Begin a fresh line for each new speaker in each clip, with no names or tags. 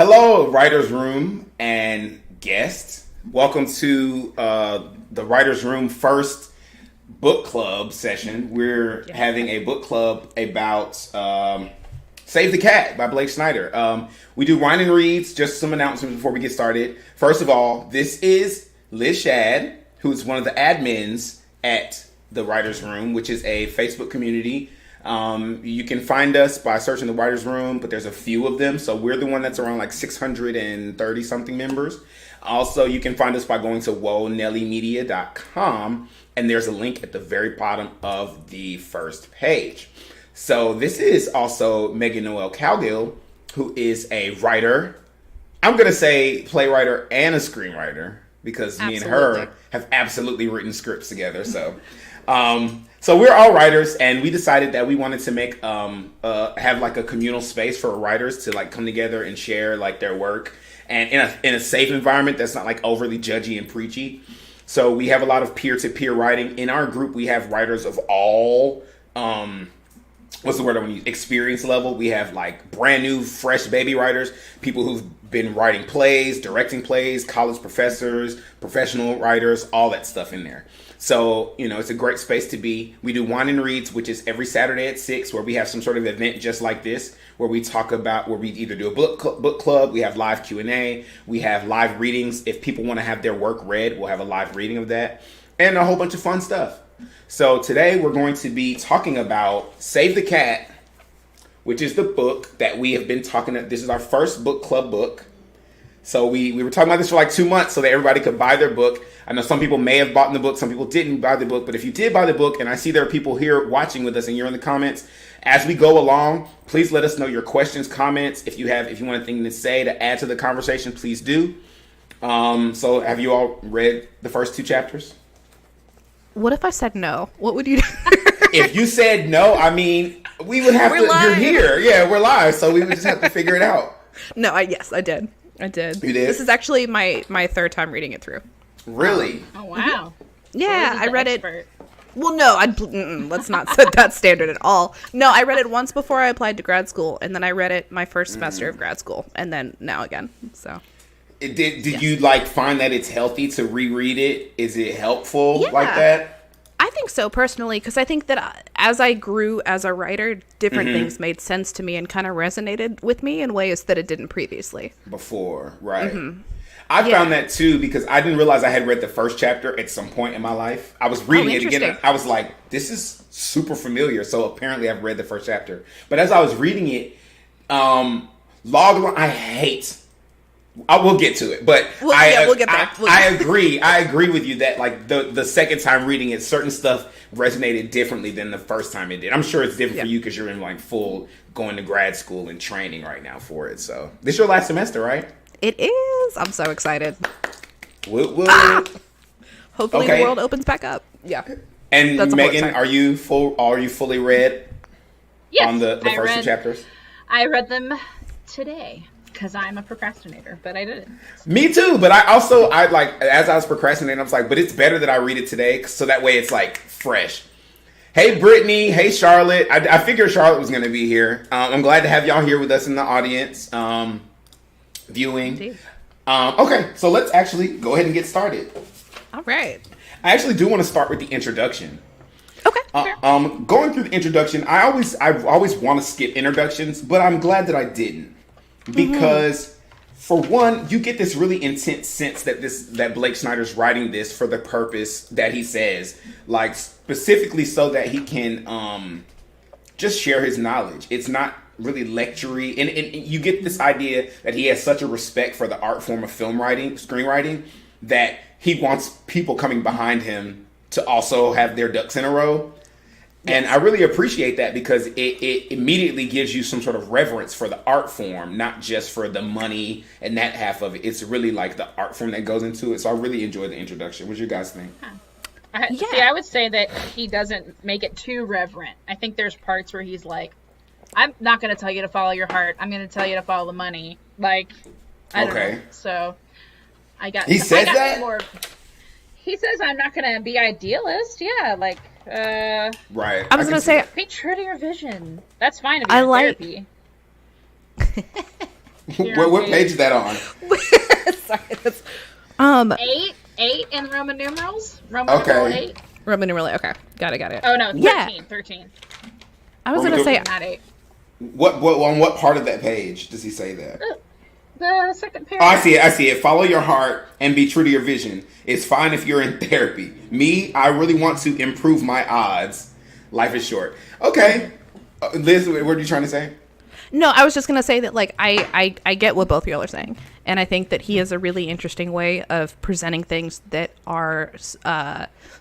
Hello, Writer's Room and guests. Welcome to the Writer's Room first book club session. We're having a book club about Save the Cat by Blake Snyder. We do wine and reads. Just some announcements before we get started. First of all, this is Liz Shad, who's one of the admins at the Writer's Room, which is a Facebook community. You can find us by searching the Writer's Room, but there's a few of them. So we're the one that's around like 630 something members. Also, you can find us by going to whoanellymedia.com, and there's a link at the very bottom of the first page. So this is also Megan Noel Cowgill, who is a writer. I'm going to say playwright and a screenwriter, because me and her have absolutely written scripts together. So so we're all writers, and we decided that we wanted to make have like a communal space for writers to like come together and share like their work, and in a safe environment that's not like overly judgy and preachy. So we have a lot of peer-to-peer writing. In our group, we have writers of all what's the word I want to use? Experience level. We have like brand new, fresh baby writers, people who've been writing plays, directing plays, college professors, professional writers, all that stuff in there. So, you know, it's a great space to be. We do wine and reads, which is every Saturday at 6, where we have some sort of event just like this, where we talk about, where we either do a book club, we have live Q&A, we have live readings. If people want to have their work read, we'll have a live reading of that, and a whole bunch of fun stuff. So today we're going to be talking about Save the Cat, which is the book that we have been talking about. This is our first book club book. So we were talking about this for like 2 months so that everybody could buy their book. I know some people may have bought the book, some people didn't buy the book, but if you did buy the book, and I see there are people here watching with us and you're in the comments, as we go along, please let us know your questions, comments. If you want anything to say to add to the conversation, please do. So have you all read the first 2 chapters?
What if I said no? What would you do?
If you said no, I mean, we would have to. Live. You're here. Yeah, we're live. So we would just have to figure it out.
No, yes, I did. You did? This is actually my third time reading it through.
Really?
Oh, wow.
Yeah, I read it. Well, no, let's not set that standard at all. No, I read it once before I applied to grad school, and then I read it my first semester of grad school, and then now again. So.
Did you like find that it's healthy to reread it? Is it helpful like that?
I think so personally, because I think that as I grew as a writer, different things made sense to me and kind of resonated with me in ways that it didn't previously.
Before, right. I found that too, because I didn't realize I had read the first chapter at some point in my life. I was reading it again. I was like, this is super familiar. So apparently I've read the first chapter. But as I was reading it, I hate... I will get to it, but
we'll get there.
I agree with you that like the second time reading it, certain stuff resonated differently than the first time it did. I'm sure it's different for you because you're in like full going to grad school and training right now for it. So this is your last semester, right?
It is. I'm so excited. Hopefully the world opens back up. Yeah.
And Megan, are you fully read on the first 2 chapters?
I read them today. Because I'm a procrastinator, but I didn't.
Me too, but I like, as I was procrastinating, I was like, but it's better that I read it today, so that way it's like fresh. Hey Brittany, hey Charlotte. I figured Charlotte was going to be here. I'm glad to have y'all here with us in the audience, viewing. Okay, so let's actually go ahead and get started.
All right.
I actually do want to start with the introduction.
Okay.
Going through the introduction, I always want to skip introductions, but I'm glad that I didn't. Because for one, you get this really intense sense that Blake Snyder's writing this for the purpose that he says, like specifically so that he can just share his knowledge. It's not really lectury, and you get this idea that he has such a respect for the art form of screenwriting, that he wants people coming behind him to also have their ducks in a row. And I really appreciate that, because it immediately gives you some sort of reverence for the art form, not just for the money and that half of it. It's really like the art form that goes into it. So I really enjoyed the introduction. What do you guys think?
See, I would say that he doesn't make it too reverent. I think there's parts where he's like, I'm not going to tell you to follow your heart. I'm going to tell you to follow the money. Like, I don't know. So
He says that?
He says, I'm not going to be idealist. Yeah, like...
right.
I was going to say...
Be true to your vision. That's fine to be in therapy.
What page is that on?
Sorry, that's,
8 in Roman numerals. Numeral 8.
Roman numeral 8. Okay, got it.
Oh no, 13. 13.
I was gonna say
not 8.
What on what part of that page does he say that?
The second
Oh,
paragraph.
I see it. Follow your heart and be true to your vision. It's fine if you're in therapy. Me, I really want to improve my odds. Life is short. Okay. Liz, what are you trying to say?
No, I was just gonna say that like I get what both of y'all are saying, and I think that he has a really interesting way of presenting things that are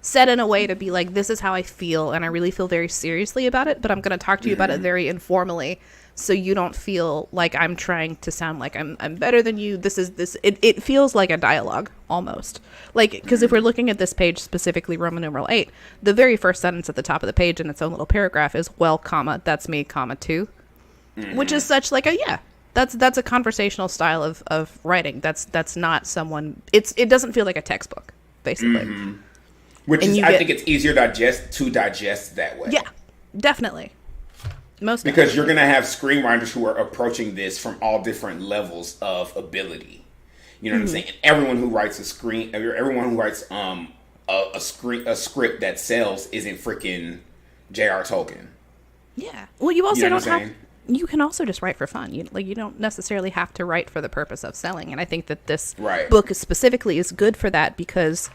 set in a way to be like, this is how I feel, and I really feel very seriously about it, but I'm gonna talk to you about it very informally, so you don't feel like I'm trying to sound like I'm better than you. It feels like a dialogue almost, like, because if we're looking at this page specifically, Roman numeral 8, the very first sentence at the top of the page in its own little paragraph is, well, comma, that's me, comma, too. Which is such like that's a conversational style of writing. That's not someone. It doesn't feel like a textbook, basically.
Which is, I think it's easier to digest that way.
Yeah, definitely.
Because you're gonna have screenwriters who are approaching this from all different levels of ability. You know what I'm saying? And everyone who writes a script that sells isn't freaking J.R. Tolkien.
Yeah. Well, you also don't have.
saying?
You can also just write for fun. You don't necessarily have to write for the purpose of selling. And I think that this book specifically is good for that, because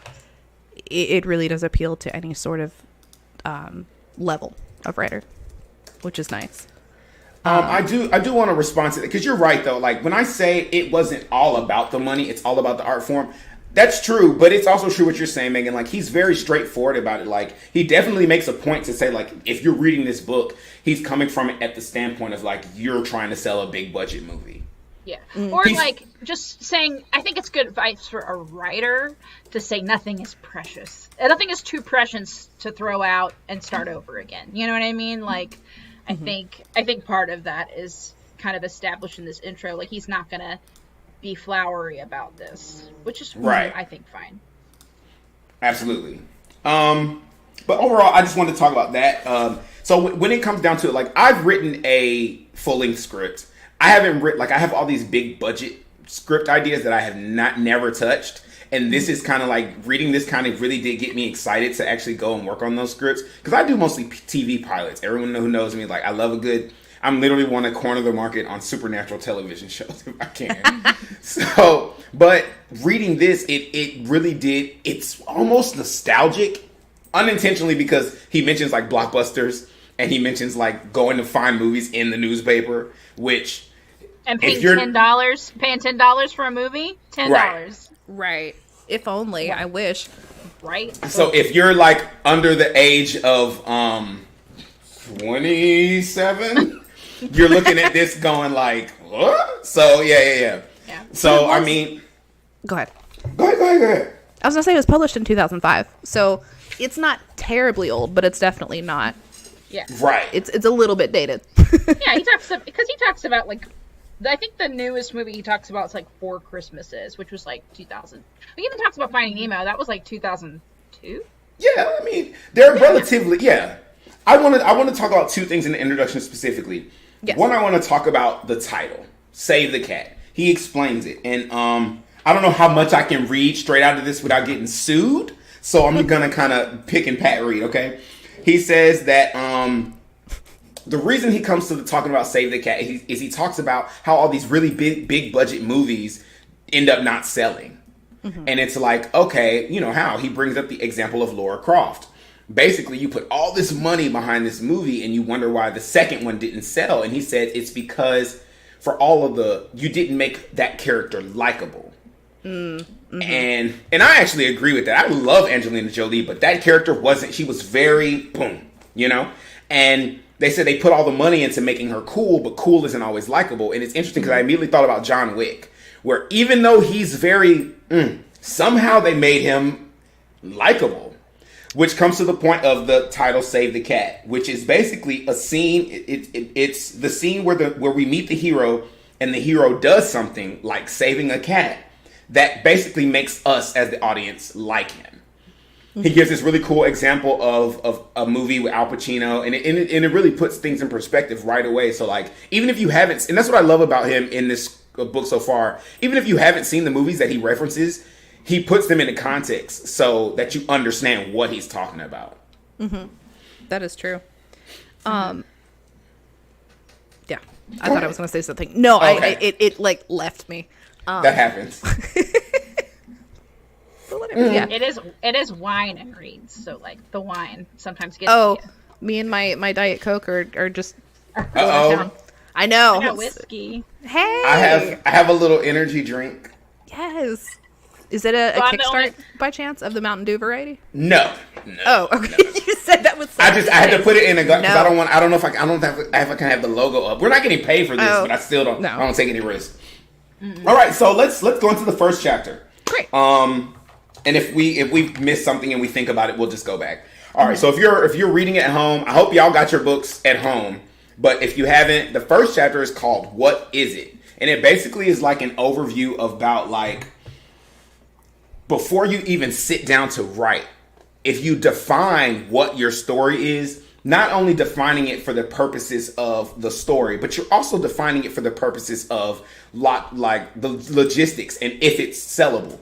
it really does appeal to any sort of level of writer, which is nice.
I do want to respond to that, because you're right though. Like when I say it wasn't all about the money, it's all about the art form. That's true, but it's also true what you're saying, Megan. Like, he's very straightforward about it. Like, he definitely makes a point to say, like, if you're reading this book, he's coming from it at the standpoint of, like, you're trying to sell a big budget movie.
Yeah. Or, like, just saying, I think it's good advice for a writer to say nothing is precious. Nothing is too precious to throw out and start over again. You know what I mean? Like, I think part of that is kind of established in this intro. Like, he's not going to be flowery about this, which is I think fine.
Absolutely. But overall, I just wanted to talk about that. So when it comes down to it, like, I've written a full-length script. I haven't written, like, I have all these big budget script ideas that I have never touched. And this is kind of like, reading this kind of really did get me excited to actually go and work on those scripts. Because I do mostly TV pilots. Everyone who knows me, like, I love a good... I'm literally want to corner the market on supernatural television shows if I can. So, but reading this, it really did. It's almost nostalgic, unintentionally, because he mentions like blockbusters and he mentions like going to find movies in the newspaper, which
and paying $10 for a movie, $10.
Right. If only. I wish.
Right.
So if you're like under the age of 27. You're looking at this going like, what? So, yeah. So, I mean...
Go ahead.
Go ahead.
I was going to say it was published in 2005. So, it's not terribly old, but it's definitely not...
Yeah.
Right.
It's a little bit dated.
Yeah, he talks about, like... I think the newest movie he talks about is, like, Four Christmases, which was, like, 2000. He even talks about Finding Nemo. That was, like, 2002?
Yeah, I mean, they're relatively... Yeah. I want to talk about two things in the introduction specifically. Yes. One, I want to talk about the title, Save the Cat. He explains it. And I don't know how much I can read straight out of this without getting sued. So I'm going to kind of pick and pat read, okay? He says that the reason he comes to talking about Save the Cat is he talks about how all these really big budget movies end up not selling. And it's like, okay, you know how? He brings up the example of Lara Croft. Basically, you put all this money behind this movie and you wonder why the second one didn't sell. And he said it's because for all of you didn't make that character likable. And I actually agree with that. I love Angelina Jolie, but that character she was very boom, you know? And they said they put all the money into making her cool, but cool isn't always likable. And it's interesting because I immediately thought about John Wick, where even though he's very, somehow they made him likable. Which comes to the point of the title "Save the Cat," which is basically a scene. It's the scene where we meet the hero, and the hero does something like saving a cat that basically makes us as the audience like him. He gives this really cool example of a movie with Al Pacino, and it really puts things in perspective right away. So like, even if you haven't, and that's what I love about him in this book so far, even if you haven't seen the movies that he references, he puts them into context so that you understand what he's talking about.
Mm-hmm. That is true. Yeah, I thought I was going to say something. No, okay. It like left me.
That happens.
Yeah.
It is wine and reads, so like the wine sometimes gets.
Oh, me and my Diet Coke are just.
Uh-oh.
I know.
I got whiskey.
Hey.
I have a little energy drink.
Yes. Is it a kickstart by chance of the Mountain Dew variety?
No.
Oh, okay. No. You said that was.
I had to put it in because I don't know if I can have the logo up. We're not getting paid for this, but I still don't. No. I don't take any risks. Mm-mm. All right, so let's go into the first chapter.
Great.
And if we miss something and we think about it, we'll just go back. All right. So if you're reading at home, I hope y'all got your books at home. But if you haven't, the first chapter is called "What Is It?" and it basically is like an overview about like before you even sit down to write. If you define what your story is, not only defining it for the purposes of the story, but you're also defining it for the purposes of like the logistics and if it's sellable.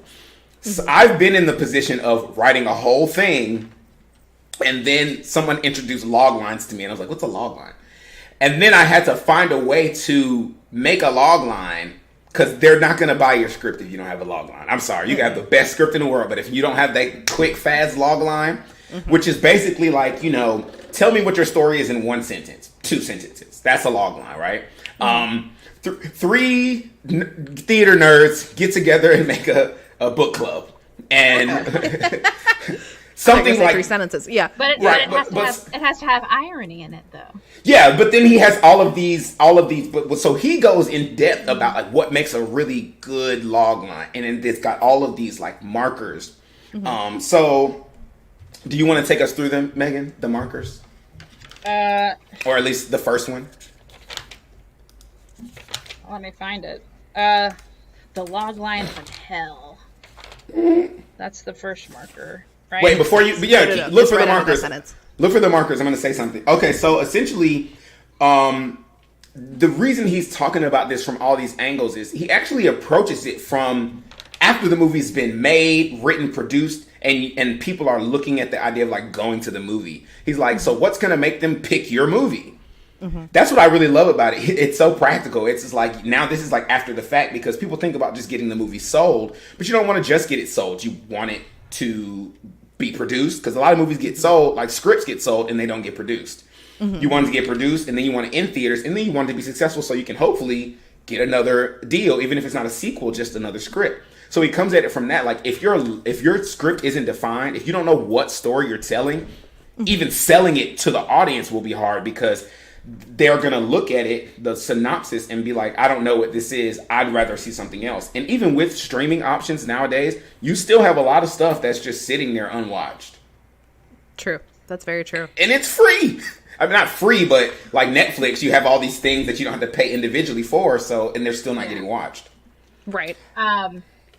So I've been in the position of writing a whole thing, and then someone introduced log lines to me, and I was like, what's a log line? And then I had to find a way to make a log line, because they're not going to buy your script if you don't have a log line. I'm sorry. You can have the best script in the world, but if you don't have that quick, fast log line, which is basically like, tell me what your story is in 1 sentence, 2 sentences. That's a log line, right? Three theater nerds get together and make a book club, and something like
3 sentences. Yeah,
but it has to have irony in it, though.
Yeah, but then he has all of these. But so he goes in depth about like what makes a really good log line, and then it's got all of these like markers. Mm-hmm. So, do you want to take us through them, Megan? The markers, or at least the first one.
Let me find it. The log line from hell. That's the first marker, right?
Wait, before you... look for the markers. Look for the markers. I'm going to say something. Okay, so essentially, the reason he's talking about this from all these angles is he actually approaches it from after the movie's been made, written, produced, and people are looking at the idea of like going to the movie. He's like, so what's going to make them pick your movie? Mm-hmm. That's what I really love about it. It's so practical. It's just like, now this is like after the fact, because people think about just getting the movie sold, but you don't want to just get it sold. You want it to be produced, because a lot of movies get sold, like scripts get sold and they don't get produced. Mm-hmm. You want it to get produced, and then you want it in theaters, and then you want it to be successful so you can hopefully get another deal, even if it's not a sequel, just another script. So he comes at it from that. Like if your script isn't defined, if you don't know what story you're telling, mm-hmm. even selling it to the audience will be hard, because they're going to look at it, the synopsis, and be like, I don't know what this is. I'd rather see something else. And even with streaming options nowadays, you still have a lot of stuff that's just sitting there unwatched.
True. That's very true.
And it's free. I mean, not free, but like Netflix, you have all these things that you don't have to pay individually for, and they're still not getting watched.
Right.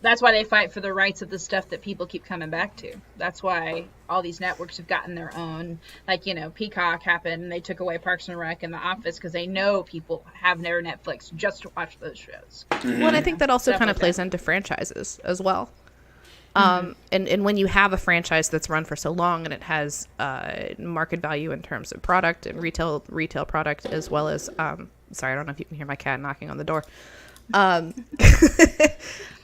That's why they fight for the rights of the stuff that people keep coming back to. That's why all these networks have gotten their own. Like, Peacock happened. They took away Parks and Rec and The Office because they know people have their Netflix just to watch those shows.
Mm-hmm. Well, and I think that also kind of plays into franchises as well. Mm-hmm. And when you have a franchise that's run for so long and it has market value in terms of product and retail product, as well as sorry, I don't know if you can hear my cat knocking on the door.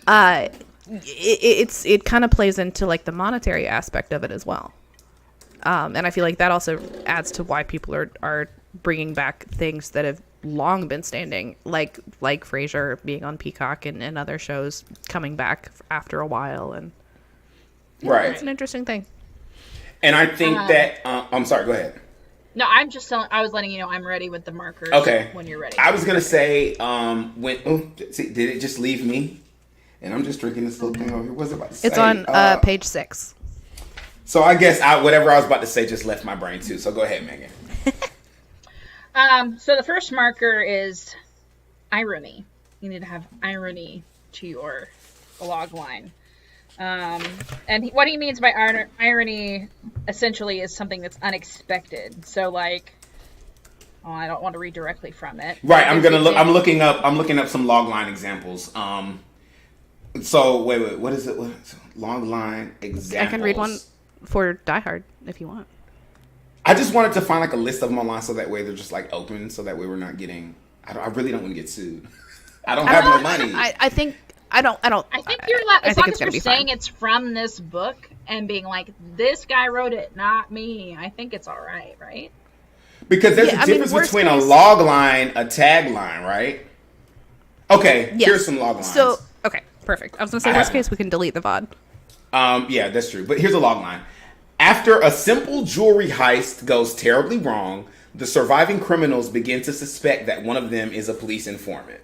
It kind of plays into like the monetary aspect of it as well, and I feel like that also adds to why people are bringing back things that have long been standing, like Frasier being on Peacock and other shows coming back after a while, and
right,
it's an interesting thing.
And I think that I'm sorry, go ahead.
No, I'm just telling. I was letting you know I'm ready with the markers.
Okay,
when you're ready.
I was gonna say did it just leave me? And I'm just drinking this little thing over here. What's it about to say?
It's on page 6.
So I guess whatever I was about to say just left my brain too. So go ahead, Megan.
So the first marker is irony. You need to have irony to your log line. And what he means by irony essentially is something that's unexpected. So like Oh, I don't want to read directly from it.
Right, I'm looking up some log line examples. So wait, what is it? Log line examples.
I can read one for Die Hard if you want.
I just wanted to find like a list of them online so that way they're just like open, so that way we're not getting. I really don't want to get sued. I don't have no money.
I think you're
allowed, as long as you're saying it's from this book and being like, this guy wrote it, not me. I think it's all right, right?
Because there's a difference between a log line, a tagline, right? Okay, here's some log lines.
So, okay, perfect. I was going to say, worst case, we can delete the VOD.
Yeah, that's true. But here's a log line. After a simple jewelry heist goes terribly wrong, the surviving criminals begin to suspect that one of them is a police informant.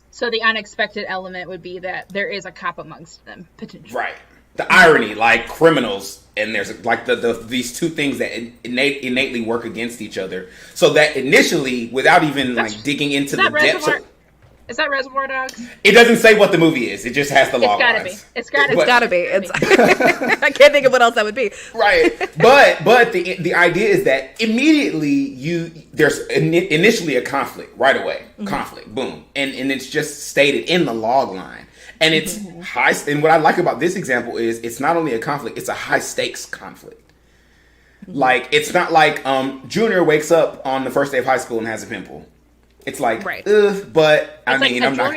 So the unexpected element would be that there is a cop amongst them, potentially.
Right. The irony, like criminals, and there's like these two things that innately work against each other. So that initially, without even digging into the depths of...
Is that Reservoir Dogs?
It doesn't say what the movie is. It just has the log lines.
It's gotta be.
I can't think of what else that would be.
Right. But the idea is that immediately there's initially a conflict right away. Mm-hmm. Conflict. Boom. And it's just stated in the log line. And it's high. And what I like about this example is it's not only a conflict, it's a high stakes conflict. Mm-hmm. Like, it's not like Junior wakes up on the first day of high school and has a pimple. It's like, but I mean, I'm not.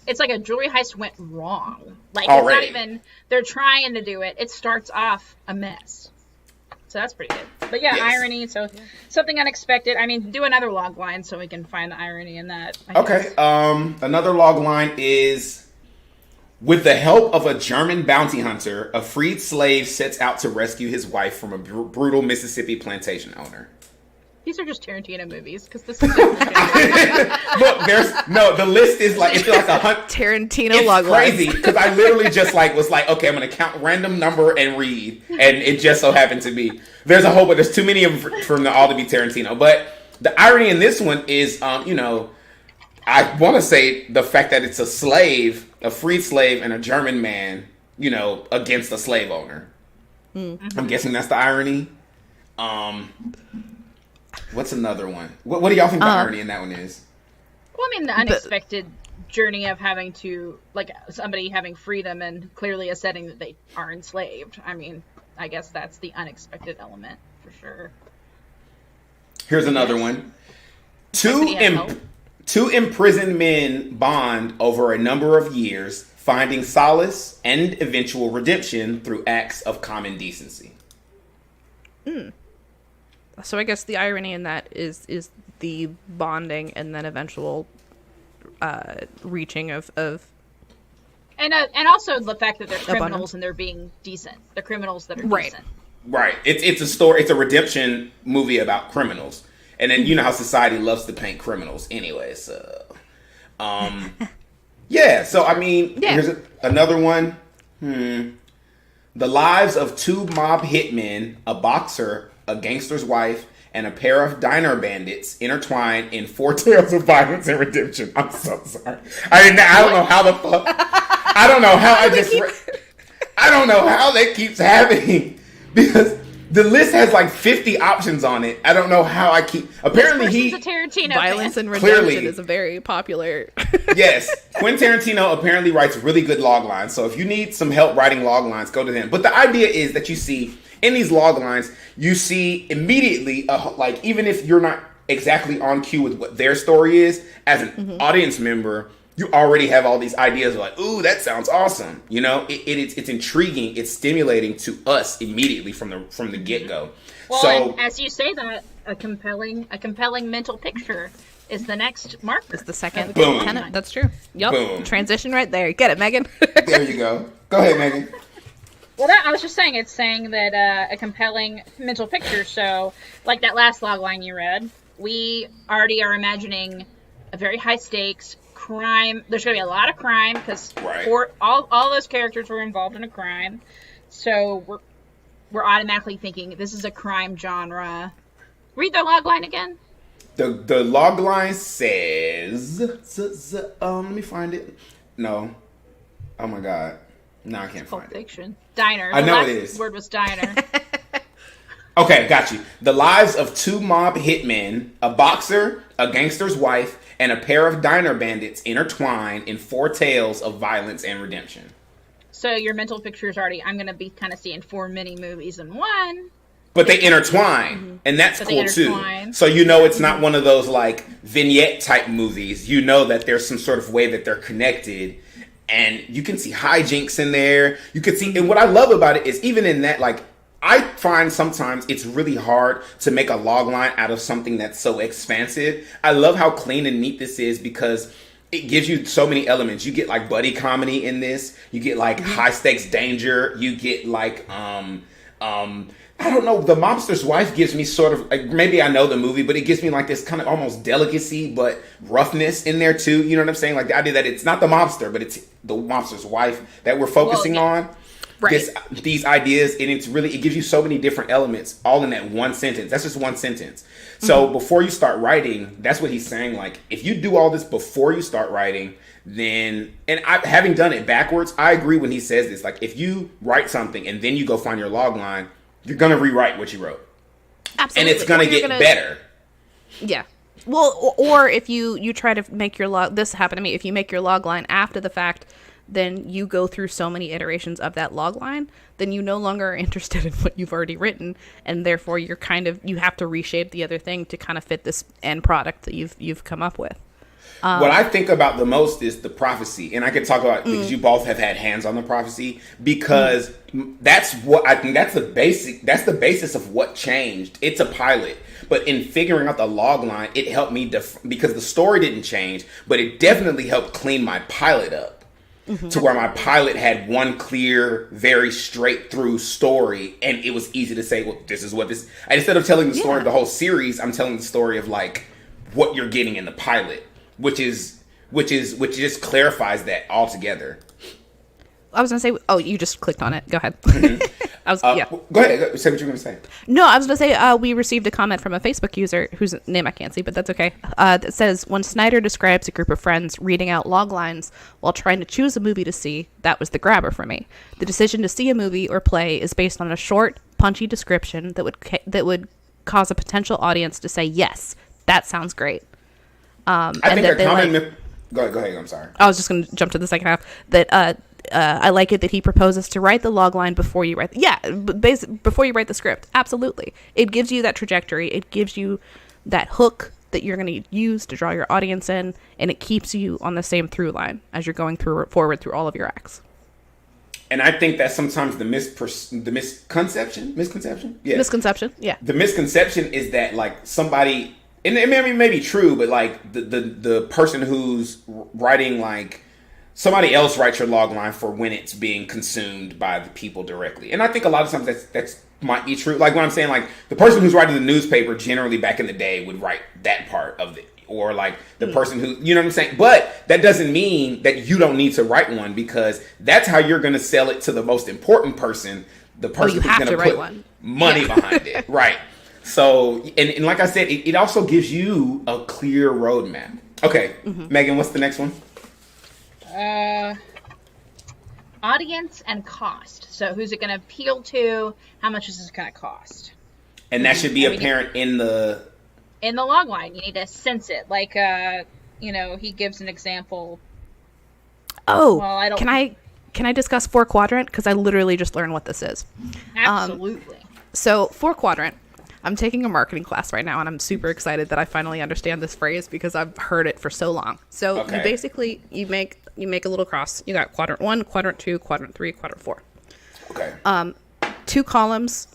It's like a jewelry heist went wrong. Like,
already.
It's not even, they're trying to do it. It starts off a mess. So that's pretty good. But yeah, irony. So something unexpected. I mean, do another log line so we can find the irony in that.
Okay. Another log line is, with the help of a German bounty hunter, a freed slave sets out to rescue his wife from a brutal Mississippi plantation owner.
These are just Tarantino movies, because this is Look,
the list is like, it's like a hunt.
Tarantino log
lines. It's crazy, because I literally just was like, okay, I'm going to count random number and read, and it just so happened to be. There's a whole, but there's too many of them for them all to be Tarantino. But the irony in this one is, I want to say the fact that it's a slave, a freed slave, and a German man, against a slave owner. Mm-hmm. I'm guessing that's the irony. What's another one? What do y'all think the irony in that one is?
Well, I mean, the unexpected journey of having to, like, somebody having freedom and clearly a setting that they are enslaved. I mean, I guess that's the unexpected element for sure.
Here's another one. Two imprisoned men bond over a number of years, finding solace and eventual redemption through acts of common decency.
So I guess the irony in that is the bonding and then eventual reaching of
and also the fact that they're criminals and they're being decent. They're criminals that are decent.
Right. It's a story. It's a redemption movie about criminals, and then you know how society loves to paint criminals anyway. So, yeah. So I mean, here's another one. The lives of two mob hitmen, a boxer, a gangster's wife, and a pair of diner bandits intertwine in 4 tales of violence and redemption. I'm so sorry. I don't know how the fuck. I don't know how I don't know how that keeps happening, because the list has like 50 options on it. I don't know how I keep. Apparently,
he's a Tarantino
violence
fan.
and redemption is a very popular.
Yes, Quentin Tarantino apparently writes really good log lines. So if you need some help writing log lines, go to him. But the idea is that you see in these log lines, you see immediately, like, even if you're not exactly on cue with what their story is, as an audience member, you already have all these ideas of like, ooh, that sounds awesome. It's intriguing. It's stimulating to us immediately from the get-go.
Well, so, and as you say that, a compelling mental picture is the next marker.
It's the second tenet. That's true. Yep. Boom. Transition right there. Get it, Megan?
There you go. Go ahead, Megan.
Well, I was just saying, it's saying that a compelling mental picture. So, like that last log line you read, we already are imagining a very high stakes crime. There's going to be a lot of crime because all those characters were involved in a crime. So we're automatically thinking this is a crime genre. Read the log line again.
The log line says, let me find it. No. Oh my God. No, I can't find
Fiction. Diner.
I know it is.
The word was diner.
Okay, got you. The lives of two mob hitmen, a boxer, a gangster's wife, and a pair of diner bandits intertwine in 4 tales of violence and redemption.
So your mental picture is already, I'm going to be kind of seeing 4 mini movies in one.
But they intertwine, and that's cool too. So you know it's not one of those like vignette type movies. You know that there's some sort of way that they're connected, and you can see hijinks in there. You can see, and what I love about it is even in that, like, I find sometimes it's really hard to make a log line out of something that's so expansive. I love how clean and neat this is because it gives you so many elements. You get like buddy comedy in this. You get like high stakes danger. You get like I don't know. The Mobster's Wife gives me sort of like, maybe I know the movie, but it gives me like this kind of almost delicacy, but roughness in there too. You know what I'm saying? Like the idea that it's not the mobster, but it's the Mobster's wife that we're focusing on. Right. These ideas, and it gives you so many different elements all in that one sentence. That's just one sentence. So before you start writing, that's what he's saying. Like if you do all this before you start writing, then, and having done it backwards, I agree when he says this. Like if you write something and then you go find your log line, you're going to rewrite what you wrote. Absolutely. And it's going to get better.
Yeah. Well, or if you try to make your log, this happened to me, if you make your log line after the fact, then you go through so many iterations of that log line, then you no longer are interested in what you've already written, and therefore you have to reshape the other thing to kind of fit this end product that you've come up with.
What I think about the most is the prophecy, and I could talk about because you both have had hands on the prophecy, because that's what I think that's the basis of what changed. It's a pilot, but in figuring out the log line, it helped me because the story didn't change, but it definitely helped clean my pilot up to where my pilot had one clear, very straight through story, and it was easy to say, well, this is what this. And instead of telling the story of the whole series, I'm telling the story of like what you're getting in the pilot. Which just clarifies that altogether.
I was gonna say, oh, you just clicked on it. Go ahead.
Go ahead. Say what you're gonna say.
No, I was gonna say we received a comment from a Facebook user whose name I can't see, but that's okay. That says, when Snyder describes a group of friends reading out log lines while trying to choose a movie to see, that was the grabber for me. The decision to see a movie or play is based on a short, punchy description that would cause a potential audience to say, yes, that sounds great.
I think a common Go ahead. I'm sorry.
I was just going to jump to the second half. That I like it that he proposes to write the log line before you write. Before you write the script. Absolutely, it gives you that trajectory. It gives you that hook that you're going to use to draw your audience in, and it keeps you on the same through line as you're going forward through all of your acts.
And I think that sometimes the misconception. Yeah.
Misconception. Yeah.
The misconception is that like somebody. And it may be true, but like the person who's writing, like somebody else writes your log line for when it's being consumed by the people directly. And I think a lot of times that's might be true. Like when I'm saying like the person who's writing the newspaper generally back in the day would write that part of it. Or like the person who, you know what I'm saying? But that doesn't mean that you don't need to write one, because that's how you're going to sell it to the most important person, the person who's going to put money behind it. Right. So, and like I said, it also gives you a clear roadmap. Okay, Megan, what's the next one?
Audience and cost. So who's it going to appeal to? How much is this going to cost?
And that should be apparent in the
log line. You need to sense it. Like, he gives an example.
Oh, well, can I discuss 4 quadrant? Because I literally just learned what this is.
Absolutely.
So 4 quadrant. I'm taking a marketing class right now, and I'm super excited that I finally understand this phrase because I've heard it for so long. So you basically you make a little cross. You got quadrant 1, quadrant 2, quadrant 3, quadrant 4.
Okay.
2 columns,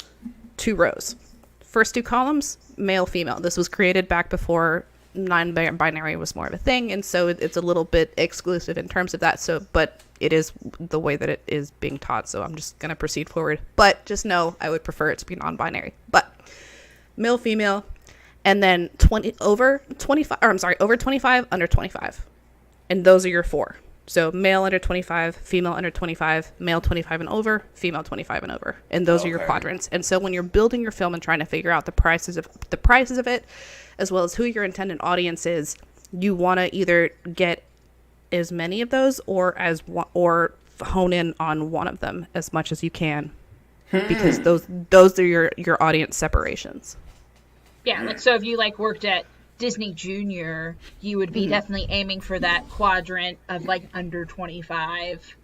2 rows. First 2 columns, male, female. This was created back before non-binary was more of a thing, and so it's a little bit exclusive in terms of that. So, but it is the way that it is being taught. So I'm just gonna proceed forward. But just know I would prefer it to be non-binary. But male, female, and then over 25, under 25. And those are your 4. So male under 25, female under 25, male 25 and over, female 25 and over. And those are your quadrants. And so when you're building your film and trying to figure out the prices of it, as well as who your intended audience is, you want to either get as many of those or hone in on one of them as much as you can. because those are your audience separations.
Yeah, like, so if you like worked at Disney Junior, you would be definitely aiming for that quadrant of like under 25.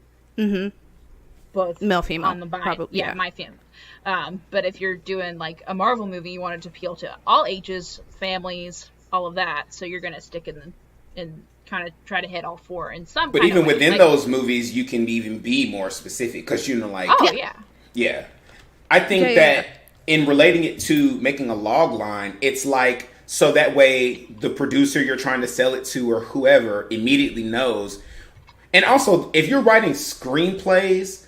Both
male, female,
on the buy.
probably,
yeah, my family. But if you're doing like a Marvel movie, you want it to appeal to all ages, families, all of that. So you're gonna stick in kind of try to hit all four in some.
But
kind
even
of way.
within
like,
those movies, you can even be more specific because like.
Oh yeah.
Yeah, I think that in relating it to making a log line, it's like so that way the producer you're trying to sell it to or whoever immediately knows. And also, if you're writing screenplays,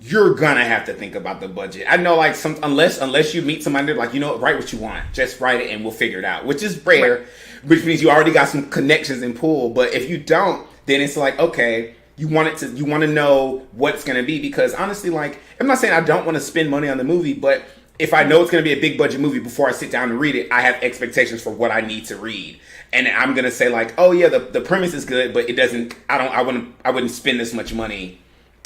you're gonna have to think about the budget. I know, like unless you meet somebody like, write what you want, just write it and we'll figure it out, which is rare, which means you already got some connections in pool. But if you don't, then it's like, okay, you want to know what it's gonna be, because honestly, like, I'm not saying I don't want to spend money on the movie, but if I know it's gonna be a big budget movie before I sit down and read it, I have expectations for what I need to read. And I'm gonna say like, oh yeah, the premise is good, but it doesn't. I wouldn't spend this much money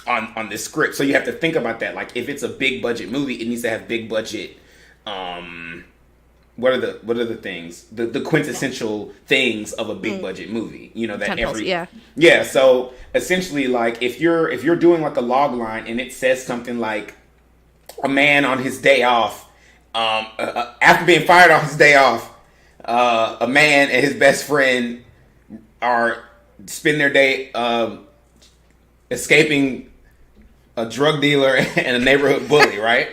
on this script. So you have to think about that. Like, if it's a big budget movie, it needs to have big budget. What are the things? The quintessential things of a big budget movie. That yeah. So essentially, like, if you're doing like a log line and it says something like, a man on his day off, after being fired on his day off. A man and his best friend spend their day escaping a drug dealer and a neighborhood bully, right?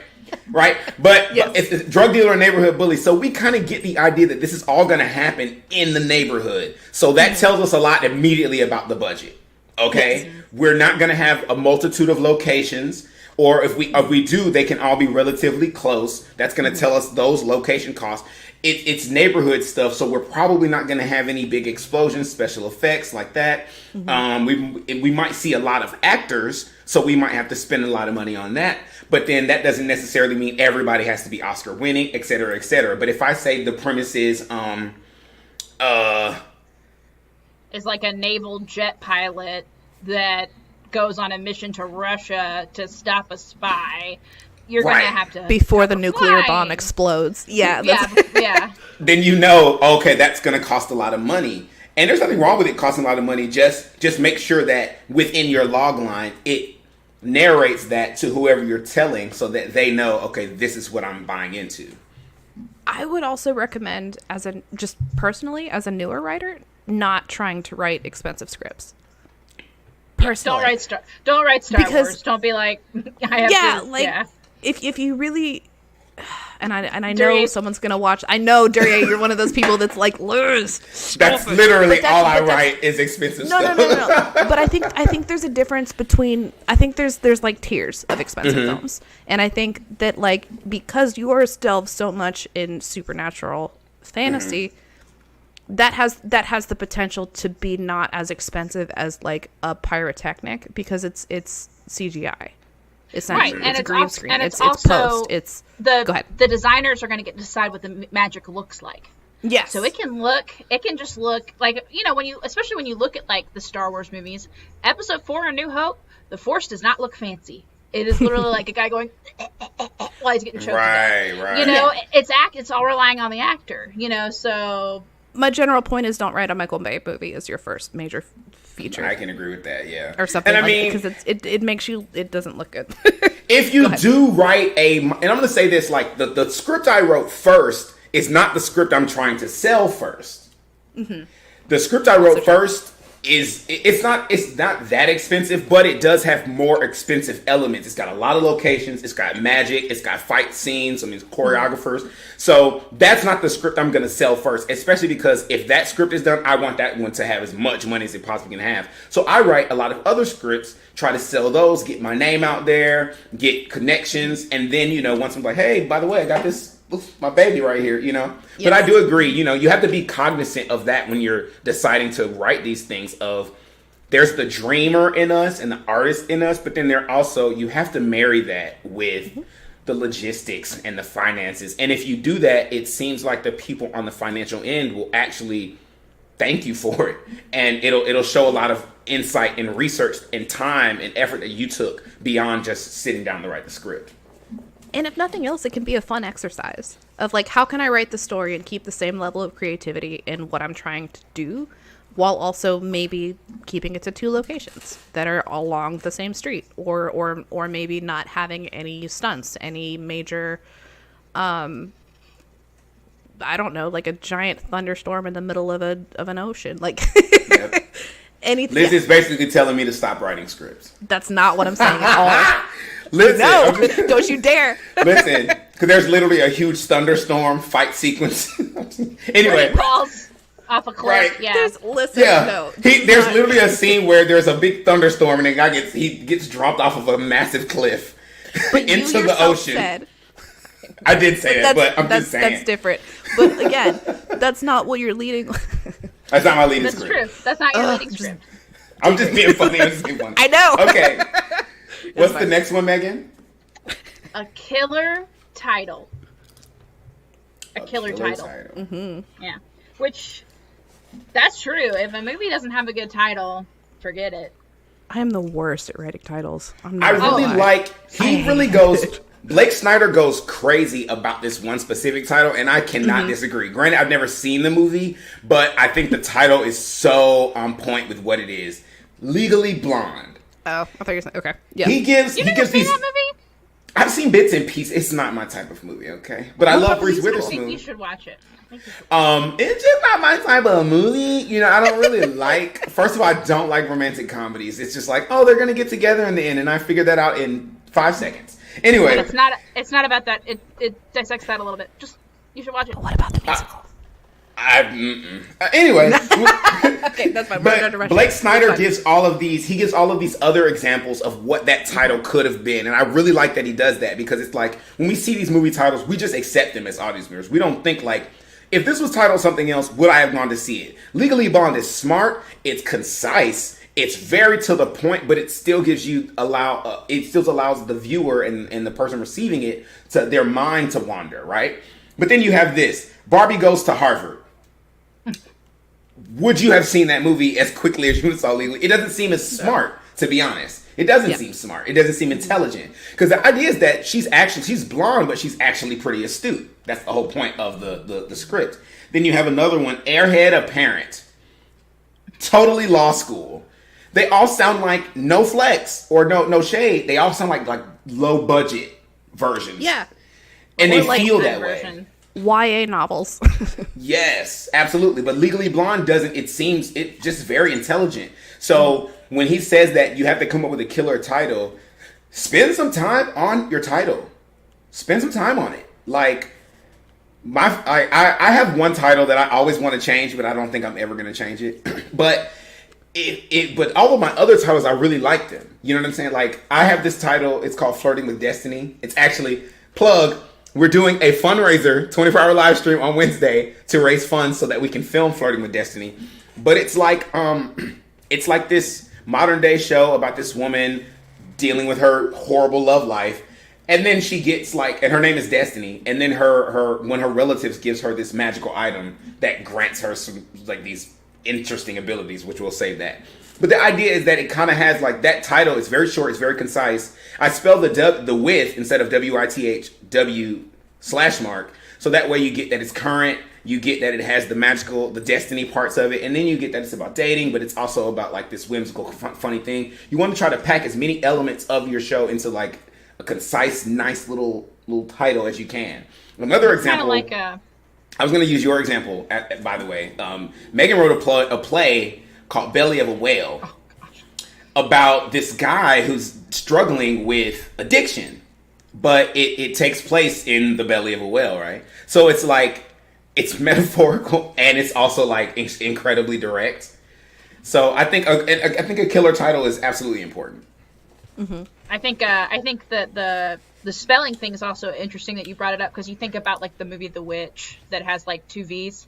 Right? But it's a drug dealer and neighborhood bully. So we kind of get the idea that this is all going to happen in the neighborhood. So that tells us a lot immediately about the budget. Okay? Yes. We're not going to have a multitude of locations. Or if we do, they can all be relatively close. That's going to tell us those location costs. It's neighborhood stuff, so we're probably not going to have any big explosions, special effects like that. We might see a lot of actors, so we might have to spend a lot of money on that. But then that doesn't necessarily mean everybody has to be Oscar winning, et cetera, et cetera. But if I say the premise is
like a naval jet pilot that goes on a mission to Russia to stop a spy, you're going to have to...
Before the nuclear bomb explodes. Yeah.
Yeah.
Then okay, that's going to cost a lot of money. And there's nothing wrong with it costing a lot of money. Just make sure that within your log line, it narrates that to whoever you're telling so that they know, okay, this is what I'm buying into.
I would also recommend, just personally, as a newer writer, not trying to write expensive scripts. Personally.
Don't write Star Wars. Don't be like, I have to.
If you really, and I know someone's gonna watch. I know, Daria, you're one of those people that's like, lose.
That's literally all I write is expensive stuff.
No. But I think there's a difference between. I think there's like tiers of expensive films, and I think that, like, because you are delved so much in supernatural fantasy. That has the potential to be not as expensive as like a pyrotechnic, because it's CGI. Essentially,
right.
It's a green screen.
And
it's
also
post.
Go ahead. The designers are going to get to decide what the magic looks like.
Yes.
So it can just look like, especially when you look at like the Star Wars movies, Episode 4, A New Hope, the Force does not look fancy. It is literally like a guy going while he's getting choked. Right. It's all relying on the actor. So.
My general point is, don't write a Michael Bay movie as your first major feature.
I can agree with that, yeah.
Or something, because it makes you, it doesn't look good.
If you do write and I'm going to say this, like, the script I wrote first is not the script I'm trying to sell first. The script I wrote first it's not that expensive, but it does have more expensive elements. It's got a lot of locations. It's got magic. It's got fight scenes. Choreographers. So that's not the script I'm going to sell first, especially because if that script is done, I want that one to have as much money as it possibly can have. So I write a lot of other scripts, try to sell those, get my name out there, get connections, and then, once I'm like, hey, by the way, I got this. My baby right here, Yes. But I do agree, you have to be cognizant of that when you're deciding to write these things there's the dreamer in us and the artist in us, but then you have to marry that with the logistics and the finances. And if you do that, it seems like the people on the financial end will actually thank you for it. And it'll show a lot of insight and research and time and effort that you took beyond just sitting down to write the script.
And if nothing else, it can be a fun exercise of like, how can I write the story and keep the same level of creativity in what I'm trying to do, while also maybe keeping it to 2 locations that are along the same street, or maybe not having any stunts, any major, I don't know, like a giant thunderstorm in the middle of an ocean, like
Yep.
anything.
Liz is basically telling me to stop writing scripts.
That's not what I'm saying at all.
Listen,
No, don't you dare.
listen, because there's literally a huge thunderstorm fight sequence. Anyway,
He falls off a cliff.
Right.
Yeah.
No.
There's literally a scene where there's a big thunderstorm and the guy gets dropped off of a massive cliff into the ocean. I did say that, but I'm just saying.
That's different. But again, that's not what you're leading.
That's not my leading
That's
script.
true. That's not your leading script.
I'm just being funny. I'm just being funny.
I know.
Okay. What's the next one, Megan?
A killer title. A killer title.
Mm-hmm.
Yeah. Which, that's true. If a movie doesn't have a good title, forget it.
I am the worst at writing titles.
I really Blake Snyder goes crazy about this one specific title, and I cannot disagree. Granted, I've never seen the movie, but I think the title is so on point with what it is. Legally Blonde.
Oh, I thought you were saying, okay. Yeah.
He gives
Seen
these.
that movie?
I've seen bits and pieces. It's not my type of movie, okay? But I love Reese
I
Witherspoon.
think you should watch it.
It's just not my type of movie. You know, I don't really like. First of all, I don't like romantic comedies. It's just like, oh, they're gonna get together in the end, and I figured that out in 5 seconds. Anyway,
But it's not about that. It dissects that a little bit. Just you should watch it.
But what about the musical?
Anyway,
Okay, that's fine.
but Blake Snyder gives all of these. He gives all of these other examples of what that title could have been, and I really like that he does that, because it's like when we see these movie titles, we just accept them as audience members. We don't think like, if this was titled something else, would I have gone to see it? Legally Blonde is smart. It's concise. It's very to the point, but it still gives you it still allows the viewer and the person receiving it to their mind to wander, right? But then you have this: Barbie Goes to Harvard. Would you have seen that movie as quickly as you saw Legally? It doesn't seem as smart, to be honest. It doesn't seem smart. It doesn't seem intelligent. Because the idea is that she's blonde, but she's actually pretty astute. That's the whole point of the script. Then you have another one: Airhead, a Parent. Totally law school. They all sound like no flex or no shade. They all sound like low budget versions.
Yeah.
And they
like
feel that way.
YA novels.
Yes, absolutely. But Legally Blonde doesn't. It's just very intelligent. So when he says that you have to come up with a killer title, spend some time on your title. Spend some time on it. Like I have one title that I always want to change, but I don't think I'm ever going to change it. But but all of my other titles, I really like them. You know what I'm saying? Like, I have this title. It's called Flirting with Destiny. It's actually we're doing a fundraiser 24-hour live stream on Wednesday to raise funds so that we can film Flirting with Destiny. But it's like this modern day show about this woman dealing with her horrible love life. And then she gets and her name is Destiny. And then when her relatives gives her this magical item that grants her some these interesting abilities, which we'll save that. But the idea is that it kind of has that title. It's very short. It's very concise. I spell the with instead of WITH, W/mark. So that way you get that it's current. You get that it has the destiny parts of it. And then you get that it's about dating, but it's also about this whimsical, funny thing. You want to try to pack as many elements of your show into a concise, nice little title as you can. Another example.
Kind of
I was going to use your example, by the way. Megan wrote a play called Belly of a Whale about this guy who's struggling with addiction. But it takes place in the belly of a whale, right? So it's it's metaphorical and it's also incredibly direct. So I think a killer title is absolutely important.
Mm-hmm.
I think that the spelling thing is also interesting that you brought it up, because you think about the movie The Witch that has 2 V's.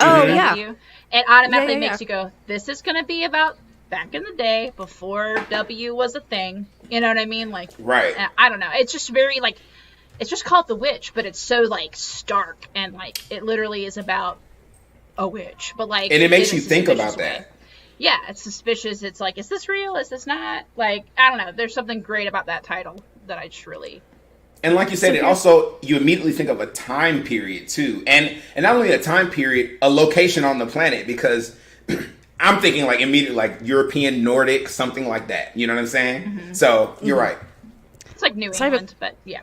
Oh yeah.
It automatically makes you go, this is going to be about back in the day before W was a thing. You know what I mean?
Right.
I don't know. It's just very it's just called The Witch, but it's so stark and it literally is about a witch. But
and it makes you think about that.
Yeah, it's suspicious. It's is this real? Is this not? I don't know. There's something great about that title that I just really
And like you said, it also, you immediately think of a time period too. And not only a time period, a location on the planet, because I'm thinking like immediately like European, Nordic, something like that. You know what I'm saying? Mm-hmm. So you're right.
It's like New England, but yeah.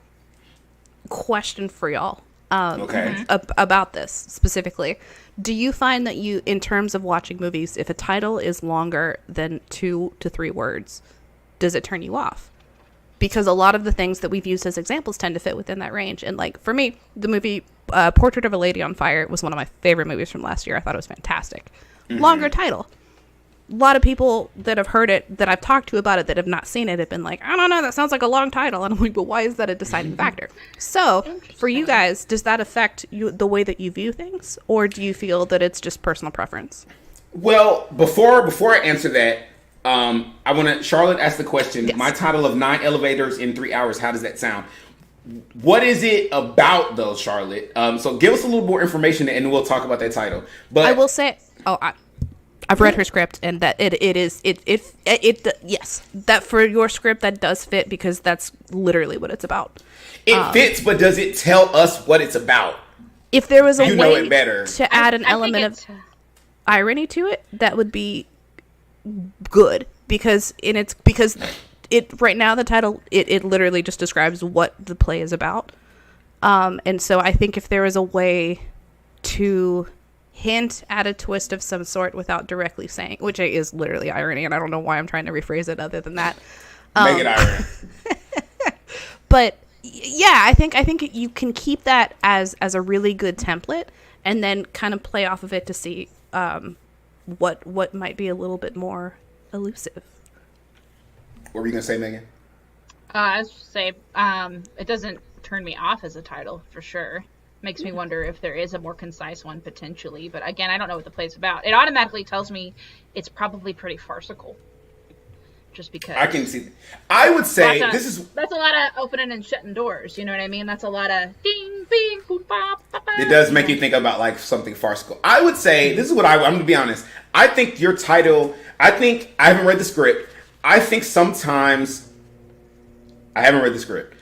Question for y'all. About this specifically. Do you find that you, in terms of watching movies, if a title is longer than 2 to 3 words, does it turn you off? Because a lot of the things that we've used as examples tend to fit within that range. And like for me, the movie Portrait of a Lady on Fire was one of my favorite movies from last year. I thought it was fantastic. Mm-hmm. Longer title. A lot of people that have heard it, that I've talked to about it, that have not seen it, have been like, I don't know, that sounds like a long title. And I'm like, but why is that a deciding factor? So for you guys, does that affect you, the way that you view things? Or do you feel that it's just personal preference?
Well, before I answer that, I want to, Charlotte asked the question, my title of 9 elevators in 3 hours, how does that sound? What is it about though, Charlotte? So give us a little more information and we'll talk about that title. But
I will say, I've read her script and that yes, that for your script, that does fit because that's literally what it's about.
It fits, but does it tell us what it's about?
If there was a way
it better.
to add an element of irony to it, that would be good because it right now the title it literally just describes what the play is about, and so I think if there is a way to hint at a twist of some sort without directly saying, which is literally irony, and I don't know why I'm trying to rephrase it other than that,
make it irony.
But yeah, I think you can keep that as a really good template and then kind of play off of it to see what might be a little bit more elusive.
What were you gonna say, Megan?
I was just say it doesn't turn me off as a title for sure. Makes me wonder if there is a more concise one potentially, but again, I don't know what the play's about. It automatically tells me it's probably pretty farcical. Just because
I can see. I would say
that's a lot of opening and shutting doors. You know what I mean? That's a lot of ding, bing, boop, bop, bop, bop.
It does make you think about like something farcical. I would say this is what I'm going to be honest. I think your title. I haven't read the script. I think sometimes I haven't read the script,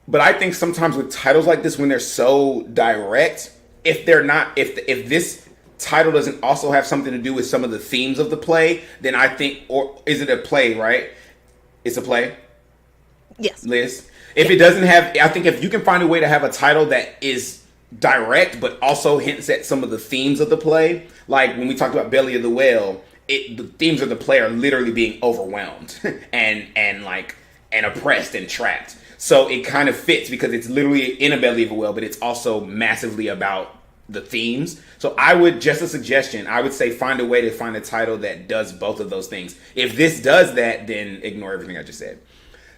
but I think sometimes with titles like this, when they're so direct, if this title doesn't also have something to do with some of the themes of the play, then I think, or is it a play, right? It's a play?
Yes.
Liz? If it doesn't have, I think if you can find a way to have a title that is direct, but also hints at some of the themes of the play, like when we talked about Belly of the Whale, the themes of the play are literally being overwhelmed and oppressed and trapped. So it kind of fits because it's literally in a belly of a whale, but it's also massively about the themes. So just a suggestion, I would say find a way to find a title that does both of those things. If this does that, then ignore everything I just said.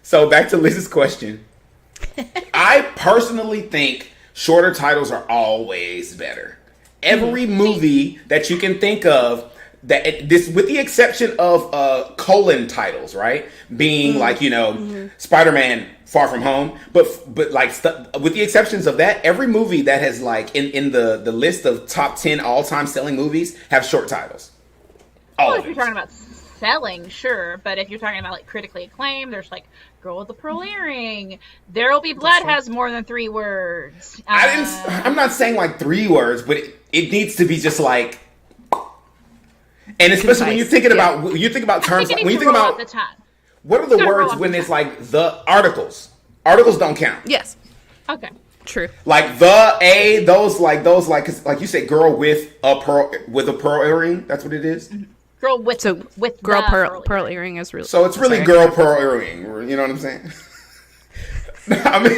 So back to Liz's question. I personally think shorter titles are always better. Every movie that you can think of, with the exception of colon titles, right? Being Spider-Man Far From Home, but with the exceptions of that, every movie that has like in the list of top 10 all-time selling movies have short titles.
Well, if you're talking about selling, sure, but if you're talking about like critically acclaimed, there's like Girl with the Pearl Earring, There'll Be Blood has more than 3 words.
I'm not saying like 3 words, but it needs to be just like. And especially when you're thinking about terms, when you think about
the time.
What are the words when it's like the articles? Articles don't count.
Yes.
Okay.
True.
Like those like you said, girl with a pearl earring. That's what it is.
Mm-hmm. Girl with
girl pearl earring is really.
So it's really girl pearl earring. You know what I'm saying? I mean,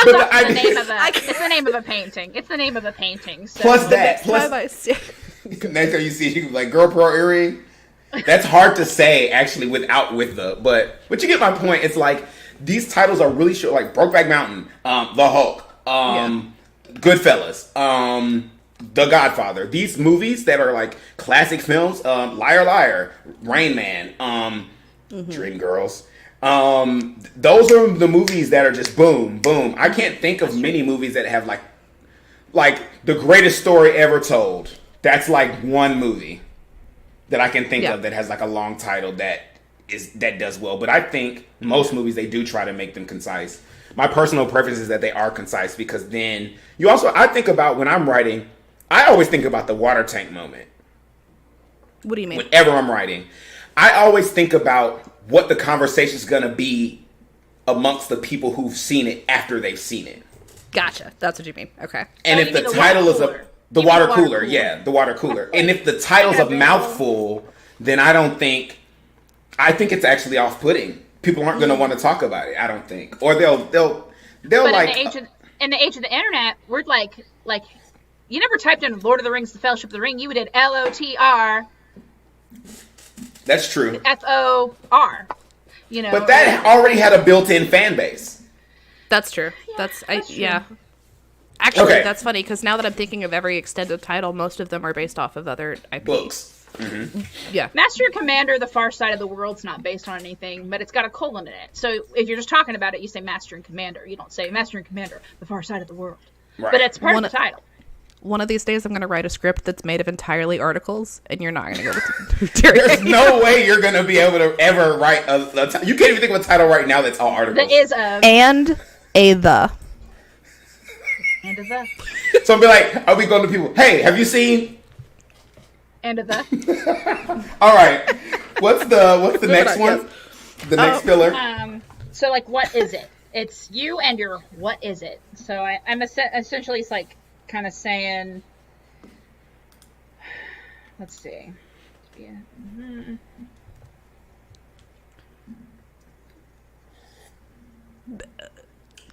it's the name of a painting. It's the name of a painting. So.
Plus next time you see you like girl pearl earring. That's hard to say actually with the, but you get my point. It's like these titles are really short, like Brokeback Mountain, The Hulk, Goodfellas, The Godfather. These movies that are like classic films, Liar Liar, Rain Man, Dreamgirls. Those are the movies that are just boom, boom. I can't think of many movies that have like the greatest story ever told. That's like one movie that I can think of that has like a long title that does well. But I think most movies, they do try to make them concise. my personal preference is that they are concise, because then you also, I think about when I'm writing, I always think about the water tank moment.
What do you mean?
Whenever I'm writing, I always think about what the conversation is going to be amongst the people who've seen it after they've seen it.
Gotcha. That's what you mean. Okay.
And if the title is the water cooler, yeah, the water cooler. And if the title's a mouthful, then I think it's actually off-putting. People aren't going to want to talk about it, I don't think. Or they'll
but
like...
In the age of the internet, we're like, you never typed in Lord of the Rings, The Fellowship of the Ring. You did LOTR.
That's true.
FOR. You know.
But that already had a built-in fan base.
That's true.
Yeah.
Actually,
Okay.
that's funny, because now that I'm thinking of every extended title, most of them are based off of other IP.
Books. Mm-hmm.
Yeah.
Master and Commander, The Far Side of the World's not based on anything, but it's got a colon in it. So if you're just talking about it, you say Master and Commander. You don't say Master and Commander, The Far Side of the World.
Right.
But it's part of the title.
One of these days, I'm going to write a script that's made of entirely articles, and you're not going to go to
There's no way you're going to be able to ever write you can't even think of a title right now that's all articles.
That is of.
And a the.
And of the.
So I'll be like, I'll be going to people, hey, have you seen?
And of the.
All right. What's the next one? The next filler?
So, like, what is it? It's you and your what is it? So I'm essentially, it's like, kind of saying, let's see. Yeah. Mm-hmm.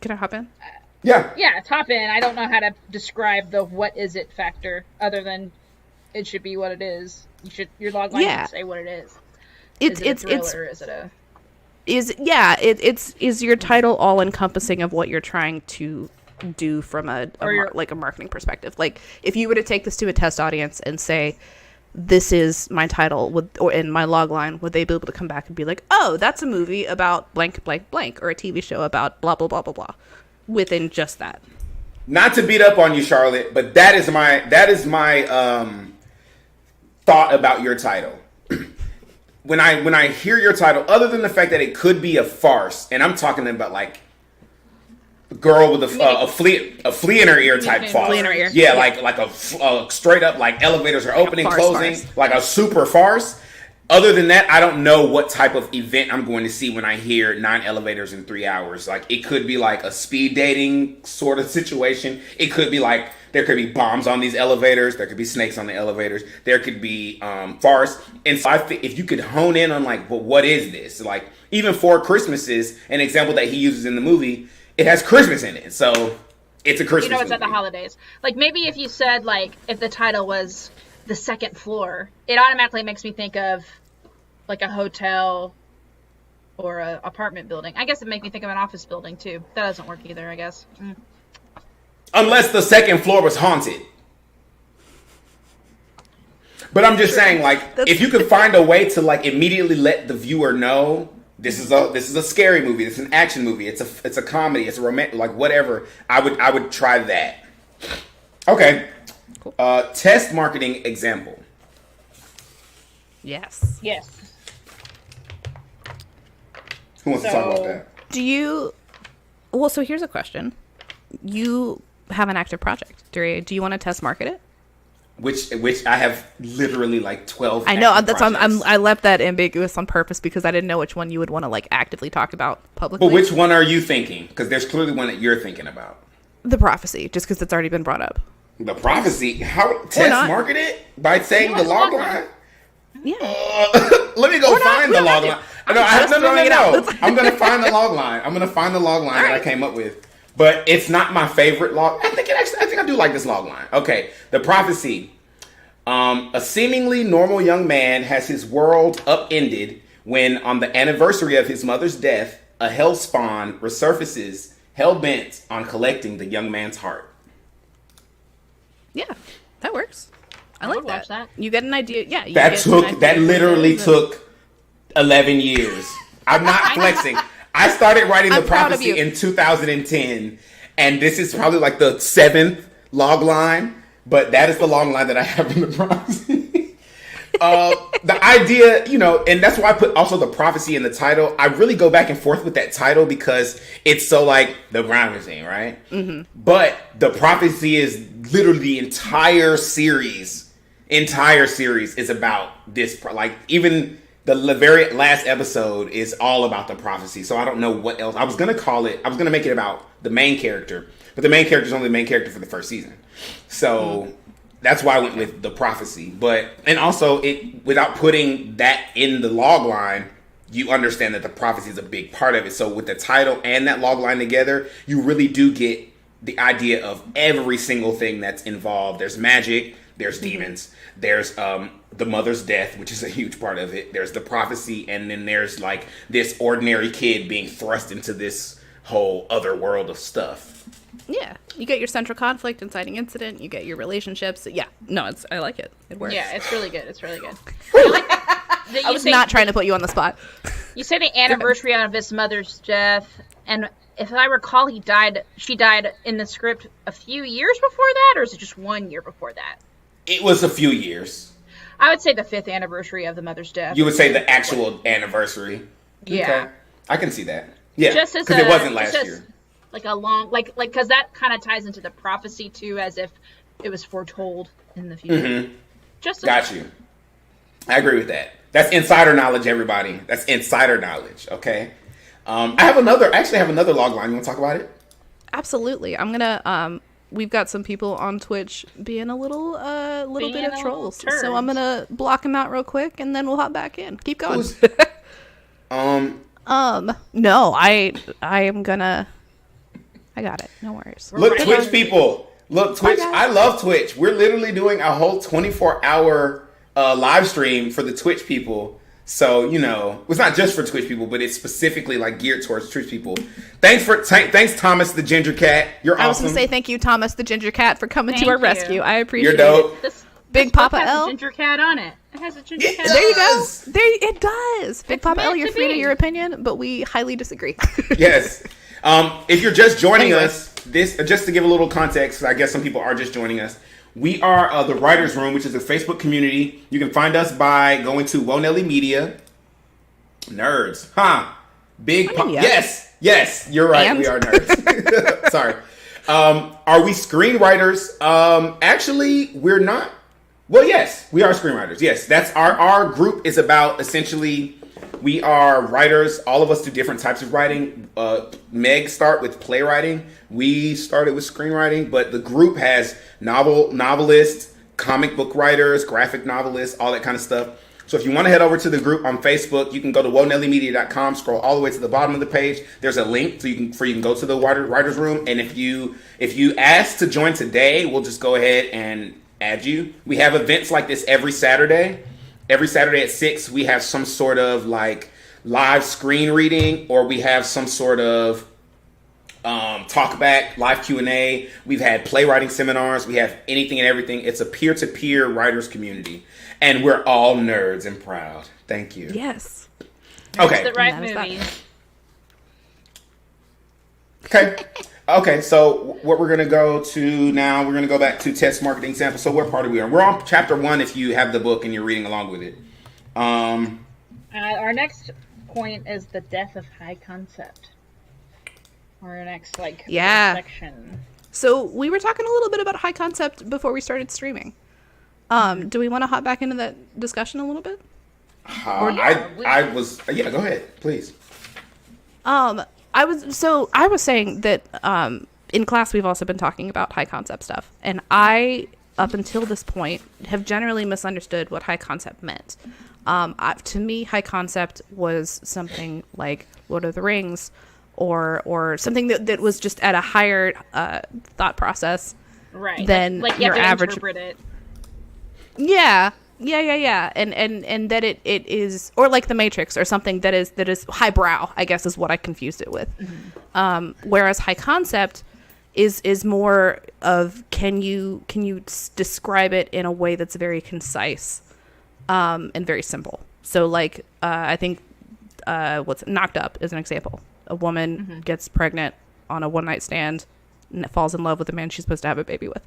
Can I hop in?
Yeah.
Yeah, top in. I don't know how to describe the what is it factor other than it should be what it is. Your log line should say what it is. Is it
your title all encompassing of what you're trying to do from a marketing perspective? Like, if you were to take this to a test audience and say, this is my title, or in my log line, would they be able to come back and be like, oh, that's a movie about blank blank blank, or a TV show about blah blah blah blah blah, within just that?
Not to beat up on you, Charlotte, but that is my thought about your title. When I hear your title, other than the fact that it could be a farce, and I'm talking about like a girl with a flea in her ear type farce.
Flea in her ear.
Yeah, like a straight up, like elevators are opening, closing, like a super farce. Other than that, I don't know what type of event I'm going to see when I hear 9 elevators in 3 hours. Like, it could be like a speed dating sort of situation. It could be like, there could be bombs on these elevators. There could be snakes on the elevators. There could be farce. And so I think if you could hone in on like, well, what is this? Like, even Four Christmases, an example that he uses in the movie, it has Christmas in it. So it's a Christmas movie.
It's at the holidays. Like, maybe if you said, like, if the title was The Second Floor, it automatically makes me think of like a hotel or a apartment building. I guess it makes me think of an office building too. That doesn't work either, I guess.
Unless the second floor was haunted. But I'm just saying, like, if you could find a way to like immediately let the viewer know this is a scary movie, it's an action movie, it's a comedy, it's a romantic, like whatever, I would try that. Okay. Cool. Test marketing example.
Yes.
Who wants to talk about that?
So here's a question. You have an active project. Do you want to test market it?
Which I have literally like 12.
I know, that's I left that ambiguous on purpose because I didn't know which one you would want to like actively talk about publicly.
But which one are you thinking? Because there's clearly one that you're thinking about.
The Prophecy, just because it's already been brought up.
The Prophecy? How test market it by saying the log line?
Yeah.
Let me go find the log line. No. I'm gonna find the log line. That I came up with. But it's not my favorite log. I think I do like this log line. Okay, The Prophecy. A seemingly normal young man has his world upended when, on the anniversary of his mother's death, a hell spawn resurfaces, hell-bent on collecting the young man's heart.
Yeah, that works. I like
watch that.
You get an idea. Yeah.
That literally took 11 years. I'm not flexing. I started writing The Prophecy in 2010, and this is probably like the 7th log line, but that is the log line that I have in The Prophecy. the idea, and that's why I put also the prophecy in the title. I really go back and forth with that title because it's so like the prophecy, right? Mm-hmm. But the prophecy is literally the entire series is about this. Like even the very last episode is all about the prophecy. So I don't know what else. I was going to make it about the main character, but the main character is only the main character for the first season. So that's why I went with the prophecy. And also without putting that in the log line, you understand that the prophecy is a big part of it. So with the title and that log line together, you really do get the idea of every single thing that's involved. There's magic, there's demons, there's the mother's death, which is a huge part of it. There's the prophecy, and then there's like this ordinary kid being thrust into this whole other world of stuff.
Yeah, you get your central conflict, inciting incident. You get your relationships. Yeah, no, I like it. It works.
Yeah, it's really good. It's really good.
I was not trying to put you on the spot.
You say the anniversary of his mother's death, and if I recall, she died in the script a few years before that, or is it just 1 year before that?
It was a few years.
I would say the 5th anniversary of the mother's death.
You would say the actual anniversary.
Yeah,
okay. I can see that. Yeah,
because
it wasn't last year.
Like a long, like because that kind of ties into the prophecy too, as if it was foretold in the future. Mm-hmm.
Got you. I agree with that. That's insider knowledge, everybody. That's insider knowledge. Okay. I have another log line. You want to talk about it?
Absolutely. I'm gonna. We've got some people on Twitch being a little bit of trolls, so I'm gonna block them out real quick, and then we'll hop back in. Keep going. No, I am gonna. I got it. No worries.
Look, Twitch people. Look, Twitch. I love Twitch. We're literally doing a whole 24-hour live stream for the Twitch people. So, it's not just for Twitch people, but it's specifically like geared towards Twitch people. Thanks, Thomas the Ginger Cat. You're awesome.
I was going to say thank you, Thomas the Ginger Cat, for coming to our rescue. I appreciate
You're dope.
it. Big Papa
has
L.
A ginger cat on it. It has a ginger cat.
There you go. It does. Big Papa L, you're free to your opinion, but we highly disagree.
Yes. If you're just joining us, just to give a little context, I guess some people are just joining us. We are the Writers Room, which is a Facebook community. You can find us by going to Wonelli Media. Nerds, huh? Yes, you're right. We are nerds. Sorry. Are we screenwriters? Actually, we're not. Well, yes, we are screenwriters. Yes, that's our group is about essentially. We are writers. All of us do different types of writing. Meg start with playwriting. We started with screenwriting, but the group has novelists, comic book writers, graphic novelists, all that kind of stuff. So if you want to head over to the group on Facebook, you can go to wonellimedia.com, scroll all the way to the bottom of the page. There's a link so you can go to the Writers Room. And if you ask to join today, we'll just go ahead and add you. We have events like this every Saturday. Every Saturday at 6, we have some sort of like live screen reading, or we have some sort of talk back, live Q&A. We've had playwriting seminars. We have anything and everything. It's a peer-to-peer writers community. And we're all nerds and proud. Thank you.
Yes.
Okay.
It's the right movies.
Okay, so what we're going to go to now, we're going to go back to test marketing sample. So what part are we on? We're on chapter 1 if you have the book and you're reading along with it.
Our next point is the death of high concept. Our next, section.
So we were talking a little bit about high concept before we started streaming. Do we want to hop back into that discussion a little bit?
Go ahead, please.
I was saying that in class we've also been talking about high concept stuff, and I, up until this point, have generally misunderstood what high concept meant. To me, high concept was something like Lord of the Rings, or something that was just at a higher thought process,
right?
Than
like you
your
have to
average.
Interpret it.
Yeah. And that it is, or like The Matrix, or something that is highbrow, I guess is what I confused it with. Mm-hmm. Whereas high concept is more of can you describe it in a way that's very concise and very simple. So like I think Knocked Up is an example. A woman gets pregnant on a one-night stand and falls in love with the man she's supposed to have a baby with.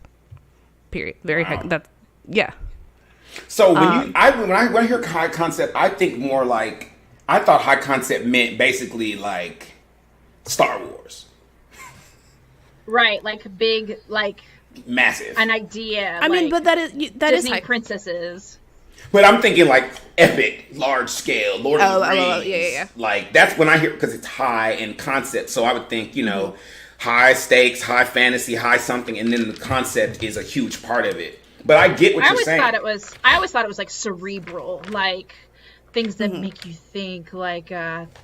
Period. Very high. Yeah.
So when I hear high concept, I think more like, I thought high concept meant basically like Star Wars.
Right, like big, like
massive,
an idea.
I mean, but that is
Disney princesses.
But I'm thinking like epic, large scale, Lord of the Rings.
Yeah.
Like that's when I hear, because it's high in concept. So I would think, high stakes, high fantasy, high something, and then the concept is a huge part of it. But I get what you're saying. I
always thought it was like cerebral, like things that make you think, like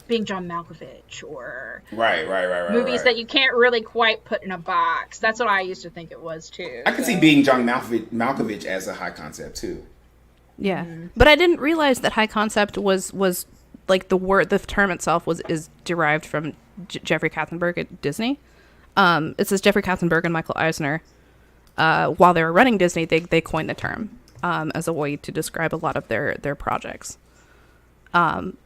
being John Malkovich or
right.
Movies that you can't really quite put in a box. That's what I used to think it was too.
I can see being John Malkovich as a high concept too.
Yeah, but I didn't realize that high concept was like the term itself is derived from Jeffrey Katzenberg at Disney. It says Jeffrey Katzenberg and Michael Eisner, while they were running Disney, they coined the term as a way to describe a lot of their projects.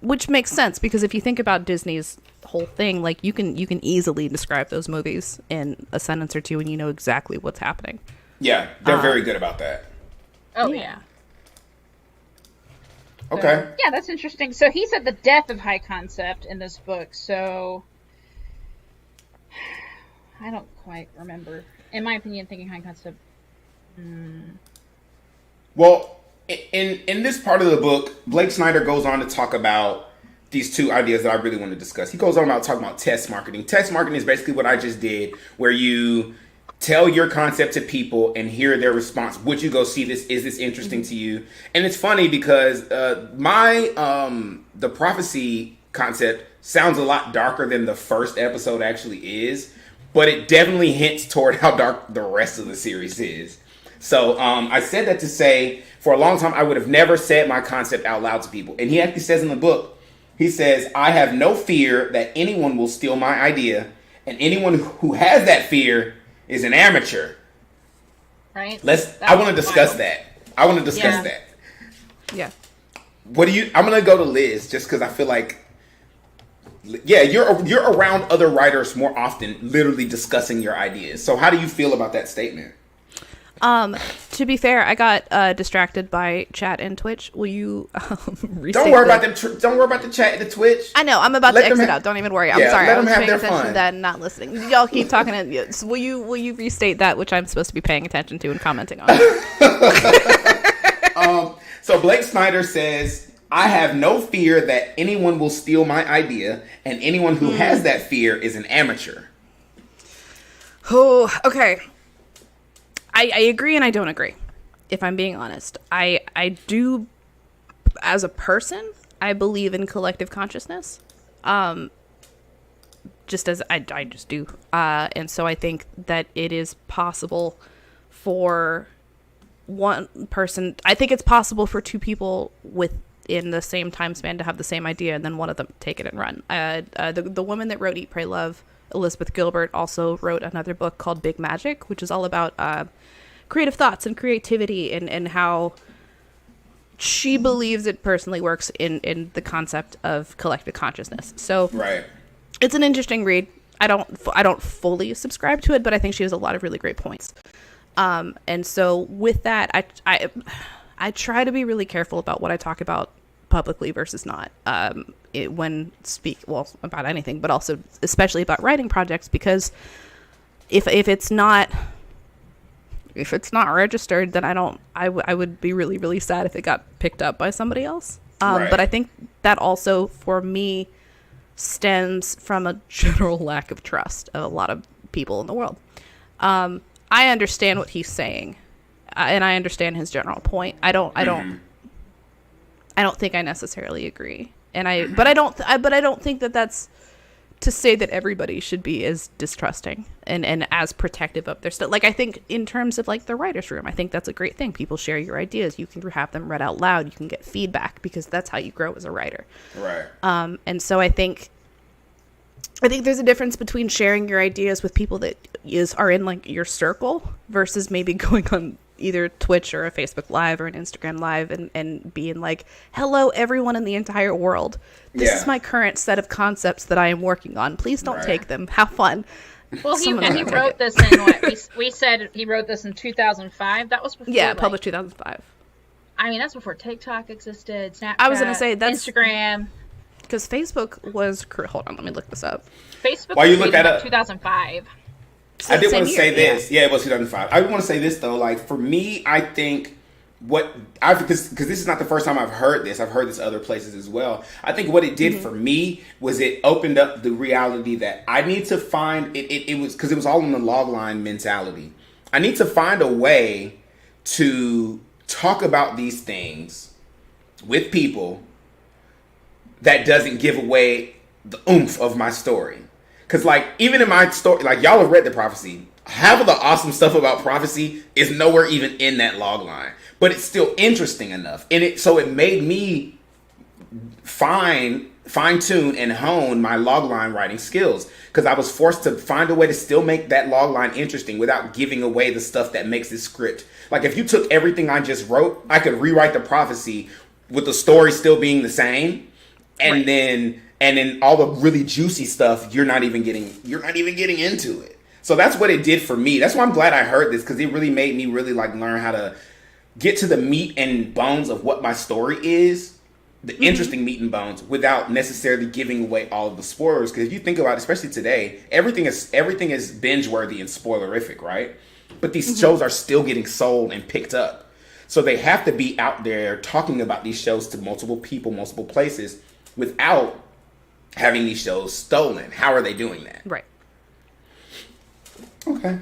Which makes sense, because if you think about Disney's whole thing, like you can easily describe those movies in a sentence or two and you know exactly what's happening.
Yeah, they're very good about that.
Oh yeah.
Okay.
Yeah, that's interesting. So he said the death of high concept in this book, so I don't quite remember. In my opinion, thinking high concept.
Well, in this part of the book, Blake Snyder goes on to talk about these two ideas that I really want to discuss. He goes on about talking about test marketing. Test marketing is basically what I just did, where you tell your concept to people and hear their response. Would you go see this? Is this interesting to you? And it's funny because the prophecy concept sounds a lot darker than the first episode actually is, but it definitely hints toward how dark the rest of the series is. So I said that to say, for a long time, I would have never said my concept out loud to people. And he actually says in the book, he says, I have no fear that anyone will steal my idea, and anyone who has that fear is an amateur.
Right.
I want to discuss that. I want to discuss that.
Yeah.
I'm going to go to Liz just because I feel like, you're around other writers more often, literally discussing your ideas. So how do you feel about that statement?
To be fair, I got distracted by chat and Twitch. Will you restate
Don't worry about them. Don't worry about the chat and the Twitch.
I know. I'm about to exit out. Don't even worry. I'm sorry.
Let
I was
them have
paying
their
attention
fun.
to that and not listening. Y'all keep talking. So will you restate that, which I'm supposed to be paying attention to and commenting on?
So Blake Snyder says, I have no fear that anyone will steal my idea, and anyone who has that fear is an amateur.
Oh, okay. I agree and I don't agree, if I'm being honest. I do, as a person, I believe in collective consciousness. Just as I just do. And so I think that it is possible for one person, I think it's possible for two people within the same time span to have the same idea and then one of them take it and run. The woman that wrote Eat, Pray, Love, Elizabeth Gilbert, also wrote another book called Big Magic, which is all about creative thoughts and creativity and how she believes it personally works in the concept of collective consciousness. So
right.
It's an interesting read. I don't fully subscribe to it, but I think she has a lot of really great points. And so with that, I try to be really careful about what I talk about publicly versus not when about anything, but also especially about writing projects, because if it's not registered, then I would be really, really sad if it got picked up by somebody else.
Right.
But I think that also for me stems from a general lack of trust of a lot of people in the world. I understand what he's saying, and I understand his general point. I don't think I necessarily agree, but I don't think that that's to say that everybody should be as distrusting and as protective of their stuff. Like, I think in terms of like the writer's room, I think that's a great thing. People share your ideas. You can have them read out loud. You can get feedback, because that's how you grow as a writer.
Right.
And so I think there's a difference between sharing your ideas with people that are in like your circle versus maybe going on either Twitch or a Facebook Live or an Instagram Live and being like, hello, everyone in the entire world. This is my current set of concepts that I am working on. Please don't take them. Have fun.
Well, he wrote this in what? We said he wrote this in 2005. That was before.
Yeah, published 2005.
I mean, that's before TikTok existed, Snapchat,
I was going to say, that's
Instagram.
Because Facebook was... Hold on, let me look this up.
Facebook
While you look at
2005.
I did want to say this. Yeah, it was 2005. I want to say this, though. Like, for me, I think because this is not the first time I've heard this. I've heard this other places as well. I think what it did for me was it opened up the reality that I need to find... It was because it was all in the logline mentality. I need to find a way to talk about these things with people that doesn't give away the oomph of my story. Because, like, even in my story, like, y'all have read the prophecy. Half of the awesome stuff about prophecy is nowhere even in that log line. But it's still interesting enough. So it made me fine-tune and hone my logline writing skills. Because I was forced to find a way to still make that logline interesting without giving away the stuff that makes this script. Like, if you took everything I just wrote, I could rewrite the prophecy with the story still being the same. And then all the really juicy stuff, you're not even getting into it. So that's what it did for me. That's why I'm glad I heard this, because it really made me really like learn how to get to the meat and bones of what my story is, the interesting meat and bones, without necessarily giving away all of the spoilers. Because if you think about it, especially today, everything is binge worthy and spoilerific, right? But these shows are still getting sold and picked up. So they have to be out there talking about these shows to multiple people, multiple places, without having these shows stolen. How are they doing that?
Right.
Okay.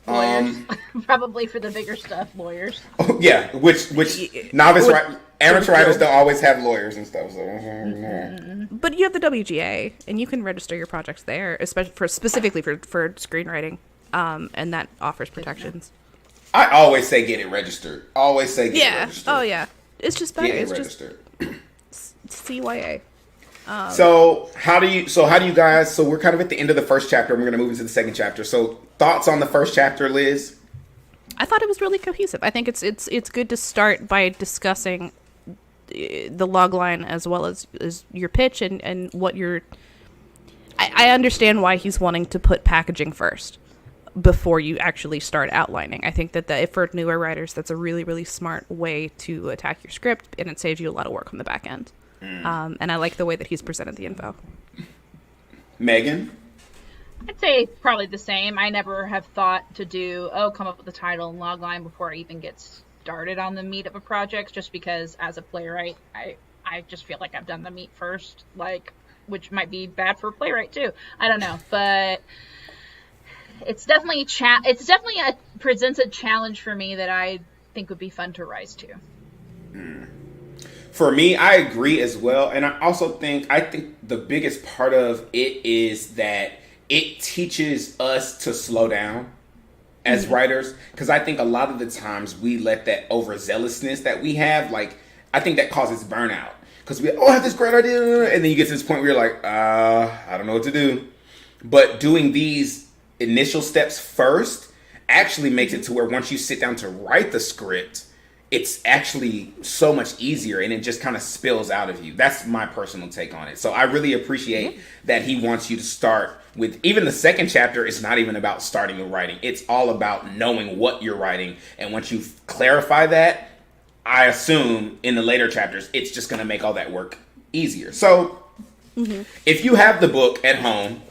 Lawyers. Probably for the bigger stuff, lawyers.
Oh, yeah, which amateur writers don't always have lawyers and stuff. So.
But you have the WGA, and you can register your projects there, especially specifically for screenwriting, and that offers protections.
I always say get it registered. Always say get it registered.
Oh yeah, it's just better.
Get it
it's
registered.
Just CYA.
So how do you guys? So we're kind of at the end of the first chapter, and we're going to move into the second chapter. So thoughts on the first chapter, Liz?
I thought it was really cohesive. I think it's good to start by discussing the log line as well as your pitch and what you're. I understand why he's wanting to put packaging first before you actually start outlining. I think that if for newer writers, that's a really, really smart way to attack your script, and it saves you a lot of work on the back end. And I like the way that he's presented the info.
Megan?
I'd say probably the same. I never have thought to come up with the title and logline before I even get started on the meat of a project, just because as a playwright, I just feel like I've done the meat first, which might be bad for a playwright too. I don't know, but it's definitely presents a challenge for me that I think would be fun to rise to.
For me, I agree as well. And I think the biggest part of it is that it teaches us to slow down as writers. Because I think a lot of the times we let that overzealousness that we have, I think that causes burnout. Because we have this great idea, and then you get to this point where you're like, I don't know what to do. But doing these initial steps first actually makes it to where once you sit down to write the script, it's actually so much easier, and it just kind of spills out of you. That's my personal take on it. So I really appreciate that he wants you to start with, even the second chapter, it's not even about starting the writing. It's all about knowing what you're writing. And once you clarify that, I assume in the later chapters, it's just going to make all that work easier. So if you have the book at home,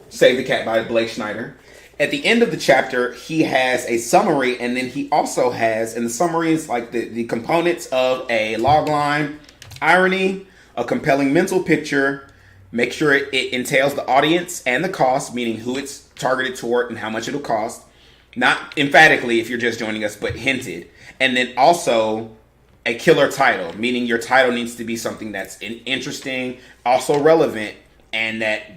Save the Cat by Blake Snyder, at the end of the chapter, he has a summary, and then he also has, and the summary is like the components of a logline, irony, a compelling mental picture, make sure it entails the audience and the cost, meaning who it's targeted toward and how much it'll cost. Not emphatically if you're just joining us, but hinted. And then also a killer title, meaning your title needs to be something that's interesting, also relevant, and that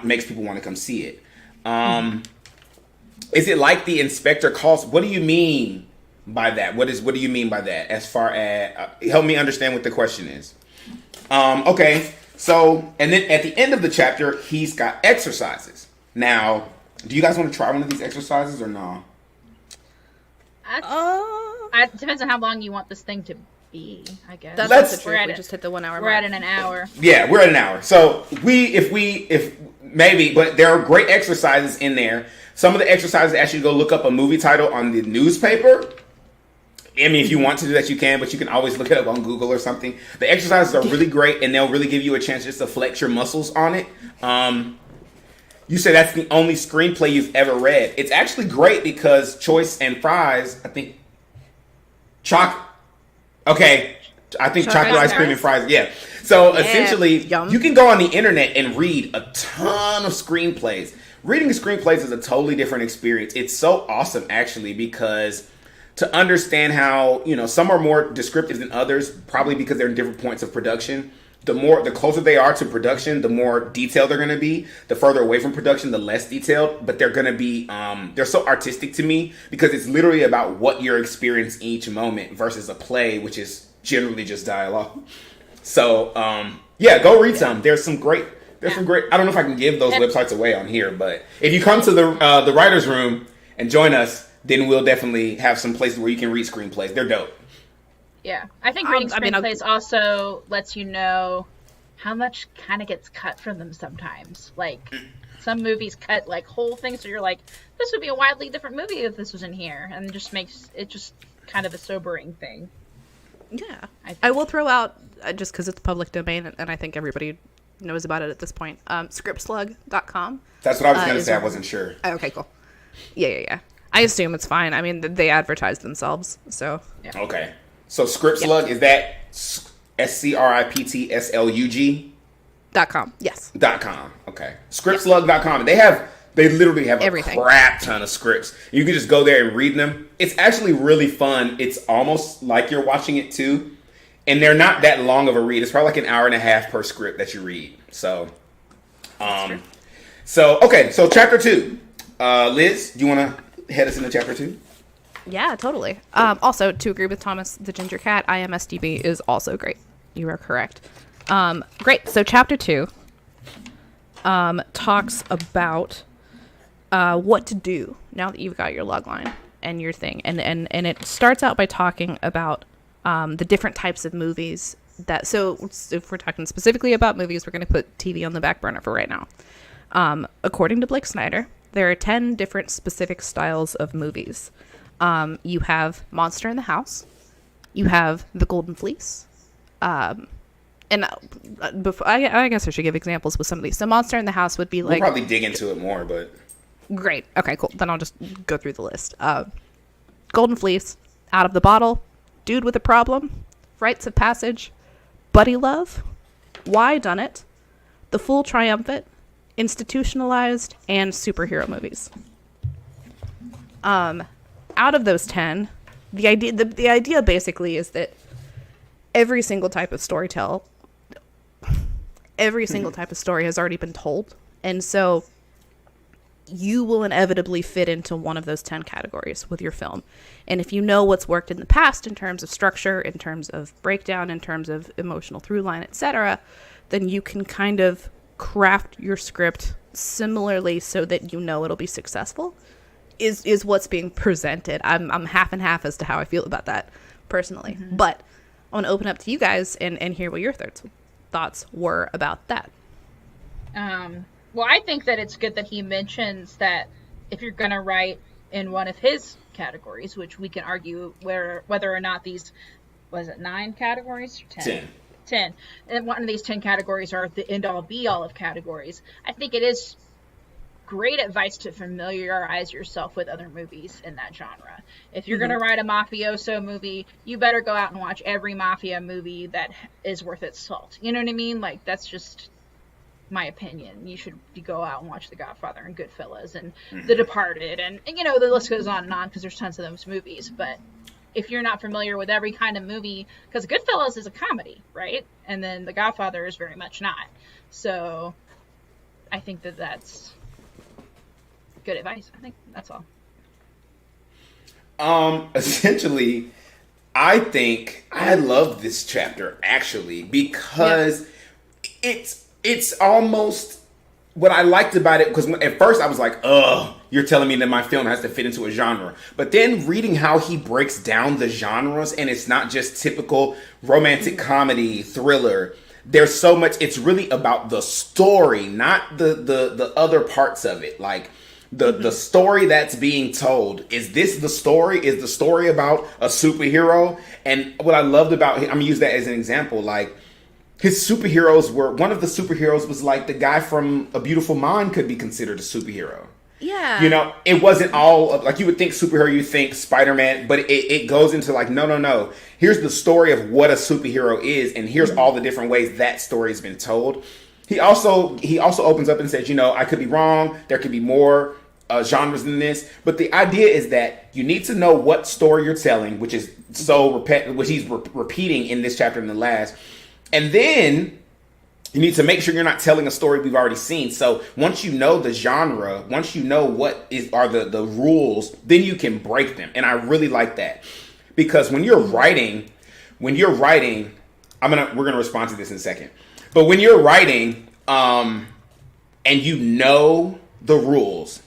makes people want to come see it. Is it like the inspector calls? What do you mean by that? What do you mean by that? As far as help me understand what the question is. Okay, so and then at the end of the chapter, he's got exercises. Now, do you guys want to try one of these exercises or no?
It depends on how long you want this thing to be, I guess.
That's the truth. We just hit the 1 hour mark.
We're at an hour.
Yeah, we're at an hour. So if maybe, but there are great exercises in there. Some of the exercises ask you to go look up a movie title on the newspaper. I mean, if you want to do that, you can, but you can always look it up on Google or something. The exercises are really great, and they'll really give you a chance just to flex your muscles on it. You say that's the only screenplay you've ever read. It's actually great because Choice and Fries, I think, chocolate ice cream and fries. Yeah. So essentially, you can go on the internet and read a ton of screenplays. Reading screenplays is a totally different experience. It's so awesome, actually, because to understand how, some are more descriptive than others, probably because they're in different points of production. The closer they are to production, the more detailed they're going to be. The further away from production, the less detailed. But they're going to be, they're so artistic to me because it's literally about what you're experiencing each moment versus a play, which is generally just dialogue. So, go read some. There's some great. I don't know if I can give those websites away on here, but if you come to the writer's room and join us, then we'll definitely have some places where you can read screenplays. They're dope.
Yeah, I think reading screenplays also lets you know how much kind of gets cut from them sometimes. Like, some movies cut, like, whole things, so you're like, this would be a wildly different movie if this was in here. And it just makes it just kind of a sobering thing.
Yeah. I will throw out, just because it's public domain, and I think everybody knows about it at this point, scriptslug.com.
That's what I was going to say. I wasn't sure.
Okay, cool. Yeah. I assume it's fine. I mean, they advertise themselves, so.
Yeah.
Okay. So Scriptslug, is that SCRIPTSLUG?
.com, yes.
.com, okay. Scriptslug.com. They literally have everything. A crap ton of scripts. You can just go there and read them. It's actually really fun. It's almost like you're watching it too. And they're not that long of a read. It's probably like an hour and a half per script that you read. So, so chapter 2. Liz, do you want to head us into chapter 2?
Yeah, totally. Also, to agree with Thomas the Ginger Cat, IMSDB is also great. You are correct. Great. So chapter 2 talks about what to do now that you've got your logline and your thing. And it starts out by talking about the different types of movies so if we're talking specifically about movies, we're going to put TV on the back burner for right now. According to Blake Snyder, there are 10 different specific styles of movies. You have Monster in the House. You have The Golden Fleece. And before, I guess I should give examples with some of these. So Monster in the House would be like...
We'll probably dig into it more, but...
Great. Okay, cool. Then I'll just go through the list. Golden Fleece, Out of the Bottle, Dude with a Problem, Rites of Passage, Buddy Love, Why Done It, The Full Triumphant, Institutionalized, and superhero movies. Out of those 10, the idea basically is that every single type of story has already been told, and so you will inevitably fit into one of those 10 categories with your film. And if you know what's worked in the past in terms of structure, in terms of breakdown, in terms of emotional through line, etc., then you can kind of craft your script similarly so that you know it'll be successful. Is what's being presented. I'm half and half as to how I feel about that personally. Mm-hmm. But I want to open up to you guys and hear what your thoughts were about that.
Well, I think that it's good that he mentions that if you're going to write in one of his categories, which we can argue whether or not these, was it 9 categories or 10? 10. And one of these 10 categories are the end-all be-all of categories. I think it is great advice to familiarize yourself with other movies in that genre. If you're going to write a mafioso movie, you better go out and watch every mafia movie that is worth its salt. You know what I mean? Like, that's just my opinion. You should go out and watch The Godfather and Goodfellas and The Departed and the list goes on and on because there's tons of those movies. But if you're not familiar with every kind of movie, because Goodfellas is a comedy, right? And then The Godfather is very much not. So I think that's good advice. I think that's all.
Essentially, I think I love this chapter actually because it's almost what I liked about it, because at first I was like, ugh, you're telling me that my film has to fit into a genre. But then reading how he breaks down the genres, and it's not just typical romantic comedy, thriller. There's so much, it's really about the story, not the other parts of it. Like, the story that's being told. Is this the story? Is the story about a superhero? And what I loved about him, I'm gonna use that as an example, like his superheroes were, one of the superheroes was like the guy from A Beautiful Mind could be considered a superhero.
Yeah.
You know, it wasn't all like you would think superhero, you think Spider-Man, but it goes into like, no. Here's the story of what a superhero is, and here's all the different ways that story has been told. He also opens up and says, you know, I could be wrong. There could be more genres than this, but the idea is that you need to know what story you're telling, which is which he's repeating in this chapter and the last, and then you need to make sure you're not telling a story we've already seen. So once you know the genre, once you know what are the rules, then you can break them. And I really like that, because when you're writing, we're gonna respond to this in a second. But when you're writing, and you know the rules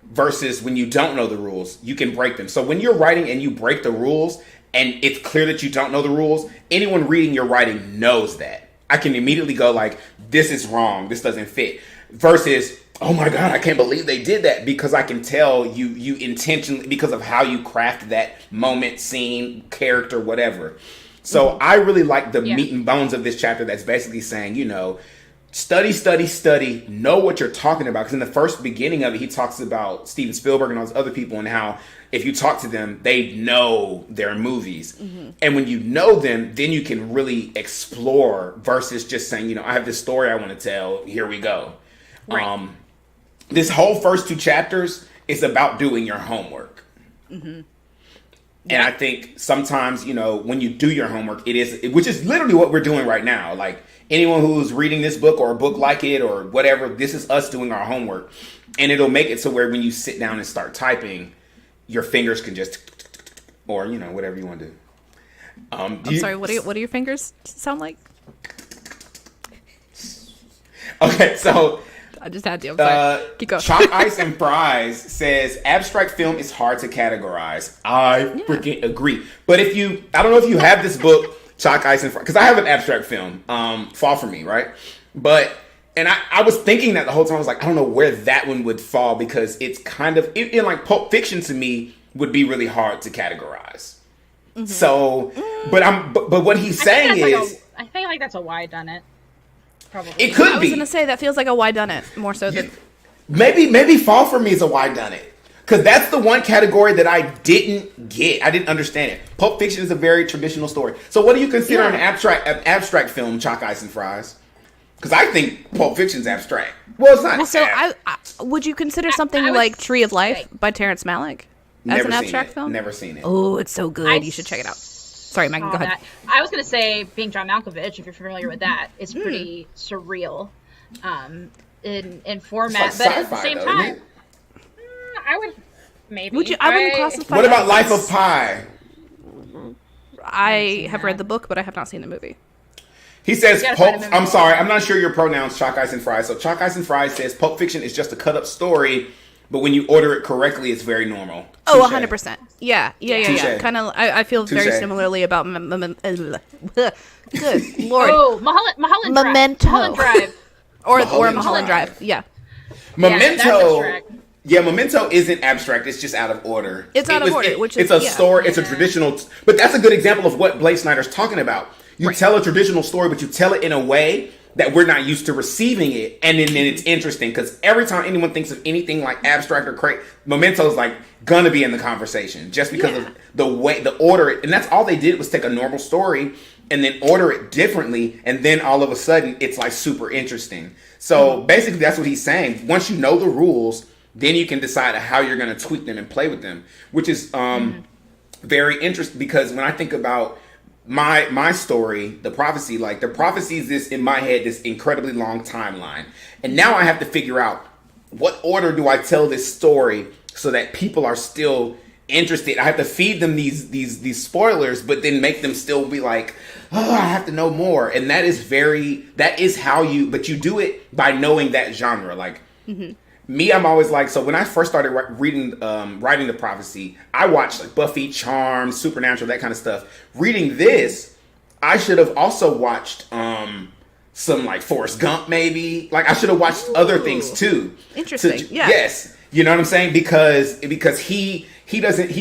versus when you don't know the rules, you can break them. So when you're writing and you break the rules and it's clear that you don't know the rules, anyone reading your writing knows that. I can immediately go like, this is wrong, this doesn't fit. Versus, oh my God, I can't believe they did that, because I can tell you intentionally, because of how you craft that moment, scene, character, whatever. So I really like the meat and bones of this chapter that's basically saying, you know, study, know what you're talking about. Because in the first beginning of it, he talks about Steven Spielberg and all those other people and how if you talk to them, they know their movies. Mm-hmm. And when you know them, then you can really explore versus just saying, you know, I have this story I want to tell. Here we go. Right. This whole first 2 chapters is about doing your homework. Mm-hmm. And I think sometimes, you know, when you do your homework, which is literally what we're doing right now. Like anyone who's reading this book or a book like it or whatever, this is us doing our homework. And it'll make it so where when you sit down and start typing, your fingers can just, or, you know, whatever you want to do.
I'm sorry, what do your fingers sound like?
Okay, so
I just had to. I'm sorry. Keep going.
Chalk, Ice, and Fries says abstract film is hard to categorize. I freaking agree. But I don't know if you have this book, Chalk, Ice, and Fries, because I have an abstract film, Fall For Me, right? And I was thinking that the whole time. I was like, I don't know where that one would fall, because it's kind of, in like Pulp Fiction to me would be really hard to categorize. Mm-hmm. So, but what he's saying is,
I think like that's a why done it. Probably.
It could be.
I was gonna say that feels like a why done it more so than
maybe Fall For Me is a why done it, because that's the one category that I didn't get. I didn't understand it. Pulp Fiction is a very traditional story. So what do you consider an abstract film, Chalk, Ice, and Fries? Because I think Pulp Fiction's abstract. Well, it's not.
Well, so I would you consider something like Tree of Life by Terrence Malick as an abstract film?
Never seen it.
Oh, it's so good. You should check it out. Sorry, Megan, go ahead.
I was going to say, being John Malkovich, if you're familiar with that, is pretty surreal in format, but at the same time, I would maybe.
I wouldn't classify.
What about Life of Pi?
I have read the book, but I have not seen the movie.
He says, I'm sorry, I'm not sure your pronouns, Chalk, Ice, and Fries. So Chalk, Ice, and Fries says Pulp Fiction is just a cut-up story, but when you order it correctly, it's very normal.
Oh, 100%. Yeah. Kind of, I feel very similarly about good Lord.
Oh, Mulholland
Memento.
Mulholland Drive.
or Mulholland Drive. Yeah.
Memento. Yeah, Memento isn't abstract. It's just out of order.
It's out of order, which is...
It's a story. It's a traditional... But that's a good example of what Blake Snyder's talking about. You tell a traditional story, but you tell it in a way that we're not used to receiving it. And then it's interesting, because every time anyone thinks of anything like abstract or crazy, Memento's like gonna be in the conversation just because of the way, the order. And that's all they did was take a normal story and then order it differently. And then all of a sudden it's like super interesting. So basically that's what he's saying. Once you know the rules, then you can decide how you're going to tweak them and play with them, which is very interesting, because when I think about my story, the prophecy is this, in my head, this incredibly long timeline. And now I have to figure out what order do I tell this story so that people are still interested. I have to feed them these spoilers, but then make them still be like, oh, I have to know more. And that is how you do it by knowing that genre. Like, me, I'm always like, so when I first started writing the prophecy, I watched like Buffy, Charmed, Supernatural, that kind of stuff. Reading this, I should have also watched some like Forrest Gump maybe. Like I should have watched other things too.
Interesting. Yeah.
Yes. You know what I'm saying? Because he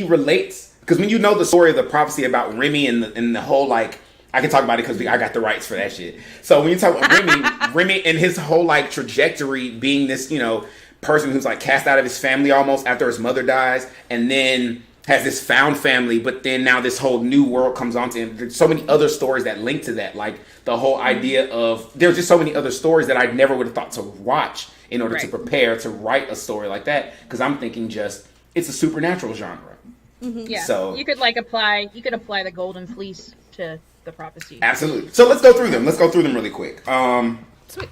relates, because when you know the story of the prophecy about Remy and the whole, like, I can talk about it because I got the rights for that shit. So when you talk about Remy and his whole like trajectory being this, you know, person who's like cast out of his family almost after his mother dies, and then has this found family, but then now this whole new world comes onto him. There's so many other stories that link to that, like the whole idea of, there's just so many other stories that I never would have thought to watch in order to prepare to write a story like that, because I'm thinking just it's a supernatural genre.
Yeah. So you could apply the Golden Fleece to the prophecy.
Absolutely. So let's go through them. Really quick.
Sweet.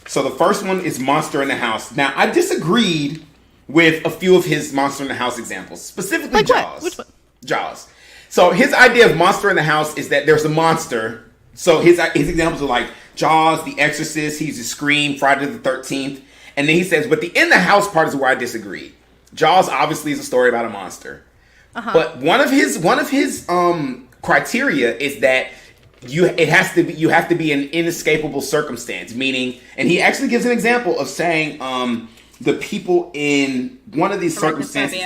So the first one is Monster in the House. Now I disagreed with a few of his Monster in the House examples, specifically
like
Jaws.
What? Which one?
Jaws. So his idea of Monster in the House is that there's a monster. So his examples are like Jaws, The Exorcist, he's a Scream, Friday the 13th. And then he says, but the in the house part is where I disagree. Jaws obviously is a story about a monster. Uh-huh. But one of his criteria is that you have to be an inescapable circumstance, meaning, and he actually gives an example of saying the people in one of these circumstances.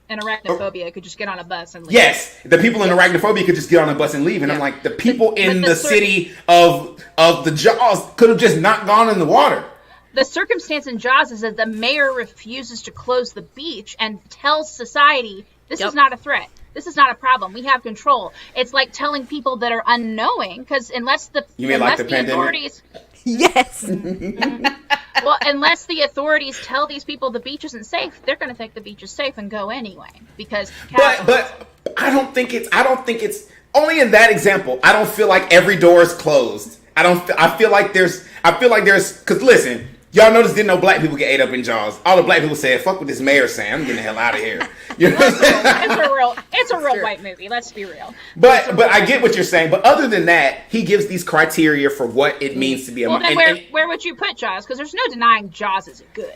And arachnophobia could just get on a bus and leave.
Yes, the people in arachnophobia could just get on a bus and leave. And I'm like, the people in the city of the Jaws could have just not gone in the water.
The circumstance in Jaws is that the mayor refuses to close the beach and tells society, this is not a threat. This is not a problem. We have control. It's like telling people that are unknowing, because unless the authorities...
Yes.
Well, unless the authorities tell these people the beach isn't safe, they're going to think the beach is safe and go anyway, because...
But I don't think it's only in that example. I don't feel like every door is closed. I feel like there's, because listen, y'all notice didn't know black people get ate up in Jaws. All the black people said, fuck what this mayor saying, I'm getting the hell out of here. You know what I'm saying?
It's a real white movie, let's be real.
But I get what you're saying. But other than that, he gives these criteria for what it means to be a monster.
Then where would you put Jaws? Because there's no denying Jaws is good.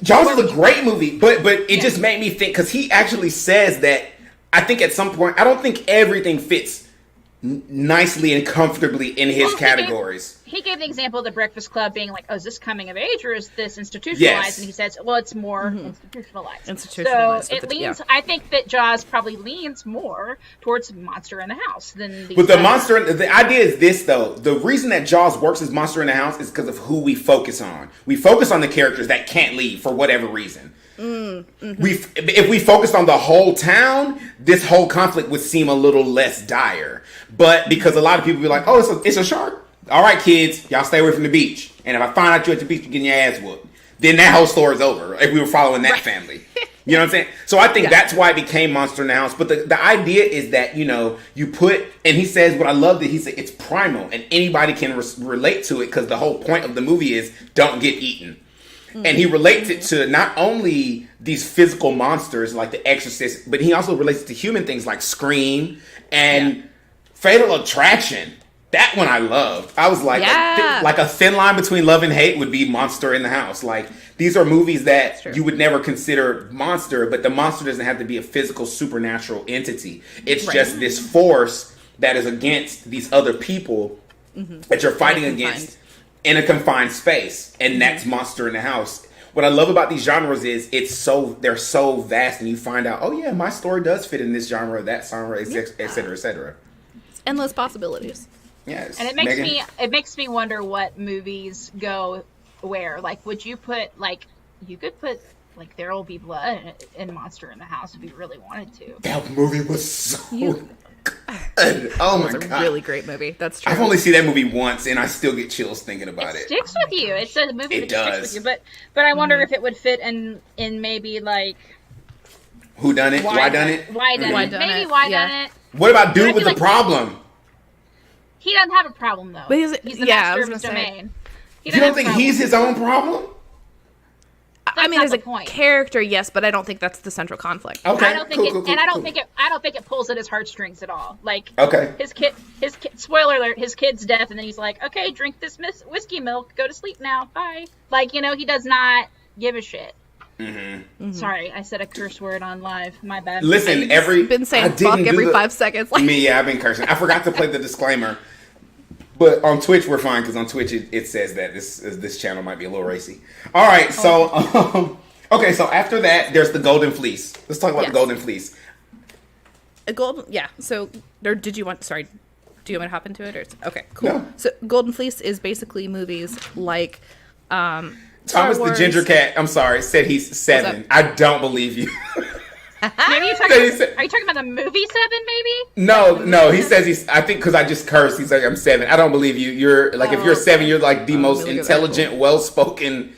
Jaws is a great movie, but it just made me think, because he actually says that, I think at some point, I don't think everything fits nicely and comfortably in his categories.
He gave the example of The Breakfast Club being like, oh, is this coming of age or is this institutionalized? Yes. And he says, well, it's more institutionalized. So it leans, I think that Jaws probably leans more towards Monster in the House than these. But
the idea is this, though. The reason that Jaws works as Monster in the House is because of who we focus on. We focus on the characters that can't leave for whatever reason. If we focused on the whole town, this whole conflict would seem a little less dire. But because a lot of people be like, oh, it's a shark. All right, kids, y'all stay away from the beach. And if I find out you at the beach, you're getting your ass whooped. Then that whole story's over. If we were following that family. You know what I'm saying? So I think that's why it became Monster in the House. But the idea is that, you know, you put, and he says, what I love that he said, it's primal. And anybody can relate to it, because the whole point of the movie is don't get eaten. And he relates it to not only these physical monsters like The Exorcist, but he also relates it to human things like Scream and Fatal Attraction. That one I loved. I was like, like a thin line between love and hate would be Monster in the House. Like, these are movies that you would never consider monster, but the monster doesn't have to be a physical supernatural entity. It's just this force that is against these other people that you're fighting against in a confined space, and that's Monster in the House. What I love about these genres is they're so vast, and you find out, oh yeah, my story does fit in this genre, that genre, et cetera, et cetera.
Endless possibilities.
Yes,
and it makes me wonder what movies go where. Like, would you put you could put There Will Be Blood in Monster in the House if you really wanted to.
That movie was so good. Oh my god,
it's a really great movie. That's true.
I've only seen that movie once, and I still get chills thinking about it.
It sticks with you. It's a movie that sticks with you. But I wonder if it would fit in maybe
Who Done It? Why Done It?
Why Done It? Maybe Why Done It?
What about Dude with the Problem?
He doesn't have a problem though. But he's the master of his domain.
You don't think he's his own problem?
I mean, as a character, yes, but I don't think that's the central conflict.
Okay,
I don't think it pulls at his heartstrings at all. His kid, spoiler alert, his kid's death, and then he's like, okay, drink this whiskey milk, go to sleep now, bye. He does not give a shit. Sorry, I said a curse word on live. My bad.
Listen,
been saying fuck every 5 seconds.
I've been cursing. I forgot to play the disclaimer. But on Twitch, we're fine because on Twitch it says that this channel might be a little racy. All right, so okay, so after that, there's the Golden Fleece. Let's talk about the Golden Fleece.
A golden, yeah. So, or did you want? Sorry, do you want me to hop into it? Or okay, cool.
No.
So, Golden Fleece is basically movies like
Thomas the Ginger Cat. I'm sorry, said he's 7. I don't believe you.
Maybe you're talking. Are you talking about the movie 7? Maybe.
No. He says he's. I think because I just cursed. He's like, I'm 7. I don't believe you. You're like, if you're 7, you're like the most intelligent, well-spoken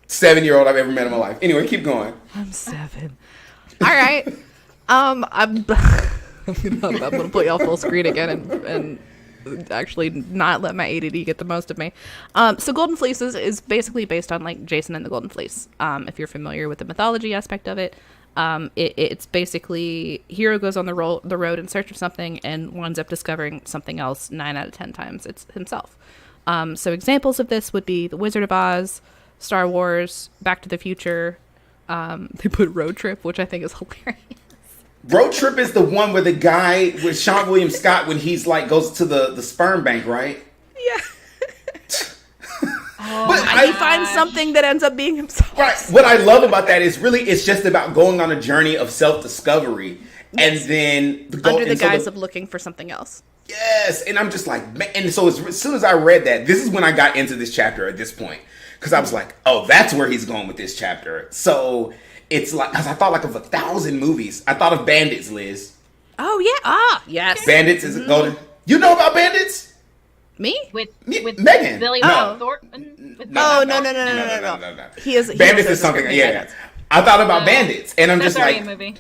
7-year-old I've ever met in my life. Anyway, keep going.
I'm 7. All right. I'm gonna put y'all full screen again and actually not let my ADD get the most of me. So Golden Fleece is basically based on like Jason and the Golden Fleece. If you're familiar with the mythology aspect of it, it's basically hero goes on the road in search of something and winds up discovering something else 9 out of 10 times. It's himself. So examples of this would be The Wizard of Oz, Star Wars, Back to the Future. They put Road Trip, which I think is hilarious.
Road Trip is the one where the guy with Sean William Scott when he's like goes to the sperm bank, right?
Yeah.
But
he finds something that ends up being himself.
Right. What I love about that is really it's just about going on a journey of self-discovery, and then
under the guise of looking for something else.
Yes, and I'm just like, man, and so as soon as I read that, this is when I got into this chapter at this point because I was like, oh, that's where he's going with this chapter. So. It's like, because I thought like of 1,000 movies. I thought of Bandits, Liz.
Oh, yeah. Yes.
Bandits is golden. You know about Bandits?
Me?
With
Megan.
Billy Thornton?
No.
He is.
Bandits is something, yeah. I thought about Bandits, and I'm just like,
a movie.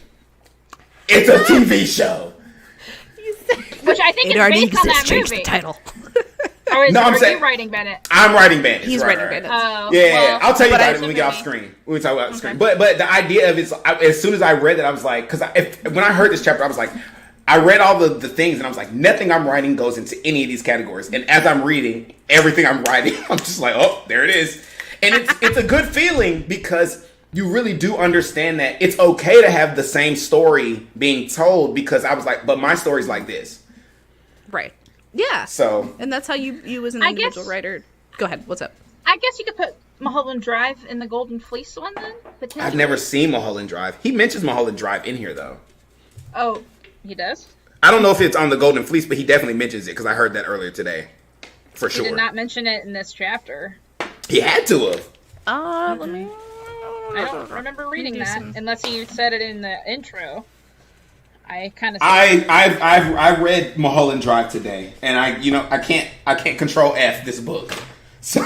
It's a TV show.
Which I think is based on that
change
movie.
The title.
Or are you writing Bandit?
I'm writing Bandits.
He's writing Bandits.
Oh,
yeah. I'll tell you about it when we get off screen. When we talk about screen. But the idea of it is, as soon as I read it, I was like, because when I heard this chapter, I was like, I read all the things, and I was like, nothing I'm writing goes into any of these categories. And as I'm reading everything I'm writing, I'm just like, oh, there it is. And it's a good feeling because you really do understand that it's okay to have the same story being told, because I was like, but my story's like this.
Right. Yeah.
So.
And that's how you as an individual writer. Go ahead. What's up?
I guess you could put Mulholland Drive in the Golden Fleece one then, potentially.
I've never seen Mulholland Drive. He mentions Mulholland Drive in here, though.
Oh, he does?
I don't know if it's on the Golden Fleece, but he definitely mentions it because I heard that earlier today. For sure.
He did not mention it in this chapter.
He had to have.
Let me.
I don't remember reading that unless he said it in the intro. I kind of.
I read Mulholland Drive today, and I can't control F this book, so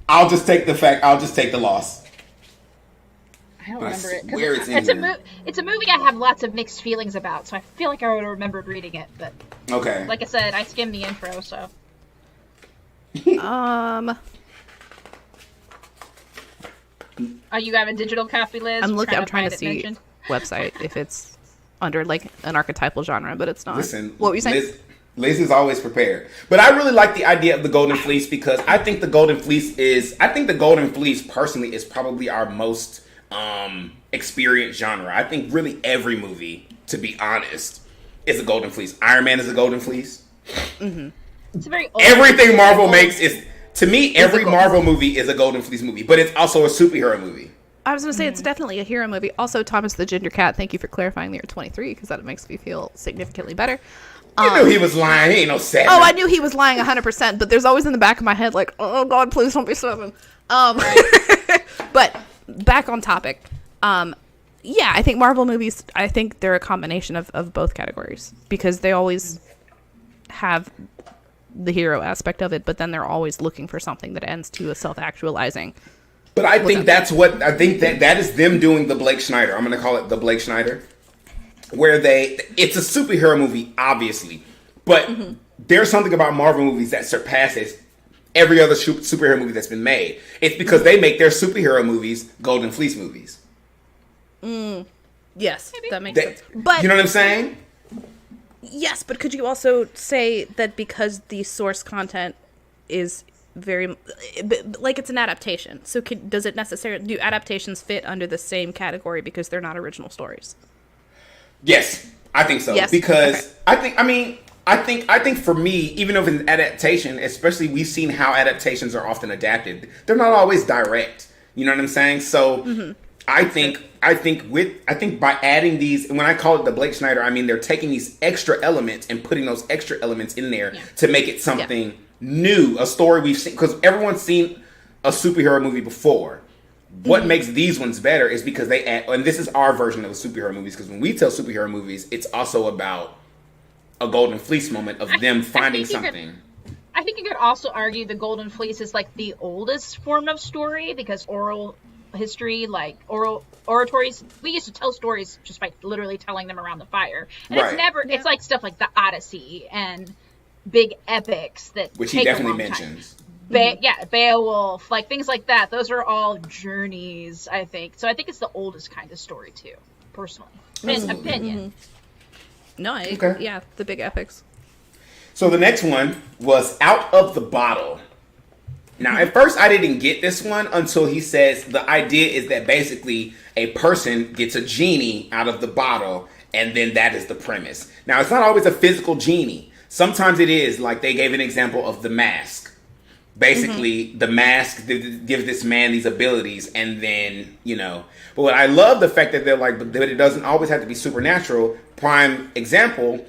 I'll just take the loss.
I don't remember it.
Where
It's a movie I have lots of mixed feelings about, so I feel like I would have remembered reading it. But
okay,
like I said, I skimmed the intro, so. Oh, you have a digital copy, Liz?
I'm trying to see website if it's under like an archetypal genre, but it's not.
Listen,
what were you saying?
Liz is always prepared. But I really like the idea of the Golden Fleece because I think the Golden Fleece personally is probably our most experienced genre. I think really every movie, to be honest, is a Golden Fleece. Iron Man is a Golden Fleece.
Mm-hmm.
It's a very old
everything Marvel makes is, to me, every Marvel movie is a Golden Fleece movie, but it's also a superhero movie.
I was going to say it's definitely a hero movie. Also, Thomas the Ginger Cat, thank you for clarifying the year 23 because that makes me feel significantly better.
You knew he was lying. He ain't no 7.
Oh, I knew he was lying 100%, but there's always in the back of my head like, oh God, please don't be 7. But back on topic. Yeah, I think Marvel movies, I think they're a combination of both categories because they always have the hero aspect of it, but then they're always looking for something that ends to a self-actualizing.
But I think that is them doing the Blake Snyder. I'm going to call it the Blake Snyder, where it's a superhero movie, obviously, but there's something about Marvel movies that surpasses every other superhero movie that's been made. It's because they make their superhero movies Golden Fleece movies.
Yes, that makes sense. But
you know what I'm saying?
Yes, but could you also say that because the source content is very, like, it's an adaptation, so does it necessarily, do adaptations fit under the same category because they're not original stories?
Yes, I think so.
Yes?
Because
okay.
I I think for me, even if it's an adaptation, especially we've seen how adaptations are often adapted, they're not always direct. You know what I'm saying? So I think by adding these, and when I call it the Blake Snyder, I mean they're taking these extra elements and putting those extra elements in there to make it something new, a story we've seen, because everyone's seen a superhero movie before. What makes these ones better is because they add, and this is our version of the superhero movies, because when we tell superhero movies, it's also about a golden fleece moment of them finding something.
I think you could also argue the golden fleece is like the oldest form of story, because oral history, like oral oratories, we used to tell stories just by literally telling them around the fire, and it's like stuff like the Odyssey and big epics that
which he definitely mentions.
Beowulf, like things like that. Those are all journeys, I think. So I think it's the oldest kind of story too, personally. Opinion.
No, the big epics.
So the next one was Out of the Bottle. Now, at first, I didn't get this one until he says the idea is that basically a person gets a genie out of the bottle, and then that is the premise. Now, it's not always a physical genie. Sometimes it is, like they gave an example of The Mask. Basically, the mask gives this man these abilities, and then, But what I love the fact that they're like, but it doesn't always have to be supernatural. Prime example,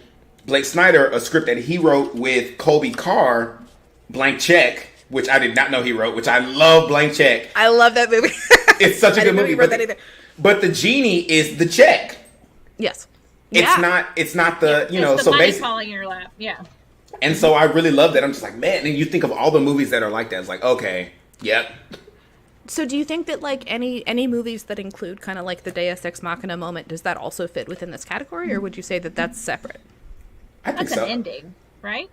Blake Snyder, a script that he wrote with Colby Carr, Blank Check, which I did not know he wrote, which I love Blank Check.
I love that movie.
It's such a good movie. But the genie is the check.
Yes.
It's not the,
it's the
so
money
basically
falling in your lap. Yeah.
And so I really love that. I'm just like, man, and you think of all the movies that are like that. It's like, okay, yep.
So do you think that like any movies that include kind of like the Deus Ex Machina moment, does that also fit within this category, or would you say that that's separate?
I think
that's an ending, right?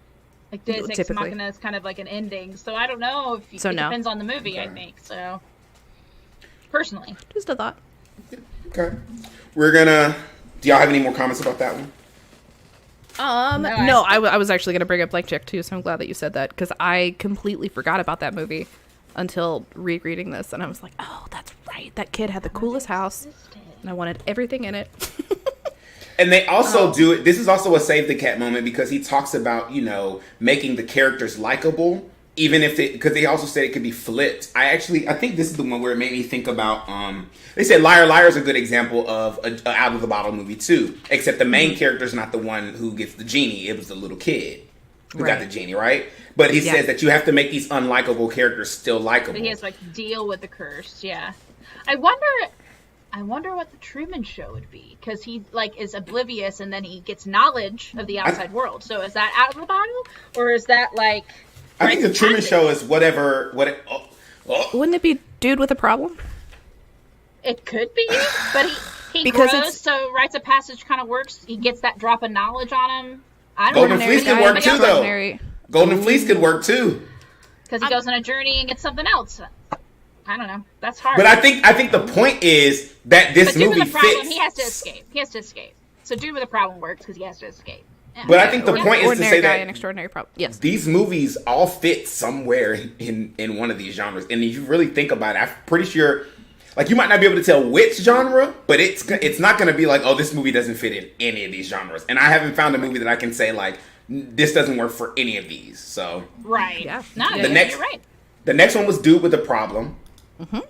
Like Deus Ex Machina is kind of like an ending. So I don't know if it depends on the movie, I think. So personally.
Just a thought.
Okay. Do y'all have any more comments about that one?
No, I was actually going to bring up Blank Check too, so I'm glad that you said that, because I completely forgot about that movie until rereading this, and I was like, oh, that's right, that kid had the coolest house, and I wanted everything in it.
And they also do it, this is also a Save the Cat moment, because he talks about, making the characters likable, even if because they also said it could be flipped. I think this is the one where it made me think about, they said Liar Liar is a good example of a Out of the Bottle movie too, except the main character is not the one who gets the genie. It was the little kid who got the genie, right? But he says that you have to make these unlikable characters still likable.
So he has to deal with the curse, yeah. I wonder what the Truman Show would be, because he is oblivious and then he gets knowledge of the outside world. So is that Out of the Bottle, or is that
I think the Truman Show is whatever.
Wouldn't it be Dude with a Problem?
It could be, but he grows, so rites of passage kind of works. He gets that drop of knowledge on him.
Golden Fleece could work too, though. Golden Fleece could work too,
because he goes on a journey and gets something else. I don't know. That's hard.
But I think the point is that this movie fits.
He has to escape. So Dude with a Problem works because he has to escape. Yeah.
But I think the point is to say that
an extraordinary problem. Yes,
these movies all fit somewhere in one of these genres, and if you really think about it, I'm pretty sure, you might not be able to tell which genre, but it's not going to be like, oh, this movie doesn't fit in any of these genres. And I haven't found a movie that I can say this doesn't work for any of these. So
right,
yeah,
no, you're right.
The next one was Dude with a Problem. Mm-hmm.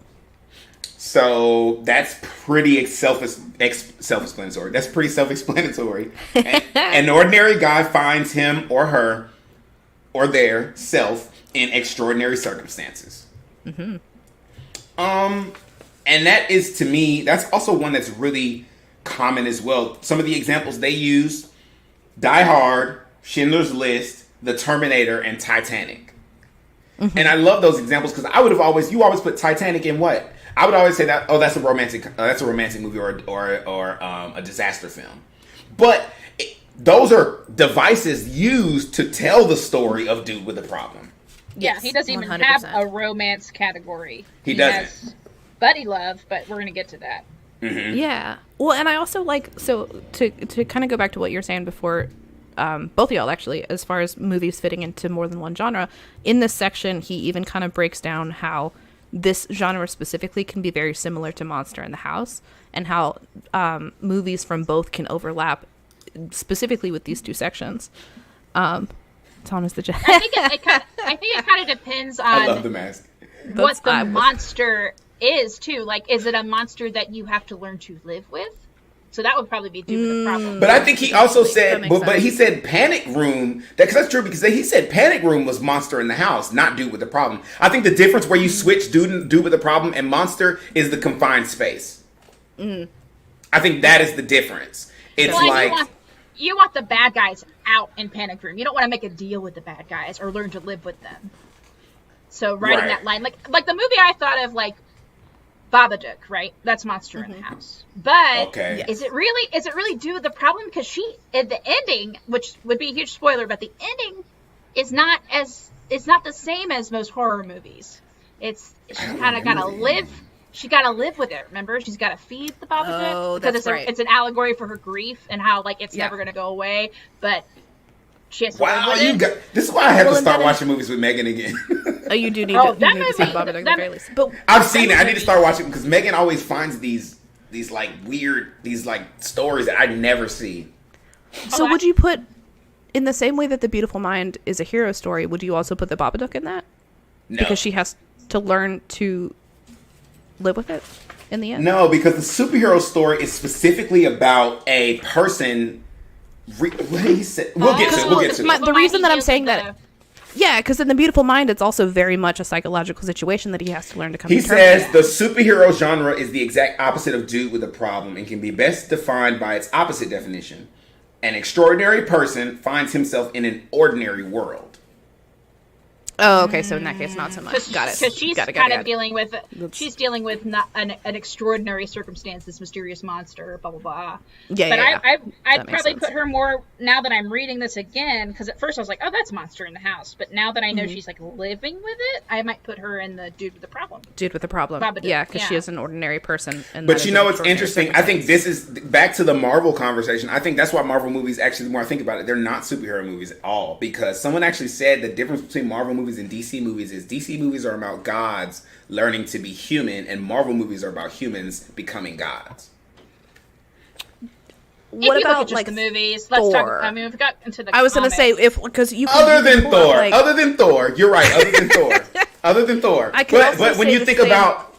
So that's pretty self-explanatory. That's pretty self-explanatory. An ordinary guy finds him or her or their self in extraordinary circumstances. Mm-hmm. And that is, to me, that's also one that's really common as well. Some of the examples they use: Die Hard, Schindler's List, The Terminator, and Titanic. Mm-hmm. And I love those examples because you always put Titanic in what? I would always say that, that's a romantic movie or a disaster film. But those are devices used to tell the story of Dude with a Problem.
Yeah, he doesn't even 100%. Have a romance category.
He doesn't.
Has buddy love, but we're going to get to that.
Mm-hmm. Yeah. Well, and I also to kind of go back to what you were saying before, both of y'all actually, as far as movies fitting into more than one genre, in this section, he even kind of breaks down how this genre specifically can be very similar to Monster in the House, and how movies from both can overlap specifically with these two sections. Tom is the Jedi.
I think it kind of depends on.
I love the mask.
What the monster is too. Like, is it a monster that you have to learn to live with? So that would probably be due to the problem.
But I think he also said, but he said Panic Room. That's true because he said Panic Room was monster in the house, not dude with the problem. I think the difference where you switch dude with the problem and monster is the confined space. I think that is the difference. It's
you want the bad guys out in Panic Room. You don't want to make a deal with the bad guys or learn to live with them. So writing that line, like the movie I thought of, like Babadook, right? That's monster in the house. But is it really due to the problem? Because at the ending, which would be a huge spoiler, but the ending is not the same as most horror movies. She kind of gotta live. She gotta live with it. Remember, she's gotta feed the Babadook because it's an allegory for her grief and how like it's never gonna go away. But she has to live with it.
This is why I have to start watching movies with Megan again.
Oh, you do need to see Babadook at the very least. But
I've seen it. I need to start watching because Megan always finds these like weird stories that I never see.
So would you put in the same way that The Beautiful Mind is a hero story? Would you also put the Babadook in that?
No,
because she has to learn to live with it in the end.
No, because the superhero story is specifically about a person. What he said. We'll get to it.
The reason that I'm saying that. Yeah, because in The Beautiful Mind, it's also very much a psychological situation that he has to learn to come to terms with.
He says the superhero genre is the exact opposite of dude with a problem and can be best defined by its opposite definition. An extraordinary person finds himself in an ordinary world.
Oh, okay. So in that case, not so much. Got it.
Because she's kind of dealing with not an extraordinary circumstance, this mysterious monster, blah blah blah.
Yeah,
I'd probably put her more now that I'm reading this again. Because at first I was like, oh, that's monster in the house. But now that I know she's like living with it, I might put her in the dude with the problem.
Dude with the problem. Yeah, because she is an ordinary person.
But you know what's interesting? I think this is back to the Marvel conversation. I think that's why Marvel movies actually, the more I think about it, they're not superhero movies at all. Because someone actually said the difference between Marvel movies and DC movies is DC movies are about gods learning to be human and Marvel movies are about humans becoming gods.
What about like
the movies?
Thor?
Let's talk. I mean, we've got into the.
I was going to say because you
other than Thor, you're right. Other than Thor. But when you think about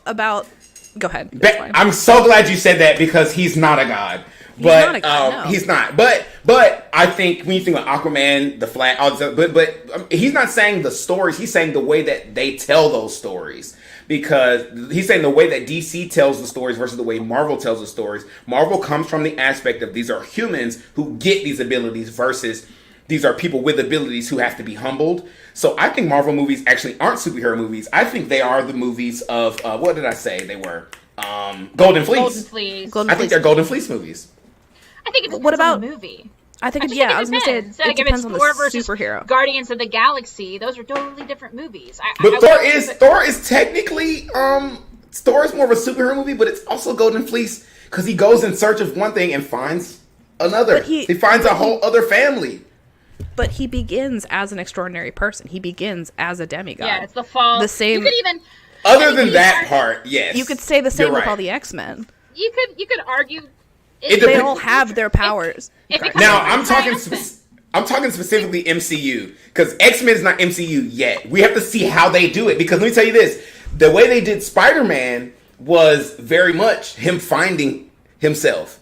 go ahead.
I'm so glad you said that because he's not a god. He's not. But I think when you think of Aquaman, the Flash, all this, but he's not saying the stories. He's saying the way that they tell those stories. Because he's saying the way that DC tells the stories versus the way Marvel tells the stories. Marvel comes from the aspect of these are humans who get these abilities versus these are people with abilities who have to be humbled. So I think Marvel movies actually aren't superhero movies. I think they are the movies of what did I say they were? Golden Fleece. I think they're Golden Fleece movies.
I think it depends on the movie.
I think I was going to say it depends on the superhero.
Guardians of the Galaxy, those are totally different movies.
But Thor is technically Thor is more of a superhero movie, but it's also Golden Fleece because he goes in search of one thing and finds another. He finds a whole other family.
But he begins as an extraordinary person. He begins as a demigod.
Yeah, it's the fall.
The same.
You could even
other than that part, yes.
You could say the same with all the X-Men.
You could argue.
They all have their powers.
Now I'm talking specifically MCU because X-Men is not MCU yet. We have to see how they do it because let me tell you this: the way they did Spider-Man was very much him finding himself.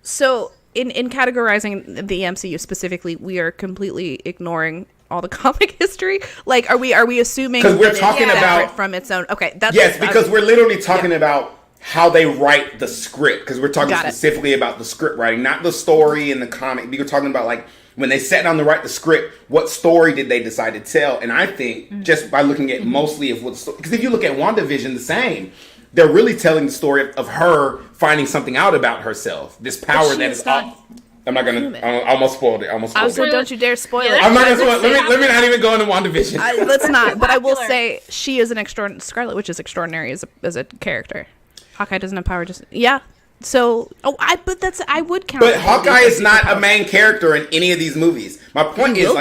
So in categorizing the MCU specifically, we are completely ignoring all the comic history. Like, are we assuming
because we're talking about
from its own? Okay, that's
because we're literally talking about how they write the script because we're talking specifically about the script writing, not the story in the comic. We're talking about like when they sat down to write the script, what story did they decide to tell? And I think just by looking at mostly of what because if you look at WandaVision, the same. They're really telling the story of her finding something out about herself. This power that is up. I'm not gonna. I almost spoiled it.
Don't you dare spoil it.
I'm not gonna spoil it. Let me not even go into WandaVision.
Let's not. But I will say she is an extraordinary. Scarlet Witch is extraordinary as a character. Hawkeye doesn't have power. So, I would count.
But Hawkeye is not a main character in any of these movies. My point is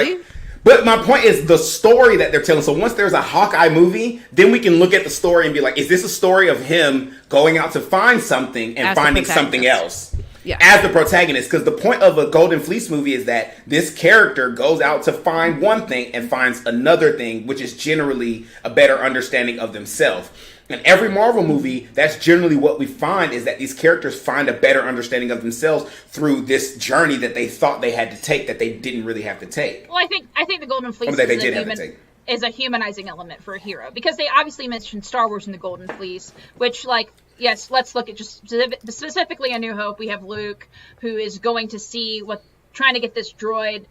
but my point is the story that they're telling. So once there's a Hawkeye movie, then we can look at the story and be like, is this a story of him going out to find something and finding something else? as the protagonist. Because the point of a Golden Fleece movie is that this character goes out to find one thing and finds another thing, which is generally a better understanding of themselves. In every Marvel movie, that's generally what we find, is that these characters find a better understanding of themselves through this journey that they thought they had to take that they didn't really have to take.
Well, I think the Golden Fleece is a humanizing element for a hero, because they obviously mentioned Star Wars in the Golden Fleece, which, like, yes, let's look at just specifically A New Hope. We have Luke, who is going to see trying to get this droid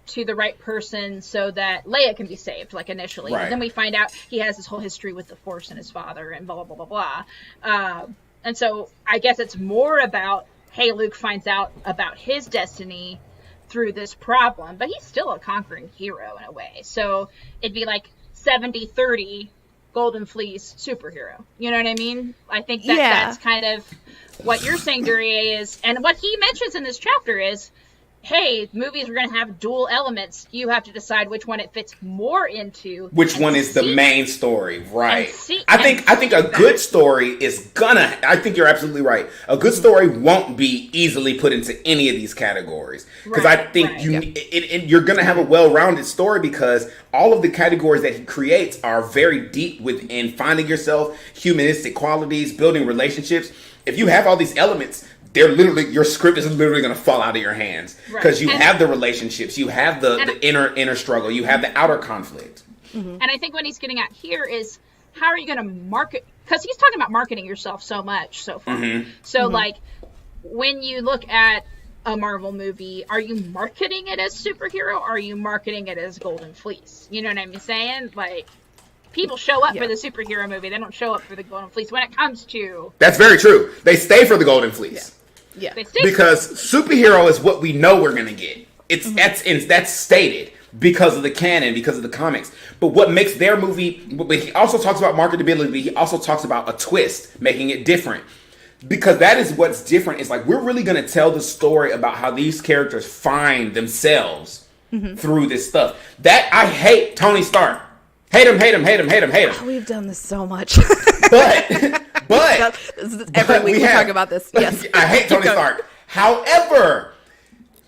to the right person so that Leia can be saved, like, initially. Right. And then we find out he has this whole history with the Force and his father and blah, blah, blah, blah, blah. And so I guess it's more about, hey, Luke finds out about his destiny through this problem, but he's still a conquering hero in a way. So it'd be like 70-30 Golden Fleece superhero. You know what I mean? I think that's kind of what you're saying, Duryea, is, and what he mentions in this chapter is, hey, movies are going to have dual elements. You have to decide which one it fits more into.
Which one is the main story, right? I think a good story is I think you're absolutely right. A good story won't be easily put into any of these categories. Because I think you're going to have a well-rounded story, because all of the categories that he creates are very deep within finding yourself, humanistic qualities, building relationships. If you have all these elements, your script is literally going to fall out of your hands, because you have the relationships, you have the inner struggle, you have the outer conflict.
And I think what he's getting at here is, how are you going to market? Because he's talking about marketing yourself so much so far. Like, when you look at a Marvel movie, are you marketing it as superhero, or are you marketing it as Golden Fleece? You know what I'm saying? Like, people show up for the superhero movie. They don't show up for the Golden Fleece when it comes to...
That's very true. They stay for the Golden Fleece.
Yeah.
Because superhero is what we know we're going to get. That's stated because of the canon, because of the comics. But what makes their movie... But he also talks about marketability. He also talks about a twist, making it different. Because that is what's different. It's like, we're really going to tell the story about how these characters find themselves through this stuff. That, I hate Tony Stark. Hate him.
Oh, we've done this so much.
but
every week we talk about this. Yes.
I hate Tony Stark. However,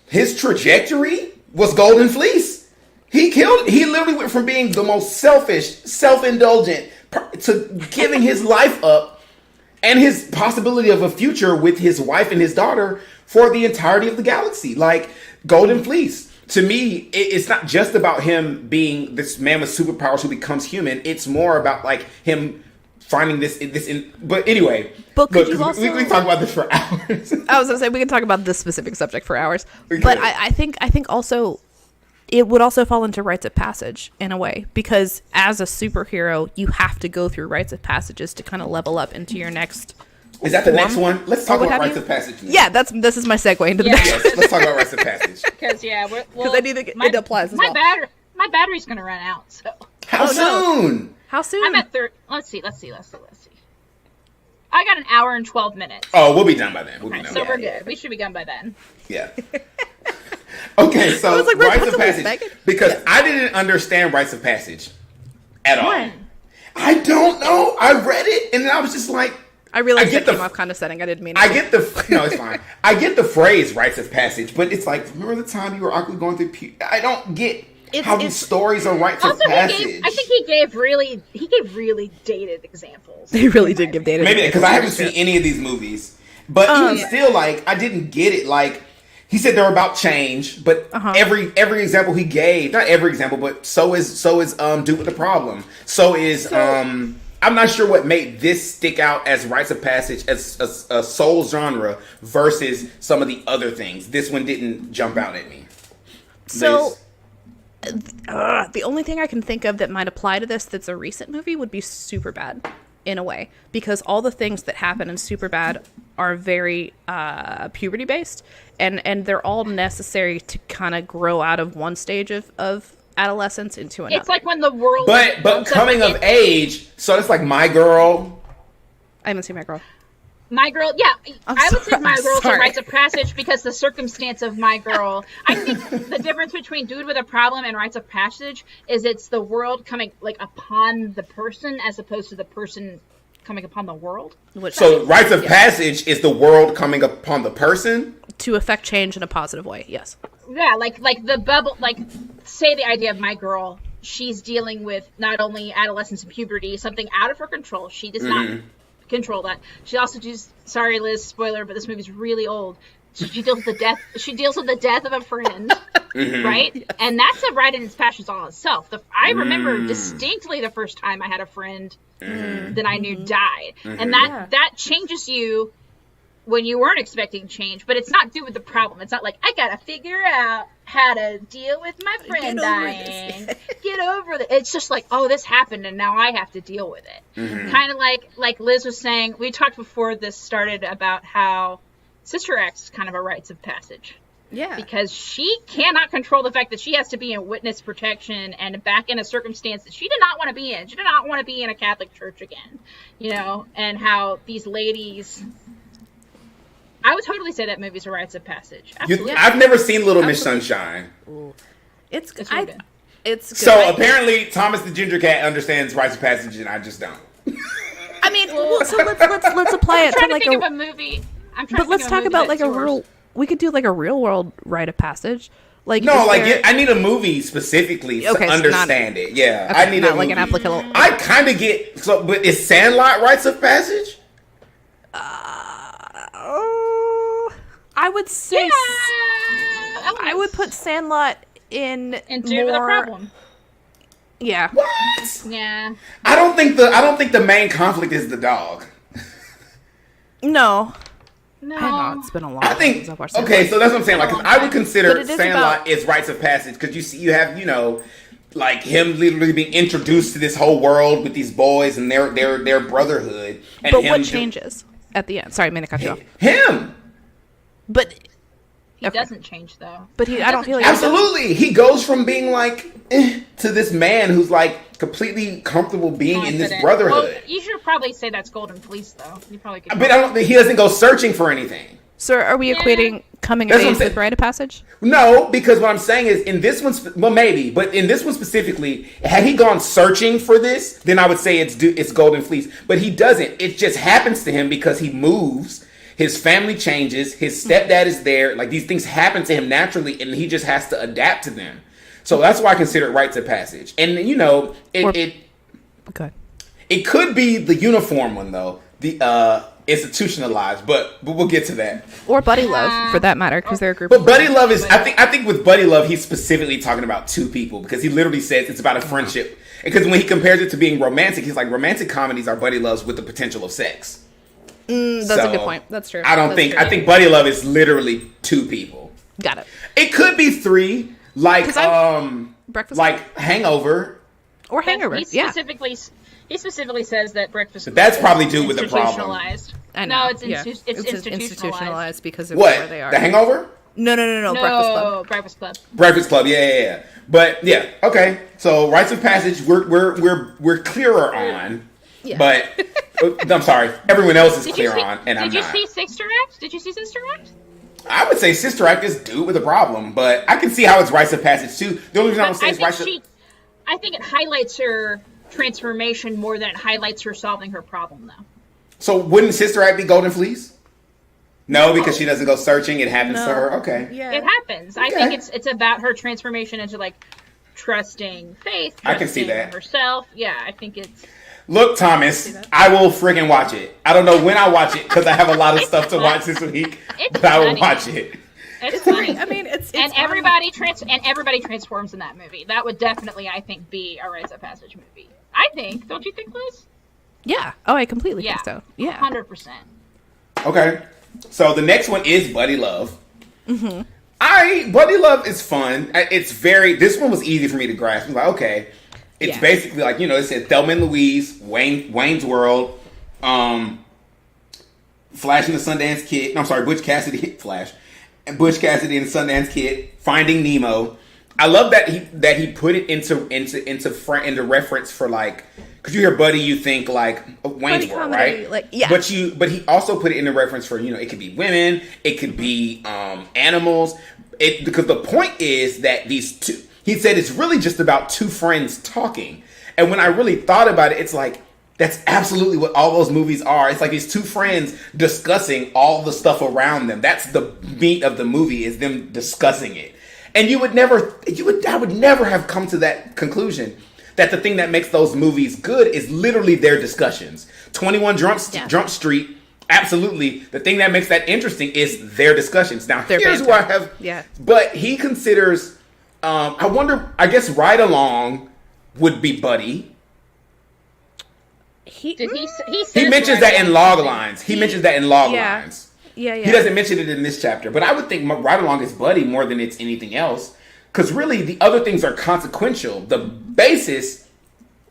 his trajectory was Golden Fleece. He literally went from being the most selfish, self-indulgent, to giving his life up and his possibility of a future with his wife and his daughter for the entirety of the galaxy. Like, Golden Fleece. To me, it's not just about him being this man with superpowers who becomes human. It's more about, like, him finding but anyway,
but
look, we can talk about this for hours.
I was gonna say, we can talk about this specific subject for hours. But I think also it would also fall into rites of passage in a way, because as a superhero, you have to go through rites of passages to kind of level up into your next.
Is that the next one? Let's talk about rites of passage now.
Yeah, this is my segue into the next.
Yes, let's talk about rites of passage.
Because
I need to it applies as well.
My battery's gonna run out. So
how soon?
How soon?
I'm at 30. Let's see. I got an hour and 12 minutes.
Oh, we'll be done by then.
So we're good. We should be done by then.
Yeah. Okay, so rites of passage. Because I didn't understand rites of passage at all. I don't know. I read it and I was just like,
I realized it came off condescending. I didn't mean it.
No, it's fine. I get the phrase rites of passage, but it's like, remember the time you were awkwardly going through I don't get how these stories are rites of passage.
I think he gave really dated examples.
He really did give dated
examples. Maybe, because I haven't seen any of these movies. But even still, like, I didn't get it. Like, he said they're about change, but every example he gave, not every example, but so is Dude with the Problem. So is I'm not sure what made this stick out as rites of passage, as a soul genre versus some of the other things. This one didn't jump out at me.
So, the only thing I can think of that might apply to this that's a recent movie would be Superbad, in a way. Because all the things that happen in Superbad are very puberty-based, and they're all necessary to kind of grow out of one stage of adolescence into another.
It's like when the world...
But coming of age, so it's like My Girl.
I haven't seen My Girl.
My Girl, yeah. I would say My Girl's a rites of passage because the circumstance of My Girl... I think the difference between Dude with a Problem and rites of passage is it's the world coming, like, upon the person as opposed to the person coming upon the world.
So rites of passage is the world coming upon the person
to affect change in a positive way. Yes.
Yeah, like the bubble, like say the idea of my girl, she's dealing with not only adolescence and puberty, something out of her control. She does not control that. She also does, sorry Liz, spoiler, but this movie's really old. She deals with the death of a friend, right? And that's a rite in its passions all itself. I remember distinctly the first time I had a friend that I knew died. And that changes you when you weren't expecting change, but it's not due with the problem. It's not like, I gotta figure out how to deal with my friend dying. Get over it. It's just like, oh, this happened and now I have to deal with it. Kind of like Liz was saying, we talked before this started about how Sister Act is kind of a rites of passage.
Yeah.
Because she cannot control the fact that she has to be in witness protection and back in a circumstance that she did not want to be in. She did not want to be in a Catholic church again, and how these ladies... I would totally say that movie's a rites of passage. Absolutely.
I've never seen Little Miss Sunshine.
Ooh. It's good. It's good.
So apparently Thomas the Ginger Cat understands rites of passage and I just don't.
I mean, so let's apply it
to
like
a movie.
But let's talk about like a real. We could do like a real world rite of passage. Like
I need a movie specifically to understand it. Yeah,
okay,
I need
not like an applicable.
I kind of get but is Sandlot rites of passage?
I would say I would put Sandlot into
the problem.
Yeah.
What?
Yeah.
I don't think the main conflict is the dog.
No. I know, it's been a long time since I've watched Sandlot.
Okay, so that's what I'm saying. Like, I would consider Sandlot is rites of passage because you have like him literally being introduced to this whole world with these boys and their brotherhood. And
but what changes at the end? Sorry, I mean to cut you off.
Him.
But
he doesn't change though.
But I don't feel like
absolutely. He goes from being like to this man who's like completely comfortable being in this brotherhood.
Well, you should probably say that's Golden Fleece though. You probably could.
But I don't think he doesn't go searching for anything.
So are we equating coming of age with rite of passage?
No, because what I'm saying is in this one, well, maybe, but in this one specifically, had he gone searching for this, then I would say it's Golden Fleece. But he doesn't. It just happens to him because he moves. His family changes. His stepdad is there. Like these things happen to him naturally, and he just has to adapt to them. So that's why I consider it rites of passage. And it could be the uniform one though, the institutionalized, but we'll get to that.
Or Buddy Love, for that matter, because they're a group.
But Buddy Love is, I think with Buddy Love, he's specifically talking about two people because he literally says it's about a friendship. Because when he compares it to being romantic, he's like romantic comedies are buddy loves with the potential of sex.
That's a good point. That's true.
I think Buddy Love is literally two people.
Got it.
It could be three, like
Breakfast
like Hangover.
Or Hangover.
He specifically says that Breakfast Club
that's probably due with the problem.
I know. No, it's institutionalized
because of
what?
Where they are.
The Hangover?
No. Breakfast Club.
Breakfast Club. Yeah. But yeah, okay. So rites of passage, we're clearer on. Yeah. But I'm sorry, everyone else is clear on, and I'm not.
Did you see Sister Act?
I would say Sister Act is dude with a problem, but I can see how it's rites of passage too. The only reason I would say it's rites of...
I think it highlights her transformation more than it highlights her solving her problem, though.
So wouldn't Sister Act be Golden Fleece? No, because she doesn't go searching. It happens to her. Okay.
Yeah. It happens. Okay. I think it's about her transformation into like trusting faith.
I can see that.
Herself. Yeah, I think it's...
Look, Thomas, I will friggin' watch it. I don't know when I watch it because I have a lot of stuff to watch this week, but I will watch it.
It's funny. I mean, it's everybody transforms in that movie. That would definitely, I think, be a rites of passage movie. I think. Don't you think, Liz?
Yeah. Oh, I completely think so. Yeah.
100%.
Okay. So the next one is Buddy Love.
Mm-hmm.
Buddy Love is fun. This one was easy for me to grasp. I'm like, okay. It's basically like, it said Thelma and Louise, Wayne's World, Flash and the Sundance Kid. No, I'm sorry, Butch Cassidy and the Sundance Kid, Finding Nemo. I love that he put it into reference for like, because you hear Buddy, you think like Wayne's World, right?
Like, yeah.
But he also put it into reference for it could be women, it could be animals. Because the point is that these two. He said it's really just about two friends talking. And when I really thought about it, it's like, That's absolutely what all those movies are. It's like these two friends discussing all the stuff around them. That's the meat of the movie, is them discussing it. And I would never have come to that conclusion that the thing that makes those movies good is literally their discussions. 21 Jump Street, absolutely. The thing that makes that interesting is their discussions. Now, here's where I have...
Yeah.
But he considers... I guess Ride Along would be Buddy. He mentions that in log lines. He mentions that in log lines.
Yeah.
He doesn't mention it in this chapter. But I would think Ride Along is Buddy more than it's anything else. Because really, the other things are consequential. The basis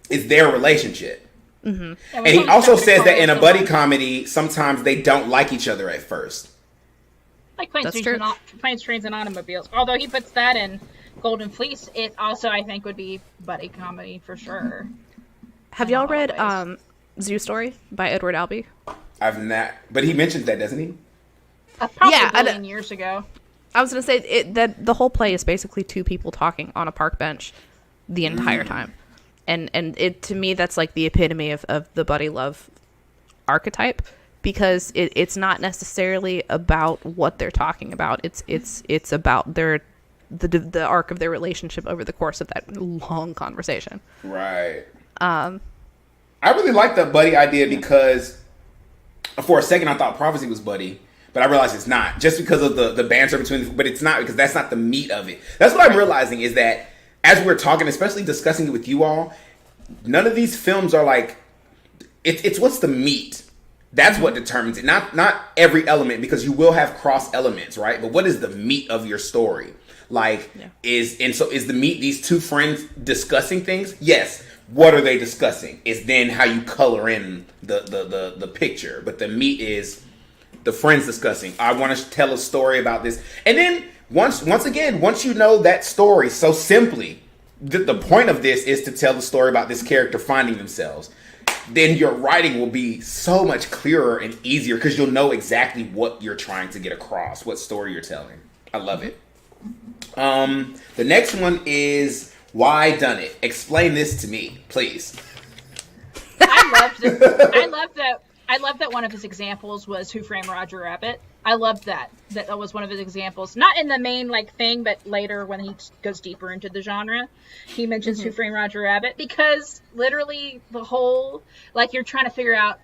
is their relationship. Mm-hmm. And he also says that in a buddy comedy, sometimes they don't like each other at first.
Like Planes, Trains, and Automobiles. Although he puts that in Golden Fleece, it also, I think, would be buddy comedy for sure.
Have y'all read Zoo Story by Edward Albee?
I've not, but he mentions that, doesn't he?
Probably a billion years ago.
I was going to say that the whole play is basically two people talking on a park bench the entire time. And it, to me, that's like the epitome of the buddy love archetype, because it's not necessarily about what they're talking about. It's about the arc of their relationship over the course of that long conversation.
Right. I really like the buddy idea because for a second I thought Prophecy was buddy, but I realized it's not, just because of the banter between, but it's not, because that's not the meat of it. That's what I'm realizing, is that as we're talking, especially discussing it with you all, none of these films are like, it's what's the meat. That's what determines it. Not every element, because you will have cross elements, right? But what is the meat of your story? Like, is the meat these two friends discussing things? Yes. What are they discussing? It's then how you color in the picture. But the meat is the friends discussing. I want to tell a story about this. And then once you know that story so simply, the point of this is to tell the story about this character finding themselves. Then your writing will be so much clearer and easier, because you'll know exactly what you're trying to get across, what story you're telling. I love it. The next one is Why Done It? Explain this to me, please.
I love that one of his examples was Who Framed Roger Rabbit. I loved that. That was one of his examples. Not in the main thing, but later when he goes deeper into the genre, he mentions Who Framed Roger Rabbit, because literally the whole, you're trying to figure out,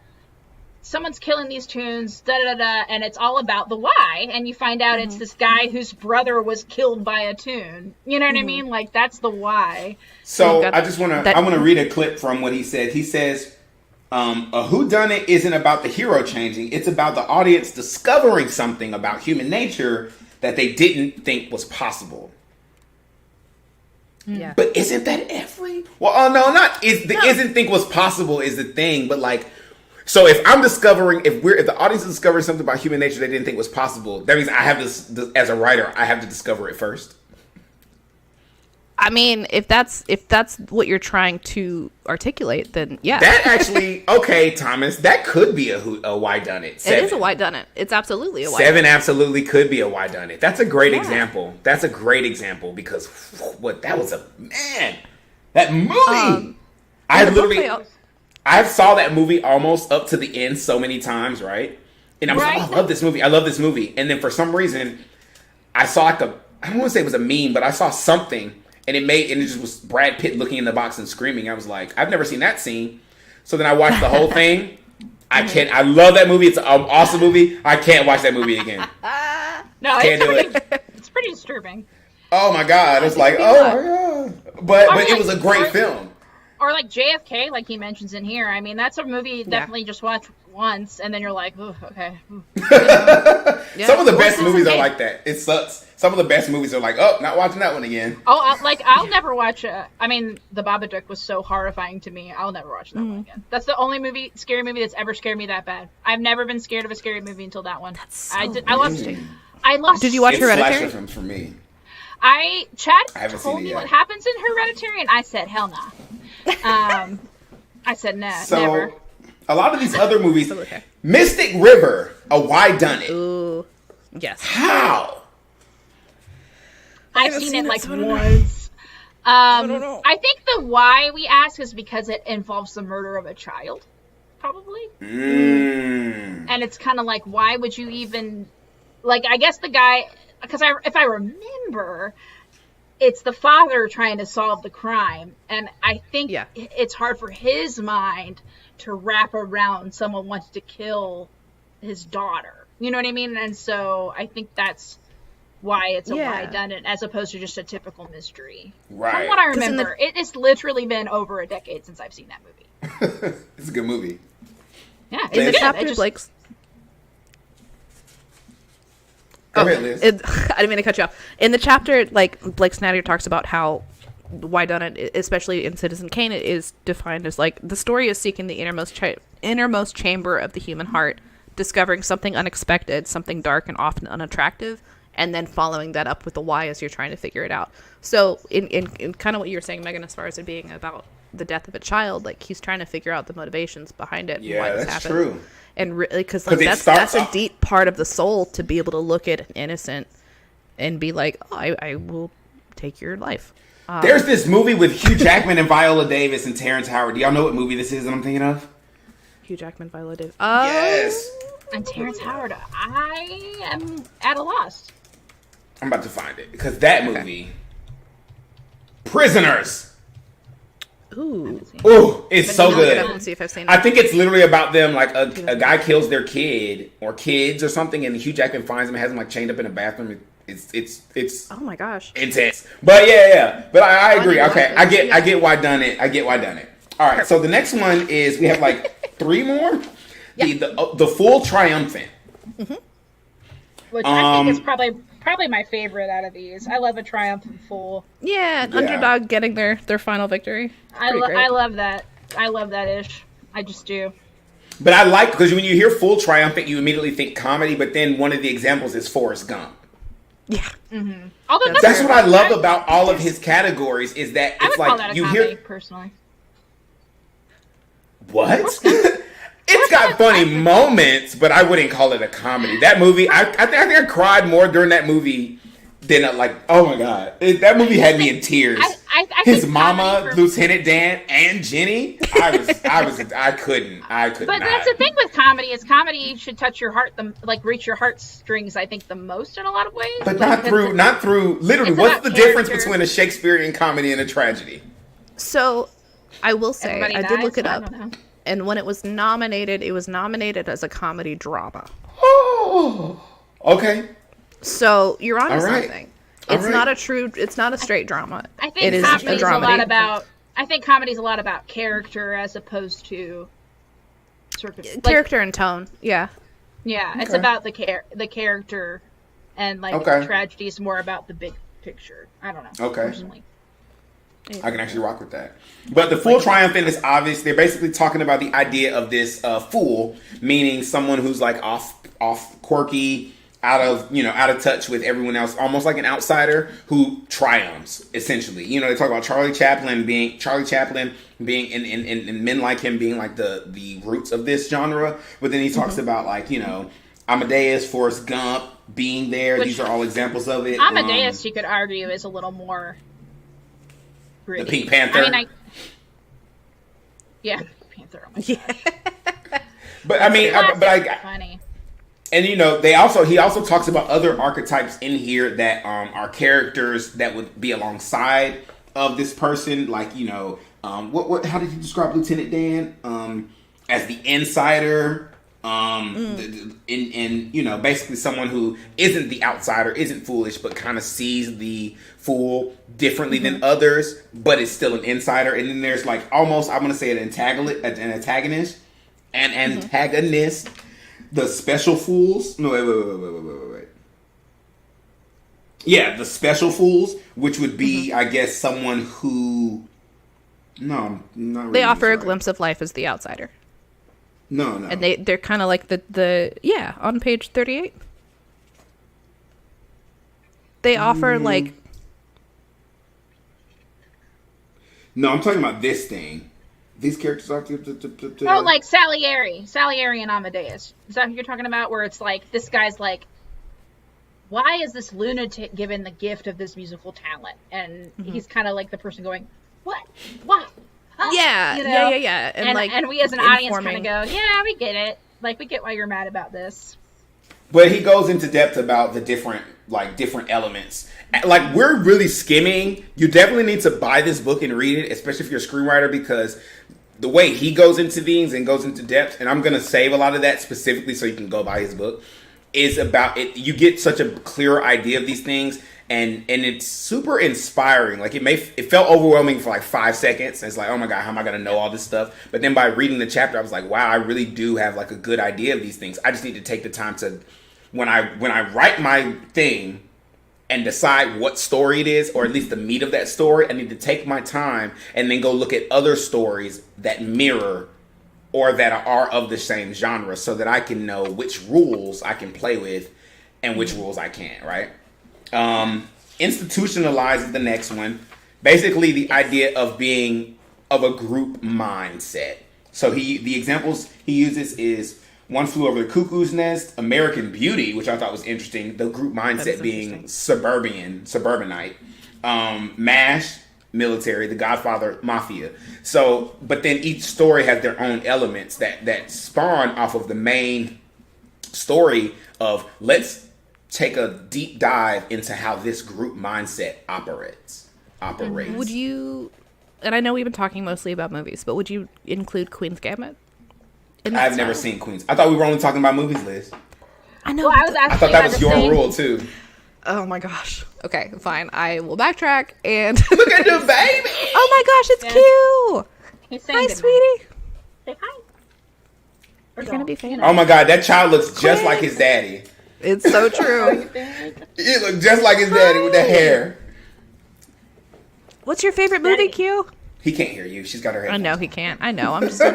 someone's killing these tunes, and it's all about the why, and you find out it's this guy whose brother was killed by a tune. You know what I mean? That's the why.
So I want to read a clip from what he said. He says, a whodunit isn't about the hero changing. It's about the audience discovering something about human nature that they didn't think was possible.
Yeah.
But isn't that every... Well, no, not... Isn't think was possible is the thing, but so if I'm discovering, if the audience is discovering something about human nature they didn't think was possible, that means I have this, as a writer, I have to discover it first.
I mean, if that's what you're trying to articulate, then yeah.
That actually, okay, Thomas, that could be a Why Done It. 7.
It is a Why Done It. It's absolutely a Why
7
Done It.
Absolutely could be a Why Done It. That's a great example. That's a great example, because that movie. I saw that movie almost up to the end so many times, right? And I was like, oh, I love this movie. And then for some reason, I saw I don't want to say it was a meme, but I saw something, and it just was Brad Pitt looking in the box and screaming. I was like, I've never seen that scene. So then I watched the whole thing. I love that movie. It's an awesome movie. I can't watch that movie again.
No, it's pretty disturbing.
Oh my God. It's like, oh my God. But it was a great film.
Or JFK, like he mentions in here. I mean, that's a movie you definitely just watch once, and then you're like, oh, okay.
Some of the best movies are like that. It sucks. Some of the best movies are like, oh, not watching that one again.
Oh, I'll never watch The Babadook was so horrifying to me. I'll never watch that one again. That's the only scary movie that's ever scared me that bad. I've never been scared of a scary movie until that one.
That's so
I lost.
Did you watch Hereditary?
It's slasher for me.
Chad told me what happens in Hereditary, and I said, hell no. I said, no, never.
A lot of these other movies, Mystic River, a Why Done It?
Ooh, yes.
How?
I've seen it once.
I don't know.
I think the why we ask is because it involves the murder of a child. probably. And it's kind of like, why would you even, like, I guess the guy, because if I remember, it's the father trying to solve the crime, and I think it's hard for his mind to wrap around someone wants to kill his daughter. You know what I mean? And so I think that's why it's a whodunit as opposed to just a typical mystery.
Right.
From what I remember, it's literally been over a decade since I've seen that movie.
It's a good movie.
Yeah, it's
in the
good.
chapter, Blake's.
Go ahead, Liz.
I didn't mean to cut you off. In the chapter, like, Blake Snyder talks about how whodunit, especially in Citizen Kane, it is defined as, like, the story is seeking the innermost chamber of the human heart, discovering something unexpected, something dark and often unattractive, and then following that up with the why as you're trying to figure it out. So in kind of what you were saying, Megan, as far as it being about the death of a child, like, he's trying to figure out the motivations behind it.
Yeah,
why this
that's
happened.
true.
And because like, that's a deep part of the soul to be able to look at an innocent and be like, oh, I will take your life.
There's this movie with Hugh Jackman and Viola Davis and Terrence Howard. Do y'all know what movie this is that I'm thinking of?
Hugh Jackman, Viola Davis.
Yes.
And Terrence Howard, I am at a loss.
I'm about to find it because that movie, Prisoners.
Ooh,
it's so good.
See if I've seen it.
I think it's literally about them. Like a guy kills their kid or kids or something, and Hugh Jackman finds them and has them like chained up in a bathroom. It's
oh my gosh,
intense. But yeah. But I agree. Okay, I get why done it. All right. So the next one is we have like 3 more. The full triumphant.
Which I think is probably my favorite out of these. I love a triumphant fool.
Yeah, an underdog getting their final victory.
I love that. I love that ish. I just do.
But I like, because when you hear full triumphant, you immediately think comedy, but then one of the examples is Forrest Gump.
Yeah.
Mm-hmm. Although
that's what I love about all of his categories is that it's
I would
like
call that a
you
comedy,
hear
personally.
What? It's got funny moments, but I wouldn't call it a comedy. That movie, I think I cried more during that movie than oh my god, that movie had me in tears.
I
His mama, Lieutenant Dan, and Jenny. I couldn't.
But that's the thing with comedy is comedy should touch your heart, reach your heartstrings. I think the most in a lot of ways.
But not through. Literally, what's the difference between a Shakespearean comedy and a tragedy?
So, I will say,
Everybody
I
dies,
did look it
I
up.
don't know.
And when it was nominated as a comedy drama.
Oh, okay.
So you're onto
right.
something. It's not a straight drama.
I think
it is
comedy's
a dramedy.
Comedy's a lot about character as opposed to sort of
character and tone. Yeah.
Yeah, it's about the character, and tragedy is more about the big picture. I don't know.
Okay.
Personally.
I can actually rock with that. But the full triumphant is obvious. They're basically talking about the idea of this fool, meaning someone who's like off quirky, out of touch with everyone else, almost like an outsider who triumphs, essentially. They talk about Charlie Chaplin being and men like him being like the roots of this genre. But then he talks about Amadeus, Forrest Gump being there. These are all examples of it.
Amadeus, you could argue, is a little more gritty.
The Pink Panther.
Panther. Oh my God.
But I mean,
funny.
And he also talks about other archetypes in here that are characters that would be alongside of this person, like what how did you describe Lieutenant Dan as the insider, basically someone who isn't the outsider, isn't foolish, but kind of sees the fool differently than others, but is still an insider. And then there's almost, I'm gonna say an antagonist. The special fools. No, wait. Yeah, the special fools, which would be, I guess, someone who. No, not really.
They offer a glimpse of life as the outsider.
No.
And they're kind of like the on page 38. They offer
No, I'm talking about this thing. These characters are
like Salieri and Amadeus. Is that what you're talking about? Where it's like this guy's like, why is this lunatic given the gift of this musical talent? And he's kind of like the person going, what?
Yeah,
you know?
yeah.
And we as an audience kind of go, yeah, we get it. Like, we get why you're mad about this.
But he goes into depth about the different elements. Like, we're really skimming. You definitely need to buy this book and read it, especially if you're a screenwriter, because the way he goes into things and goes into depth, and I'm going to save a lot of that specifically so you can go buy his book, is about it. You get such a clearer idea of these things, and it's super inspiring. Like, it felt overwhelming for like 5 seconds. And it's like, oh my God, how am I going to know all this stuff? But then by reading the chapter, I was like, wow, I really do have like a good idea of these things. I just need to take the time to, when I write my thing and decide what story it is, or at least the meat of that story, I need to take my time and then go look at other stories that mirror or that are of the same genre, so that I can know which rules I can play with and which rules I can't, right? Institutionalize is the next one. Basically, the idea of being of a group mindset. So the examples he uses is One Flew Over the Cuckoo's Nest, American Beauty, which I thought was interesting. The group mindset being suburbanite. MASH, military. The Godfather, mafia. So, but then each story has their own elements that spawn off of the main story of, let's take a deep dive into how this group mindset operates.
Would you, and I know we've been talking mostly about movies, but would you include Queen's Gambit?
I've never seen Queens. I thought we were only talking about movies, Liz.
I know.
Well,
I thought that was your rule too.
Oh my gosh. Okay, fine. I will backtrack and
look at the baby.
Oh my gosh, it's cute. Hi, sweetie.
Say hi.
You're gonna be famous.
Oh my God, that child looks just like his daddy.
It's so true.
He looks just like his daddy with the hair.
What's your favorite movie, Q?
He can't hear you. She's got her head.
I know he can't. I know. I'm just
his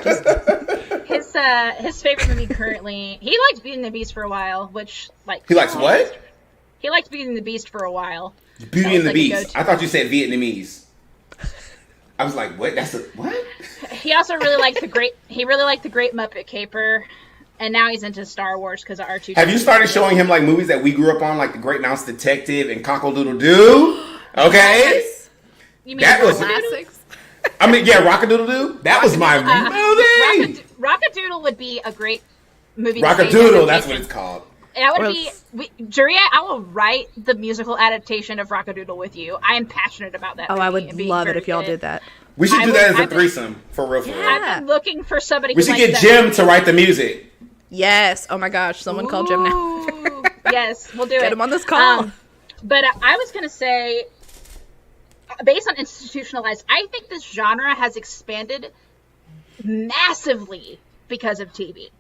favorite movie currently. He liked Beauty and the Beast for a while, which like
he likes what?
He liked Beauty and the Beast for a while.
Beauty and the Beast. I thought you said Vietnamese. I was like, what? That's a what?
He also really liked the Great Muppet Caper, and now he's into Star Wars because of R2.
Have you started showing him like movies that we grew up on, like The Great Mouse Detective and Cockle-Doodle-Doo? Okay.
Yes. You mean that was
classics?
I mean, yeah, Rock-a-Doodle-Doo. That was my movie.
Rock-a-Doodle would be a great movie.
Rock-a-Doodle, that's what it's called.
That would be, Juliet, I will write the musical adaptation of Rock-a-Doodle with you. I am passionate about that.
Oh, I would love it if y'all did that.
We should do that as a threesome, for real.
I've been looking for somebody.
We should get Jim to write the music.
Yes. Oh my gosh, someone call Jim now.
Yes, we'll do it.
Get him on this call.
But I was going to say, based on institutionalized, I think this genre has expanded massively because of TV.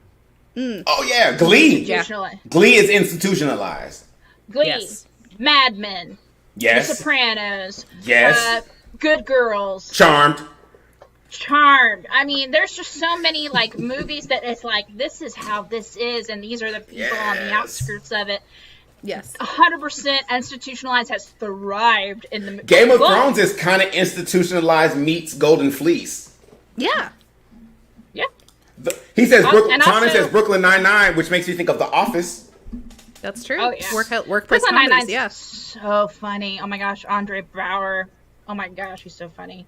Oh yeah, Glee.
Yeah.
Glee is institutionalized.
Glee,
yes.
Mad Men,
yes,
The Sopranos,
yes,
Good Girls,
Charmed.
I mean, there's just so many like movies that it's like, this is how this is, and these are the people on the outskirts of it.
Yes,
100% institutionalized has thrived in the
Game of Thrones is kind of institutionalized meets Golden Fleece.
Yeah.
He says Tana says Brooklyn Nine-Nine, which makes you think of The Office.
That's true.
Oh, yeah.
Workplace comedies, yeah.
So funny. Oh my gosh, Andre Bauer. Oh my gosh, he's so funny.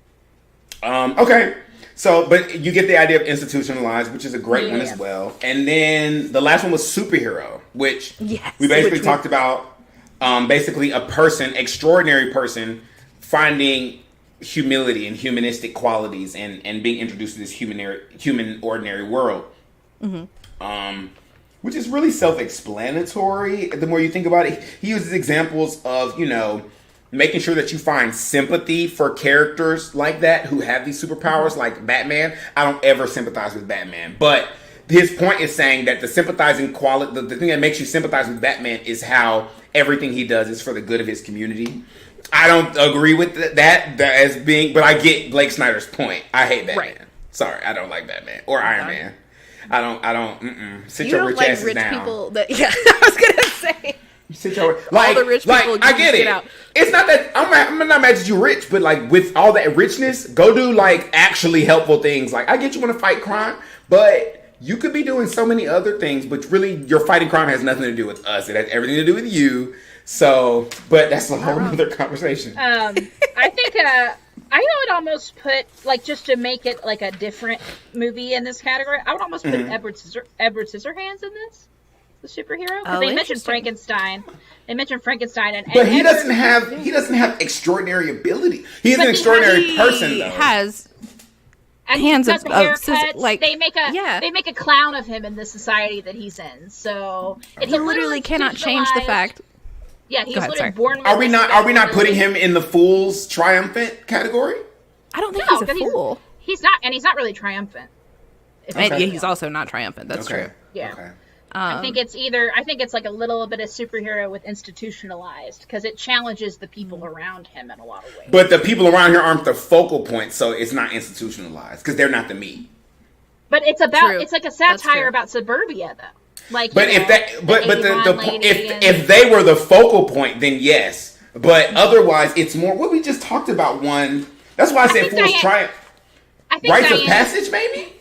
Okay. So, but you get the idea of institutionalized, which is a great one as well. And then the last one was superhero, which we basically talked about basically a person, extraordinary person, finding humility and humanistic qualities and being introduced to this human ordinary world. Which is really self-explanatory the more you think about it. He uses examples of, making sure that you find sympathy for characters like that who have these superpowers, like Batman. I don't ever sympathize with Batman, but his point is saying that the sympathizing quality, the thing that makes you sympathize with Batman is how everything he does is for the good of his community. I don't agree with that as being, but I get Blake Snyder's point. I hate Batman. Right. Sorry, I don't like Batman or Iron Man. I don't. Sit your rich asses down.
People I was gonna say.
Sit your all the rich people. I get it. It's not that I'm not mad at you rich, but like with all that richness, go do like actually helpful things. Like I get you want to fight crime, but you could be doing so many other things. But really, your fighting crime has nothing to do with us. It has everything to do with you. So, but that's a whole other conversation.
I think I would almost put, like, just to make it like a different movie in this category, I would almost put Edward Scissorhands in this, the superhero, because they mentioned Frankenstein. They mentioned Frankenstein,
but he doesn't have extraordinary ability. He's an extraordinary person, though.
He has hands of like
they make a clown of him in the society that he's in. So
he literally cannot change the fact.
Yeah, he's literally born with
Are we not putting him in the fool's triumphant category?
I don't think he's a fool.
He's not, and he's not really triumphant.
Yeah, he's also not triumphant. That's true.
Yeah. Okay. I think it's like a little bit of superhero with institutionalized, because it challenges the people around him in a lot of ways.
But the people around here aren't the focal point, so it's not institutionalized because they're not the meat.
But it's like a satire about suburbia, though. Like,
but if they were the focal point, then yes. But otherwise, it's more what we just talked about. One. That's why I said Fool's Triumph. Rites of Passage, maybe.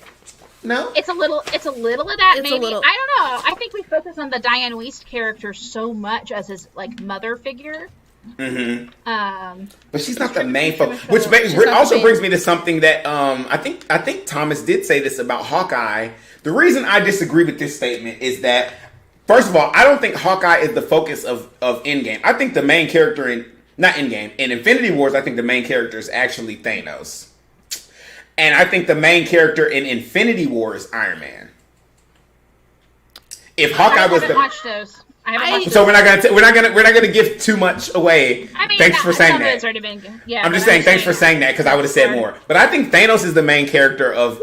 No,
it's a little of that. Maybe I don't know. I think we focus on the Diane Wiest character so much as his like mother figure.
Mm-hmm. But she's not the main focus, which also brings me to something that I think Thomas did say this about Hawkeye. The reason I disagree with this statement is that, first of all, I don't think Hawkeye is the focus of Endgame. I think the main character in Infinity Wars, I think the main character is actually Thanos. And I think the main character in Infinity War is Iron Man. If Hawkeye was the
watched those.
So we're not gonna give too much away. Thanks for saying that. I'm just saying thanks for saying that because I would have said more. But I think Thanos is the main character of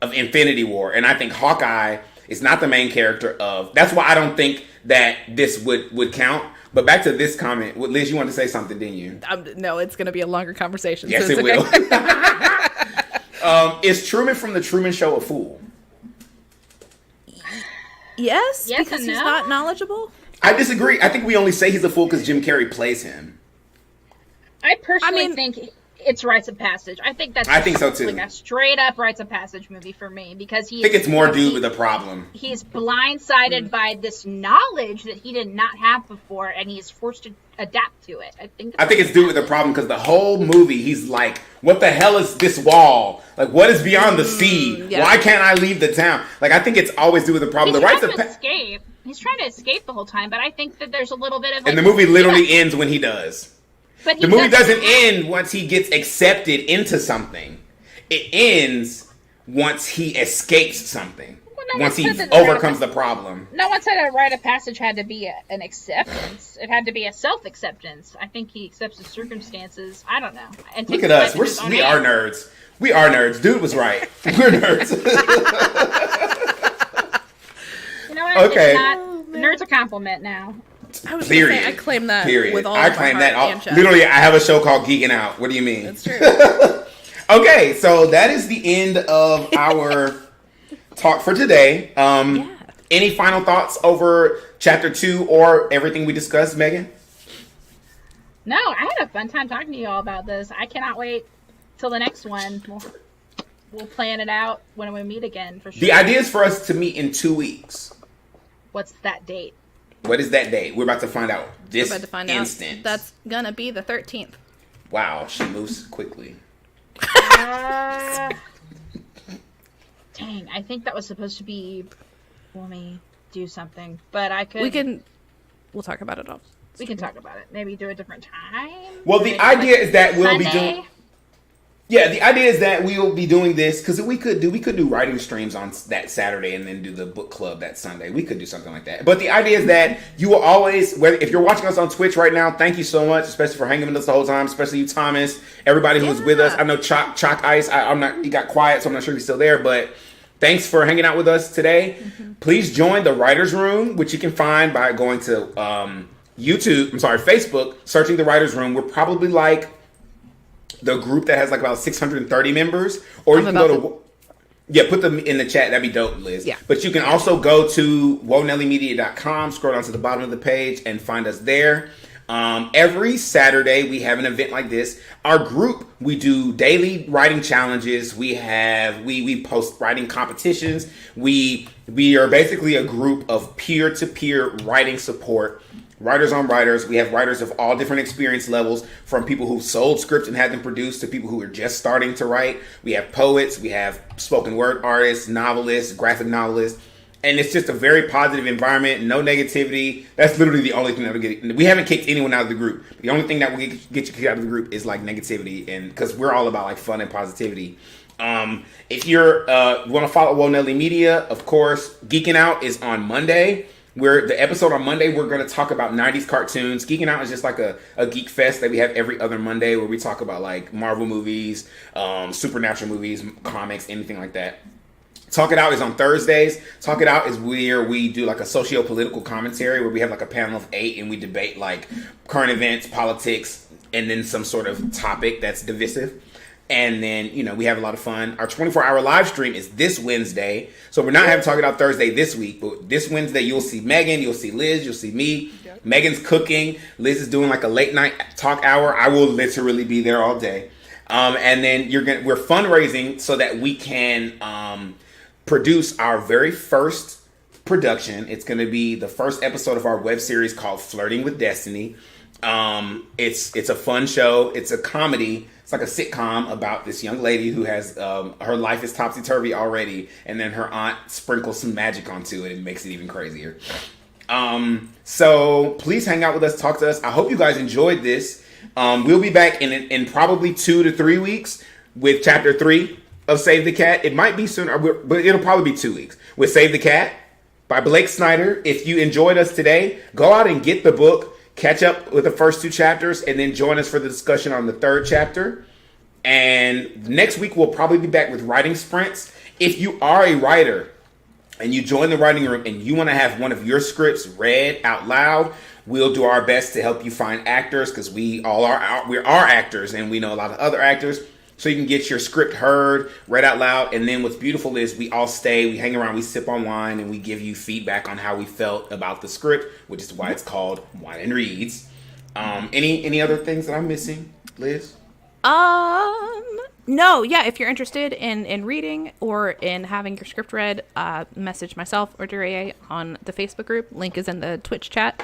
Infinity War, and I think Hawkeye is not the main character of. That's why I don't think that this would count. But back to this comment, Liz, you wanted to say something, didn't you?
No, it's going to be a longer conversation.
Yes, so it will. Is Truman from the Truman Show a fool?
Yes, because he's not knowledgeable.
I disagree. I think we only say he's a fool because Jim Carrey plays him.
I personally think it's Rites of Passage. I think so too. Like a straight up Rites of Passage movie for me, because
I think it's more dude with a problem.
He's blindsided by this knowledge that he did not have before, and he's forced to adapt to it. I think it's dude with a problem because the whole movie he's like, "What the hell is this wall? Like, what is beyond the sea? Yeah. Why can't I leave the town?" Like, I think it's always dude with a problem. He's trying to escape. He's trying to escape the whole time, but I think that there's a little bit of
and the movie literally ends when he does. But the movie doesn't end once he gets accepted into something. It ends once he escapes something. Once he overcomes the problem.
No one said a rite of passage had to be an acceptance. It had to be a self-acceptance. I think he accepts the circumstances. I don't know. And
look at us. We are nerds. We are nerds. Dude was right. We're nerds.
You know what? Okay. Nerd's a compliment now.
I was going to say, I claim that with all
I claim that. Literally, I have a show called Geeking Out. What do you mean?
That's true.
Okay, so that is the end of our talk for today. Any final thoughts over Chapter 2 or everything we discussed, Megan?
No, I had a fun time talking to you all about this. I cannot wait till the next one. We'll plan it out when we meet again, for sure.
The idea is for us to meet in 2 weeks.
What's that date?
What is that date? We're about to find out this instant.
That's gonna be the 13th.
Wow, she moves quickly.
Dang, I think that was supposed to be when we do something, but
we'll talk about it all.
We can talk about it. Maybe do a different time.
Well, the idea is that we'll be doing. Yeah, the idea is that we will be doing this because we could do writing streams on that Saturday and then do the book club that Sunday. We could do something like that. But the idea is that you will always, if you're watching us on Twitch right now, thank you so much, especially for hanging with us the whole time, especially you, Thomas, everybody who was with us. I know Chalk Ice, he got quiet, so I'm not sure he's still there, but thanks for hanging out with us today. Mm-hmm. Please join the Writers Room, which you can find by going to Facebook, searching the Writers Room. We're probably like the group that has like about 630 members, or you can go to put them in the chat. That'd be dope, Liz.
Yeah.
But you can also go to wonellymedia.com, scroll down to the bottom of the page, and find us there. Every Saturday we have an event like this. Our group, we do daily writing challenges. We post writing competitions. We are basically a group of peer-to-peer writing support. writers on writers. We have writers of all different experience levels, from people who sold scripts and had them produced to people who are just starting to write. We have poets, we have spoken word artists, novelists, graphic novelists. And it's just a very positive environment, no negativity. That's literally the only thing that will get. We haven't kicked anyone out of the group. The only thing that will get you kicked out of the group is like negativity, and because we're all about like fun and positivity. If you're you want to follow Wonelli Media, of course, Geeking Out is on Monday. The episode on Monday, we're going to talk about 90s cartoons. Geeking Out is just like a geek fest that we have every other Monday, where we talk about like Marvel movies, supernatural movies, comics, anything like that. Talk It Out is on Thursdays. Talk It Out is where we do like a socio-political commentary, where we have like a panel of 8 and we debate like current events, politics, and then some sort of topic that's divisive. And then, we have a lot of fun. Our 24-hour live stream is this Wednesday. So we're not having Talk It Out Thursday this week, but this Wednesday you'll see Megan, you'll see Liz, you'll see me. Yep. Megan's cooking. Liz is doing like a late night talk hour. I will literally be there all day. And then we're fundraising so that we can produce our very first production. It's going to be the first episode of our web series called Flirting with Destiny. It's a fun show. It's a comedy. It's like a sitcom about this young lady who has her life is topsy-turvy already, and then her aunt sprinkles some magic onto it and makes it even crazier. So please hang out with us, talk to us. I hope you guys enjoyed this. We'll be back in probably 2 to 3 weeks with chapter 3 of Save the Cat. It might be sooner, but it'll probably be 2 weeks with Save the Cat by Blake Snyder. If you enjoyed us today, go out and get the book, catch up with the first 2 chapters, and then join us for the discussion on the 3rd chapter. And next week we'll probably be back with writing sprints. If you are a writer and you join the writing room and you want to have one of your scripts read out loud, we'll do our best to help you find actors, because we are actors and we know a lot of other actors. So you can get your script heard, read out loud. And then what's beautiful is we all stay, we hang around, we sip on wine, and we give you feedback on how we felt about the script, which is why it's called Wine and Reads. Any other things that I'm missing, Liz?
No, yeah, if you're interested in reading or in having your script read, message myself or Duryea on the Facebook group. Link is in the Twitch chat.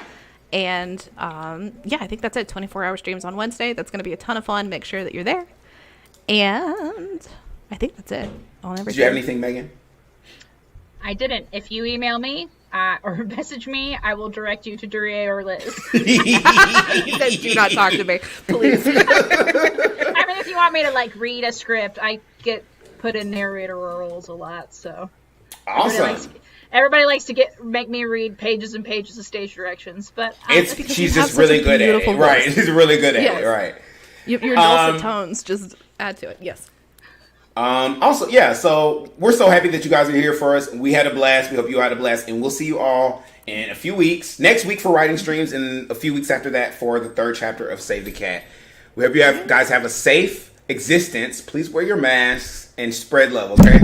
And yeah, I think that's it. 24-hour streams on Wednesday. That's going to be a ton of fun. Make sure that you're there. And I think that's it on everything.
Did you have anything, Megan?
I didn't. If you email me or message me, I will direct you to Duryea or Liz.
Do not talk to me, please.
I mean, if you want me to like read a script, I get put in narrator roles a lot, so.
Awesome.
Everybody likes to make me read pages and pages of stage directions, but
she's just really good at it, right? She's really good at it, right?
Your dulcet tones just add to it. Yes.
Also, yeah, so we're so happy that you guys are here for us. We had a blast. We hope you had a blast. And we'll see you all in a few weeks. Next week for writing streams, and a few weeks after that for the 3rd chapter of Save the Cat. We hope you guys have a safe existence. Please wear your masks and spread love, okay?